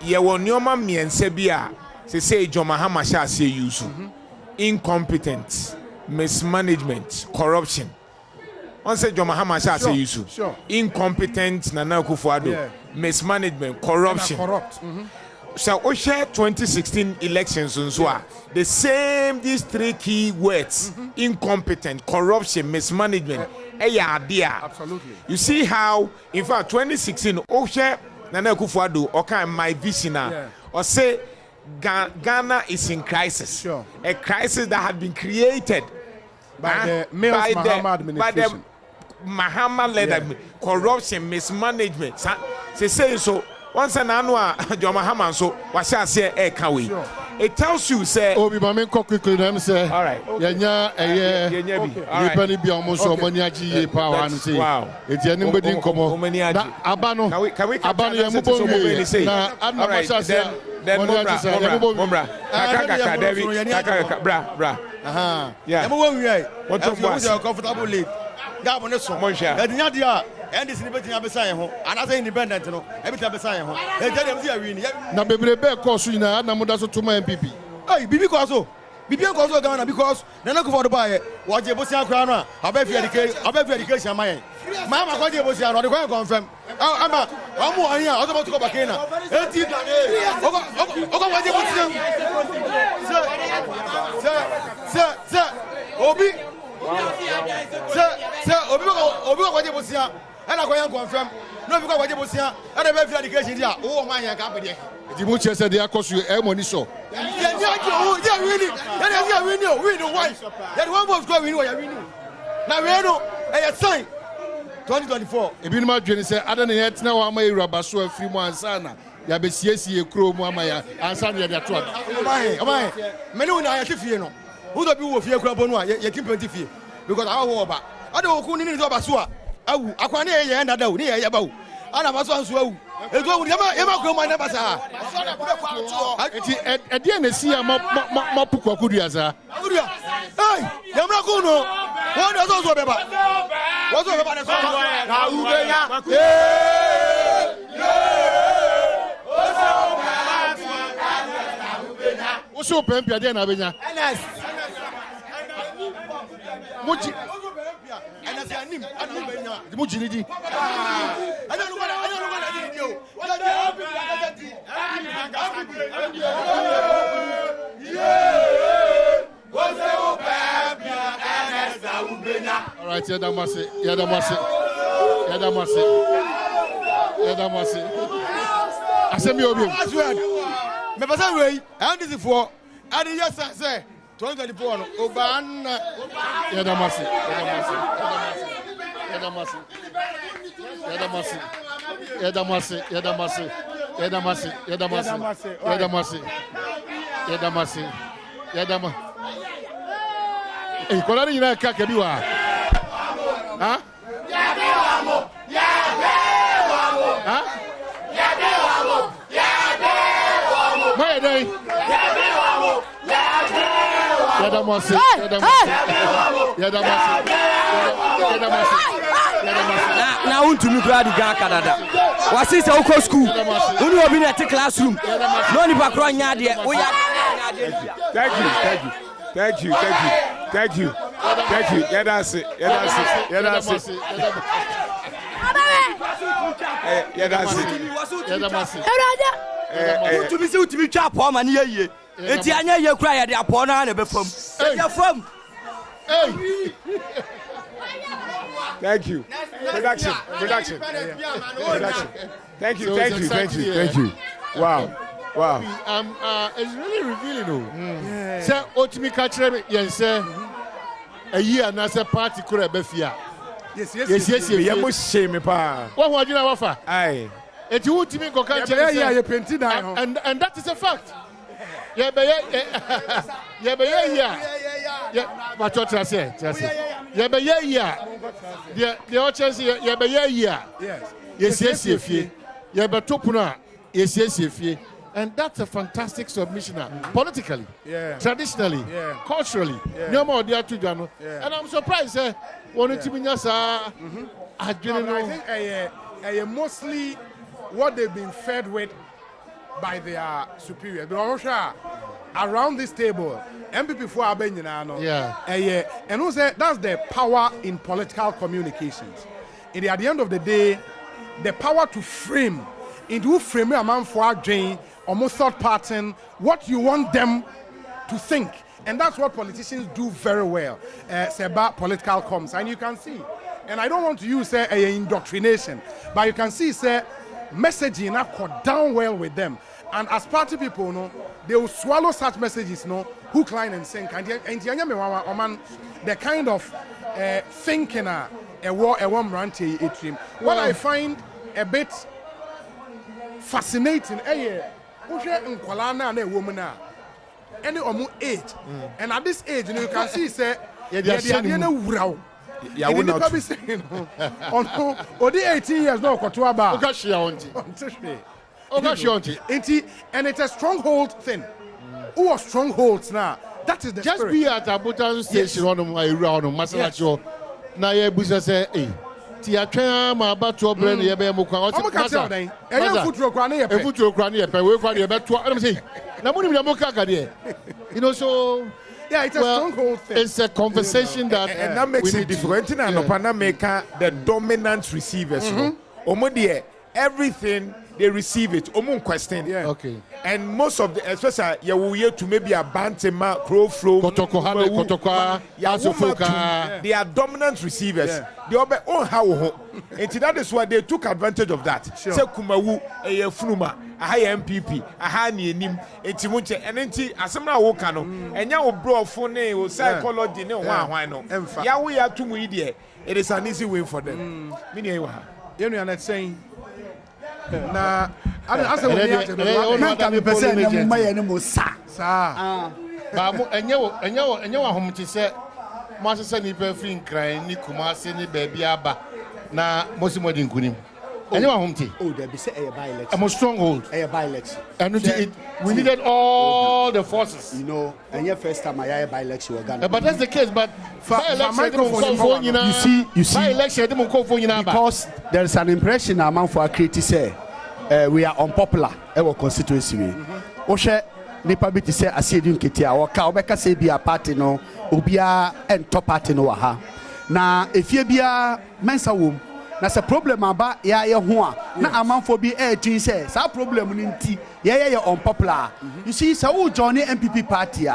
ye won nyoma miense bia. Say John Mahama shall say use incompetent, mismanagement, corruption. One say John Mahama shall say use incompetent, Nana Akufo-Addo, mismanagement, corruption. Corrupt. So we share 2016 elections on the same these three key words: incompetent, corruption, mismanagement. Absolutely. You see how, in fact, 2016 we share Nana Akufo-Addo okay my vision or say Ghana is in crisis. Sure. A crisis that had been created by the Mahama administration. By the Mahama-led corruption, mismanagement. Say so. Once an annual John Mahama so what shall say kawi. It tells you say Obi Mame quickly them say all right. Yanya Yepani bi almost so many aji power and say wow. It's anybody komo. Na abano abano yamubo we na adna masha say then Momra kaka David bra aha yeah yamubo we what to comfortable league gabo ne so edinya dia and this liberty abesa ho anase independent no ebita abesa ho e je dem see win na bebrebe course na na muda so to my MPP hey bibi ko so Ghana because Nana Akufo-Addo buy waje bosia akra no abafi education amaye mama ko je bosia no de ko confirm ama amu anya o to ko bakena enti o ko waje bosia se obi ko waje bosia and I go confirm. No, because what you was here, and I have education here. Oh, my company. The much said they are cost you a money so. Yeah, really. We know why. That one was going win. Now we know a sign 2024. If you know, Jenny said, I don't yet know how my rubber so a few months. Ya be siesi ekro mu amaya ansa na ya to amai many una ya tifie no who do be wo fie kura bonu a ya kimpenti fie because I wo ba ade wo ku ni ni do ba so a awu akwane ye na da wo ni ye ba wo ana ba so anso awu edu awu ye ma kro ma na ba sa so na kure kwa to eti ede na si ya ma pukwa kudua sa kudua hey ye mra ku no wo do so be ba wo so be ba na so na u be What's up, Pempia? Then I be na. Muji. Muji ni di. All right, Yadamasi. Asemi obi. Me pasa wey, and this for and yes say 2024 no Obana Yadamasi. Eh, kola ni na ka kebi wa. Ha? My day. Na untumi kura di ga Canada. Wasi se uko school. Unu obi na te classroom. No ni ba kura nya de. Thank you. Yadasi. Utumi se utumi twa po ma ne yeye. Enti anya ye kura ye de apo na be fam. Ye fam. Hey. Thank you. Production. Thank you. Wow. It's really revealing. Say, Otimi Kachre, yes, sir. a year na say party kura be fia. Yes. Yeah, must shame pa. What would you know offer? Aye. It you would me go and that is a fact. Yeah, but what I say, yeah, the audience, yes, but topuna, yes, and that's a fantastic submission, politically, traditionally, culturally. No more there to Jano, and I'm surprised, one of I think mostly what they've been fed with by their superiors. But around this table, MPP for Abenyana, and who said that's the power in political communications. And at the end of the day, the power to frame into frame a man for Jane, almost third party, what you want them to think. And that's what politicians do very well. Say about political comms, and you can see. And I don't want to use indoctrination, but you can see messaging up down well with them. And as party people, they will swallow such messages, hook, line, and sink. And the kind of thinking a warm rant what I find a bit fascinating, any age, and at this age, you can see, yeah, we not be saying on the 18 years no Kotuaba. And it's a stronghold thing. Who are strongholds now? That is the just spirit. Be at Abuja station on my round Masalacho. Na ye busa say, eh. Ti atwa ma abato brand ye be mukwa. Futuro kwa na ye pe we kwa ye be to. Let me say. Na muni me moka ka there. You know, so yeah, it's a stronghold thing. It's a conversation that and that makes it different. The dominant receivers. Everything they receive it. Question. Yeah. Okay. And most of the, especially you will hear to maybe a bantama, crow flow, they are dominant receivers. They are how and that is why they took advantage of that. Say Kumawu, a Fruma, a high MPP, a high nim, a Timunche, and then Asama Wokano, and now bro phone or psychology, no one, no. Yeah, we are too media. It is an easy way for them. You are not saying. Na asa we na me pese na mo maye ne mo sa ba mo enye wo homti se mo asese ni pa free nkran ni Kumasi ni ba bia aba na mo si modi nkunim enye wo homti there be say a by election a mo stronghold a by election and we needed all the forces, you know, and your first time I by election we Ghana. But that's the case, but you see by election because there is an impression among for creative say we are unpopular our constituency we ohwe nipa bi ti say asiedu nketia o ka obeka say bia party no obia and top party no ha na efie bia mensa wom na se problem aba ya ye ho a na amanfo bi twin say sa problem ni nti ye unpopular. You see so who join MPP party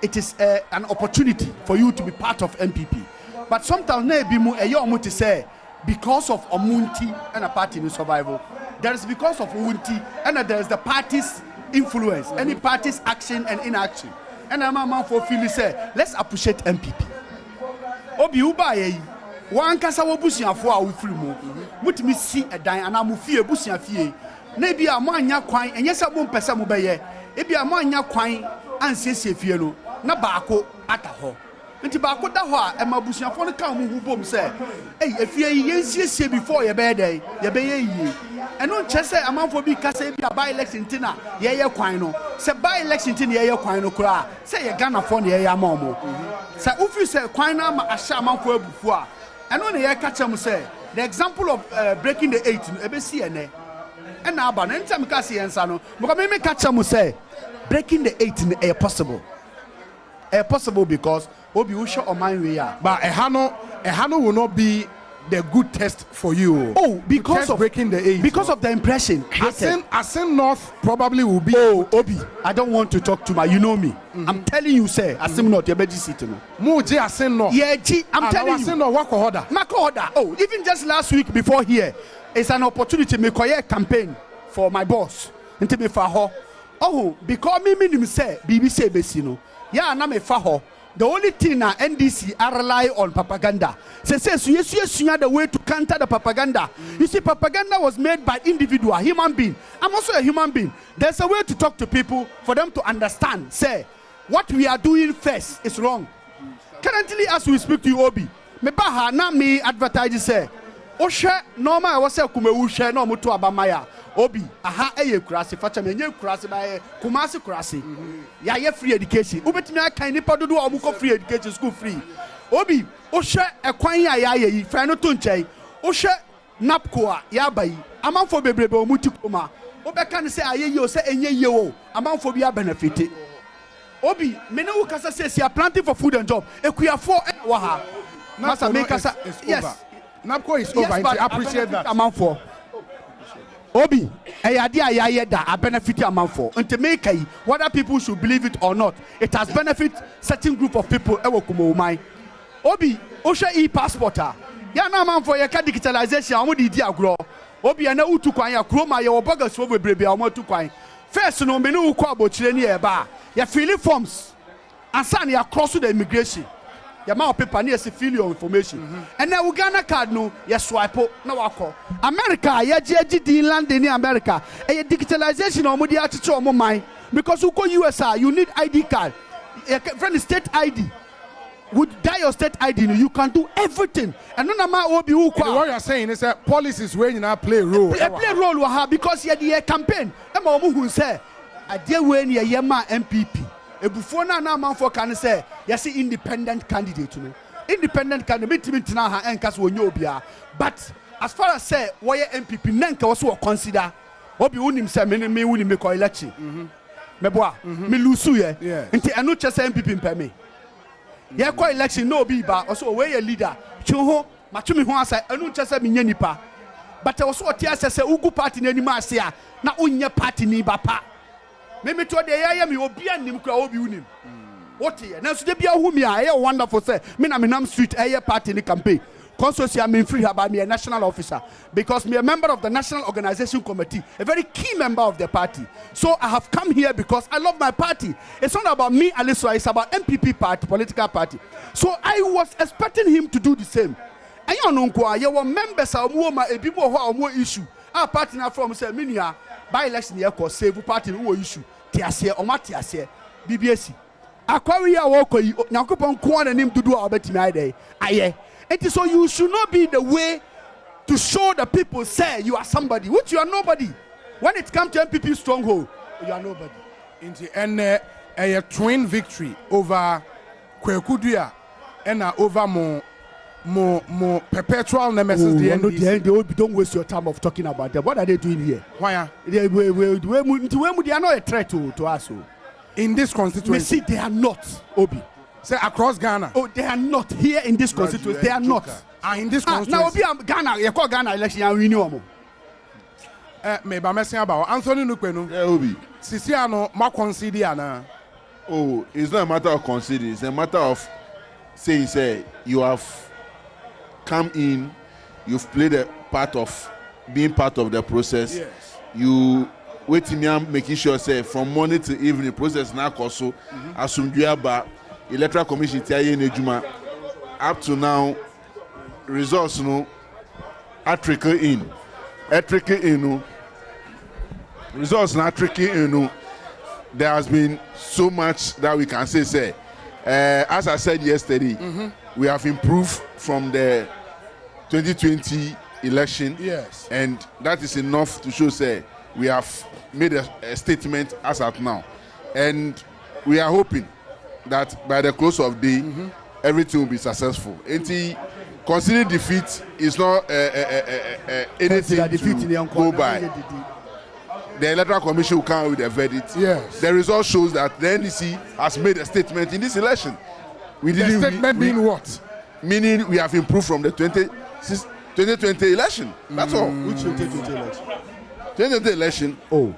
it is an opportunity for you to be part of MPP, but sometimes na bi mu omo to say because of omunti and a party in survival, there is because of omunti and there is the party's influence, any party's action and inaction, and amanfo feel say let's appreciate MPP obi uba ye wan kasa wo busuafo a wo firi mu mutimi si edan ana mu fie busua fie na bia mo anya kwan enye se bo mpese mo beye e bia mo anya kwan ansiesie fie no na baako ata ho nti baako da ho a e ma busuafo no kan mu hu bom se efie yi yensiesie before ye be dey ye be ye yi eno nche se amanfo bi kasa bia by election tina ye kwan no se by election tina ye kwan no kura se ye Ghana fo na ye amaomo se ufi se kwan na ma ahya amanfo abufu a eno ne ye catch am say the example of breaking the 8 no ebe see ene and na aba na ntem ka see ensa no because me catch am say breaking the 8 no possible because obi wo show oman we ya but ehano will not be the good test for you. Because of breaking the 8 because of the impression Asen North probably will be Obi, I don't want to talk too much, you know me. I'm telling you say Asen North you better sit no Muji Asen North I'm telling you Asen North wako order even just last week before here it's an opportunity me koye campaign for my boss nti me fa ho because me nim say BBC besi no ya na me fa ho The only thing na NDC are rely on propaganda. Say the way to counter the propaganda. You see, propaganda was made by individual, human being. I'm also a human being. There's a way to talk to people for them to understand. Say, what we are doing first is wrong. Currently, as we speak to you, Obi, me baha na me advertise say, Oshe normal I was say Kumawu share no mutu abamaya. Obi, aha eye kurasi facha menye kurasi ba Kumasi kurasi. Ya ye free education. Ubetimi aka nipa dodo omuko free education school free. Obi, Oshe ekwan ya ye fra no to nchai. Oshe napko ya bayi. Amanfo bebrebe omuti koma. Obeka ne say aye o say enye ye o. Amanfo bi benefit. Obi, me no kasa say you are planting for food and job. Ekuyafo wa ha. Masa me kasa yes. Napco is over. Yes, I appreciate that. Amount for Obi, a benefit amount for. And to make whether people should believe it or not, it has benefit certain group of people. Obi, Osha e-passport. Ya na amount for your digitalization. I'm going to grow. Obi, I know to kwanya kroma your burgers over baby. I'm to kwanya. First, no menu kwabo chileni eba. Ya filling forms. And son, you cross the immigration. Your mouth paper near fill your information. And now Uganda card no, you swipe no wako. America, ya GD land in America. A digitalization or media to mind. Because you go USA, you need ID card. A friend state ID. Would die your state ID, you can do everything. And none of my obi what you're saying is that policies where you now play role. Play role because you the campaign. I'm a who say, I dear when you yama MPP. Before now man for can say yes independent candidate independent candidate na ha enkas wonyo bia but as far as say why MPP nanka also consider obi unim say me woni me ko election me boa me lusu ye nti eno chese MPP mpa me ye ko election no obi ba also we leader chuho matumi ho asa eno chese me nya nipa but also otia say ugu party na anima ase a na onye party ni ba pa me to de ya me obi anim kra obi unim what here na so de bia hu me a wonderful say me na me nam street party ni campaign consortium I'm in free about me a national officer because me a member of the national organization committee, a very key member of the party. So I have come here because I love my party. It's not about me Aliswa, it's about MPP party, political party. So I was expecting him to do the same. And you know you were members of a people who are more issue. Our party now from say minia by election here cause save party who issue. Tiasie or Matiasie BBS. Aquaria walk Nakupon Kwan and him to do our betting day. Aye. It is so you should not be the way to show the people say you are somebody, which you are nobody. When it comes to MPP stronghold, you are nobody. And a twin victory over Kwekuduya and over more perpetual nemesis. Don't waste your time of talking about them. What are they doing here? Why? They are not a threat to us. In this constituency, they are not, Obi. Say across Ghana. Oh, they are not here in this constituency. They are not. In this constituency. Now, Obi, Ghana, you call Ghana election and renew. Maybe I'm messing about Anthony Nukwenu. Yeah, Obi. Sisiano, ma consider. Oh, it's not a matter of considering. It's a matter of saying, say, you have come in, you've played a part of being part of the process. Yes. You waiting me, making sure, say, from morning to evening, process now also, assume Electoral Commission up to now, results are trickling in. Results not trickling in. There has been so much that we can say. As I said yesterday, we have improved from the 2020 election. Yes. And that is enough to show, say, we have made a statement as at now. And we are hoping that by the close of the day, everything will be successful. Considering defeat is not anything to go by. The Electoral Commission will come out with a verdict. Yes. The result shows that the NDC has made a statement in this election. The statement mean what? Meaning we have improved from the 2020 election. That's all. Which 2020 election? 2020 election. Oh.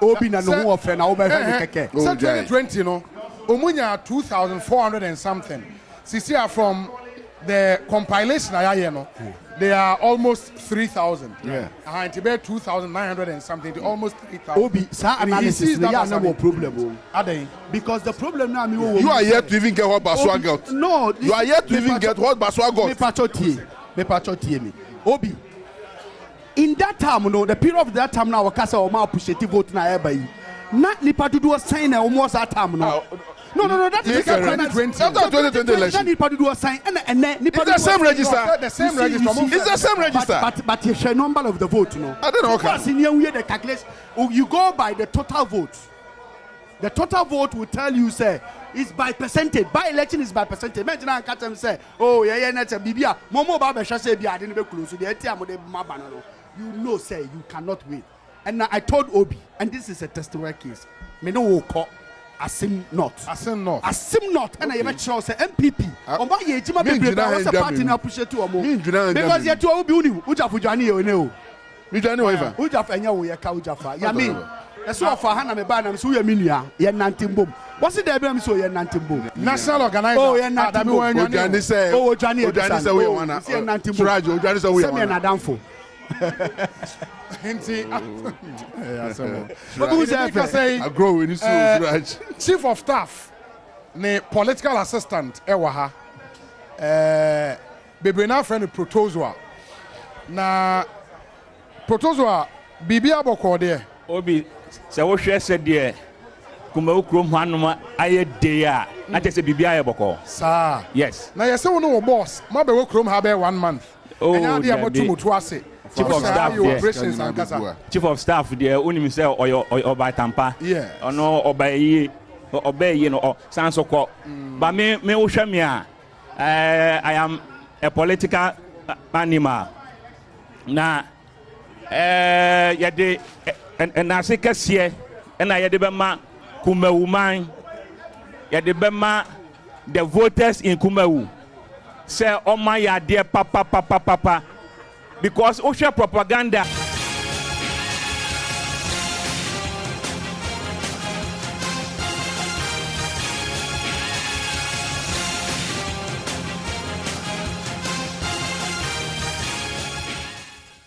Obi na no offend. I keke. So 2020 no. Omunya 2,400 and something. Sisia from the compilation I no. They are almost 3,000. Yeah. And to be 2,900 and something to almost 3,000. Obi, sir, analysis. They are no problem. Are they? Because the problem now, you are yet to even get what Baswa got. No, you are yet to even get what Baswa got. Me pachotie me. Obi. In that time, no, the period of that time now, Wakasa Oma appreciative vote na ebayi. Not nipa do sign almost that time no. No, that is 2020. After 2020 election. Nipa do sign and it's the same register. The same register. It's the same register. But you share number of the vote, no. I don't know. Because in here the calculation, you go by the total vote. The total vote will tell you, say, is by percentage. By election is by percentage. Imagine I catch them say, oh yeah, that's a bibia. Momo baba shall say, I didn't be close to the ATM of the Mabano. You know, say you cannot win. And I told Obi, and this is a testimony case. Me no will call. Asim not. And I ever chose say MPP. Oba ye jima be was a party na appreciate to omo. Because ye to obi uni uja fujani ye ne. Mi jani wa ifa. Uja fa nya wo ye ka uja fa. Ya mean. That's why for Hana me ba na so ye minua ye nantimbom. What's it there be so ye nantimbom. National organizer. Oh ye nantimbom. Ojani say. Oh Ojani we wana. See nantimbom. Suraj Ojani say we wana. Say me na danfo. I grow in this Suraj. Chief of staff ne political assistant ewa ha bebre na friend protozoa na protozoa bibia boko de Obi se wo hwe se de Kumawu krom hanoma aye de a na te se bibia ye boko sa yes na yese wo no wo boss ma be wo krom ha be 1 month enya de abotu mutu ase Chief of staff there. Chief of staff there unim say oba tampa yeah ono obey no sanso ko but me wo hwe me a I am a political animal na yede na se kase na yede be ma Kumawu man yede be ma the voters in Kumawu say o ma ya de papa because Osha propaganda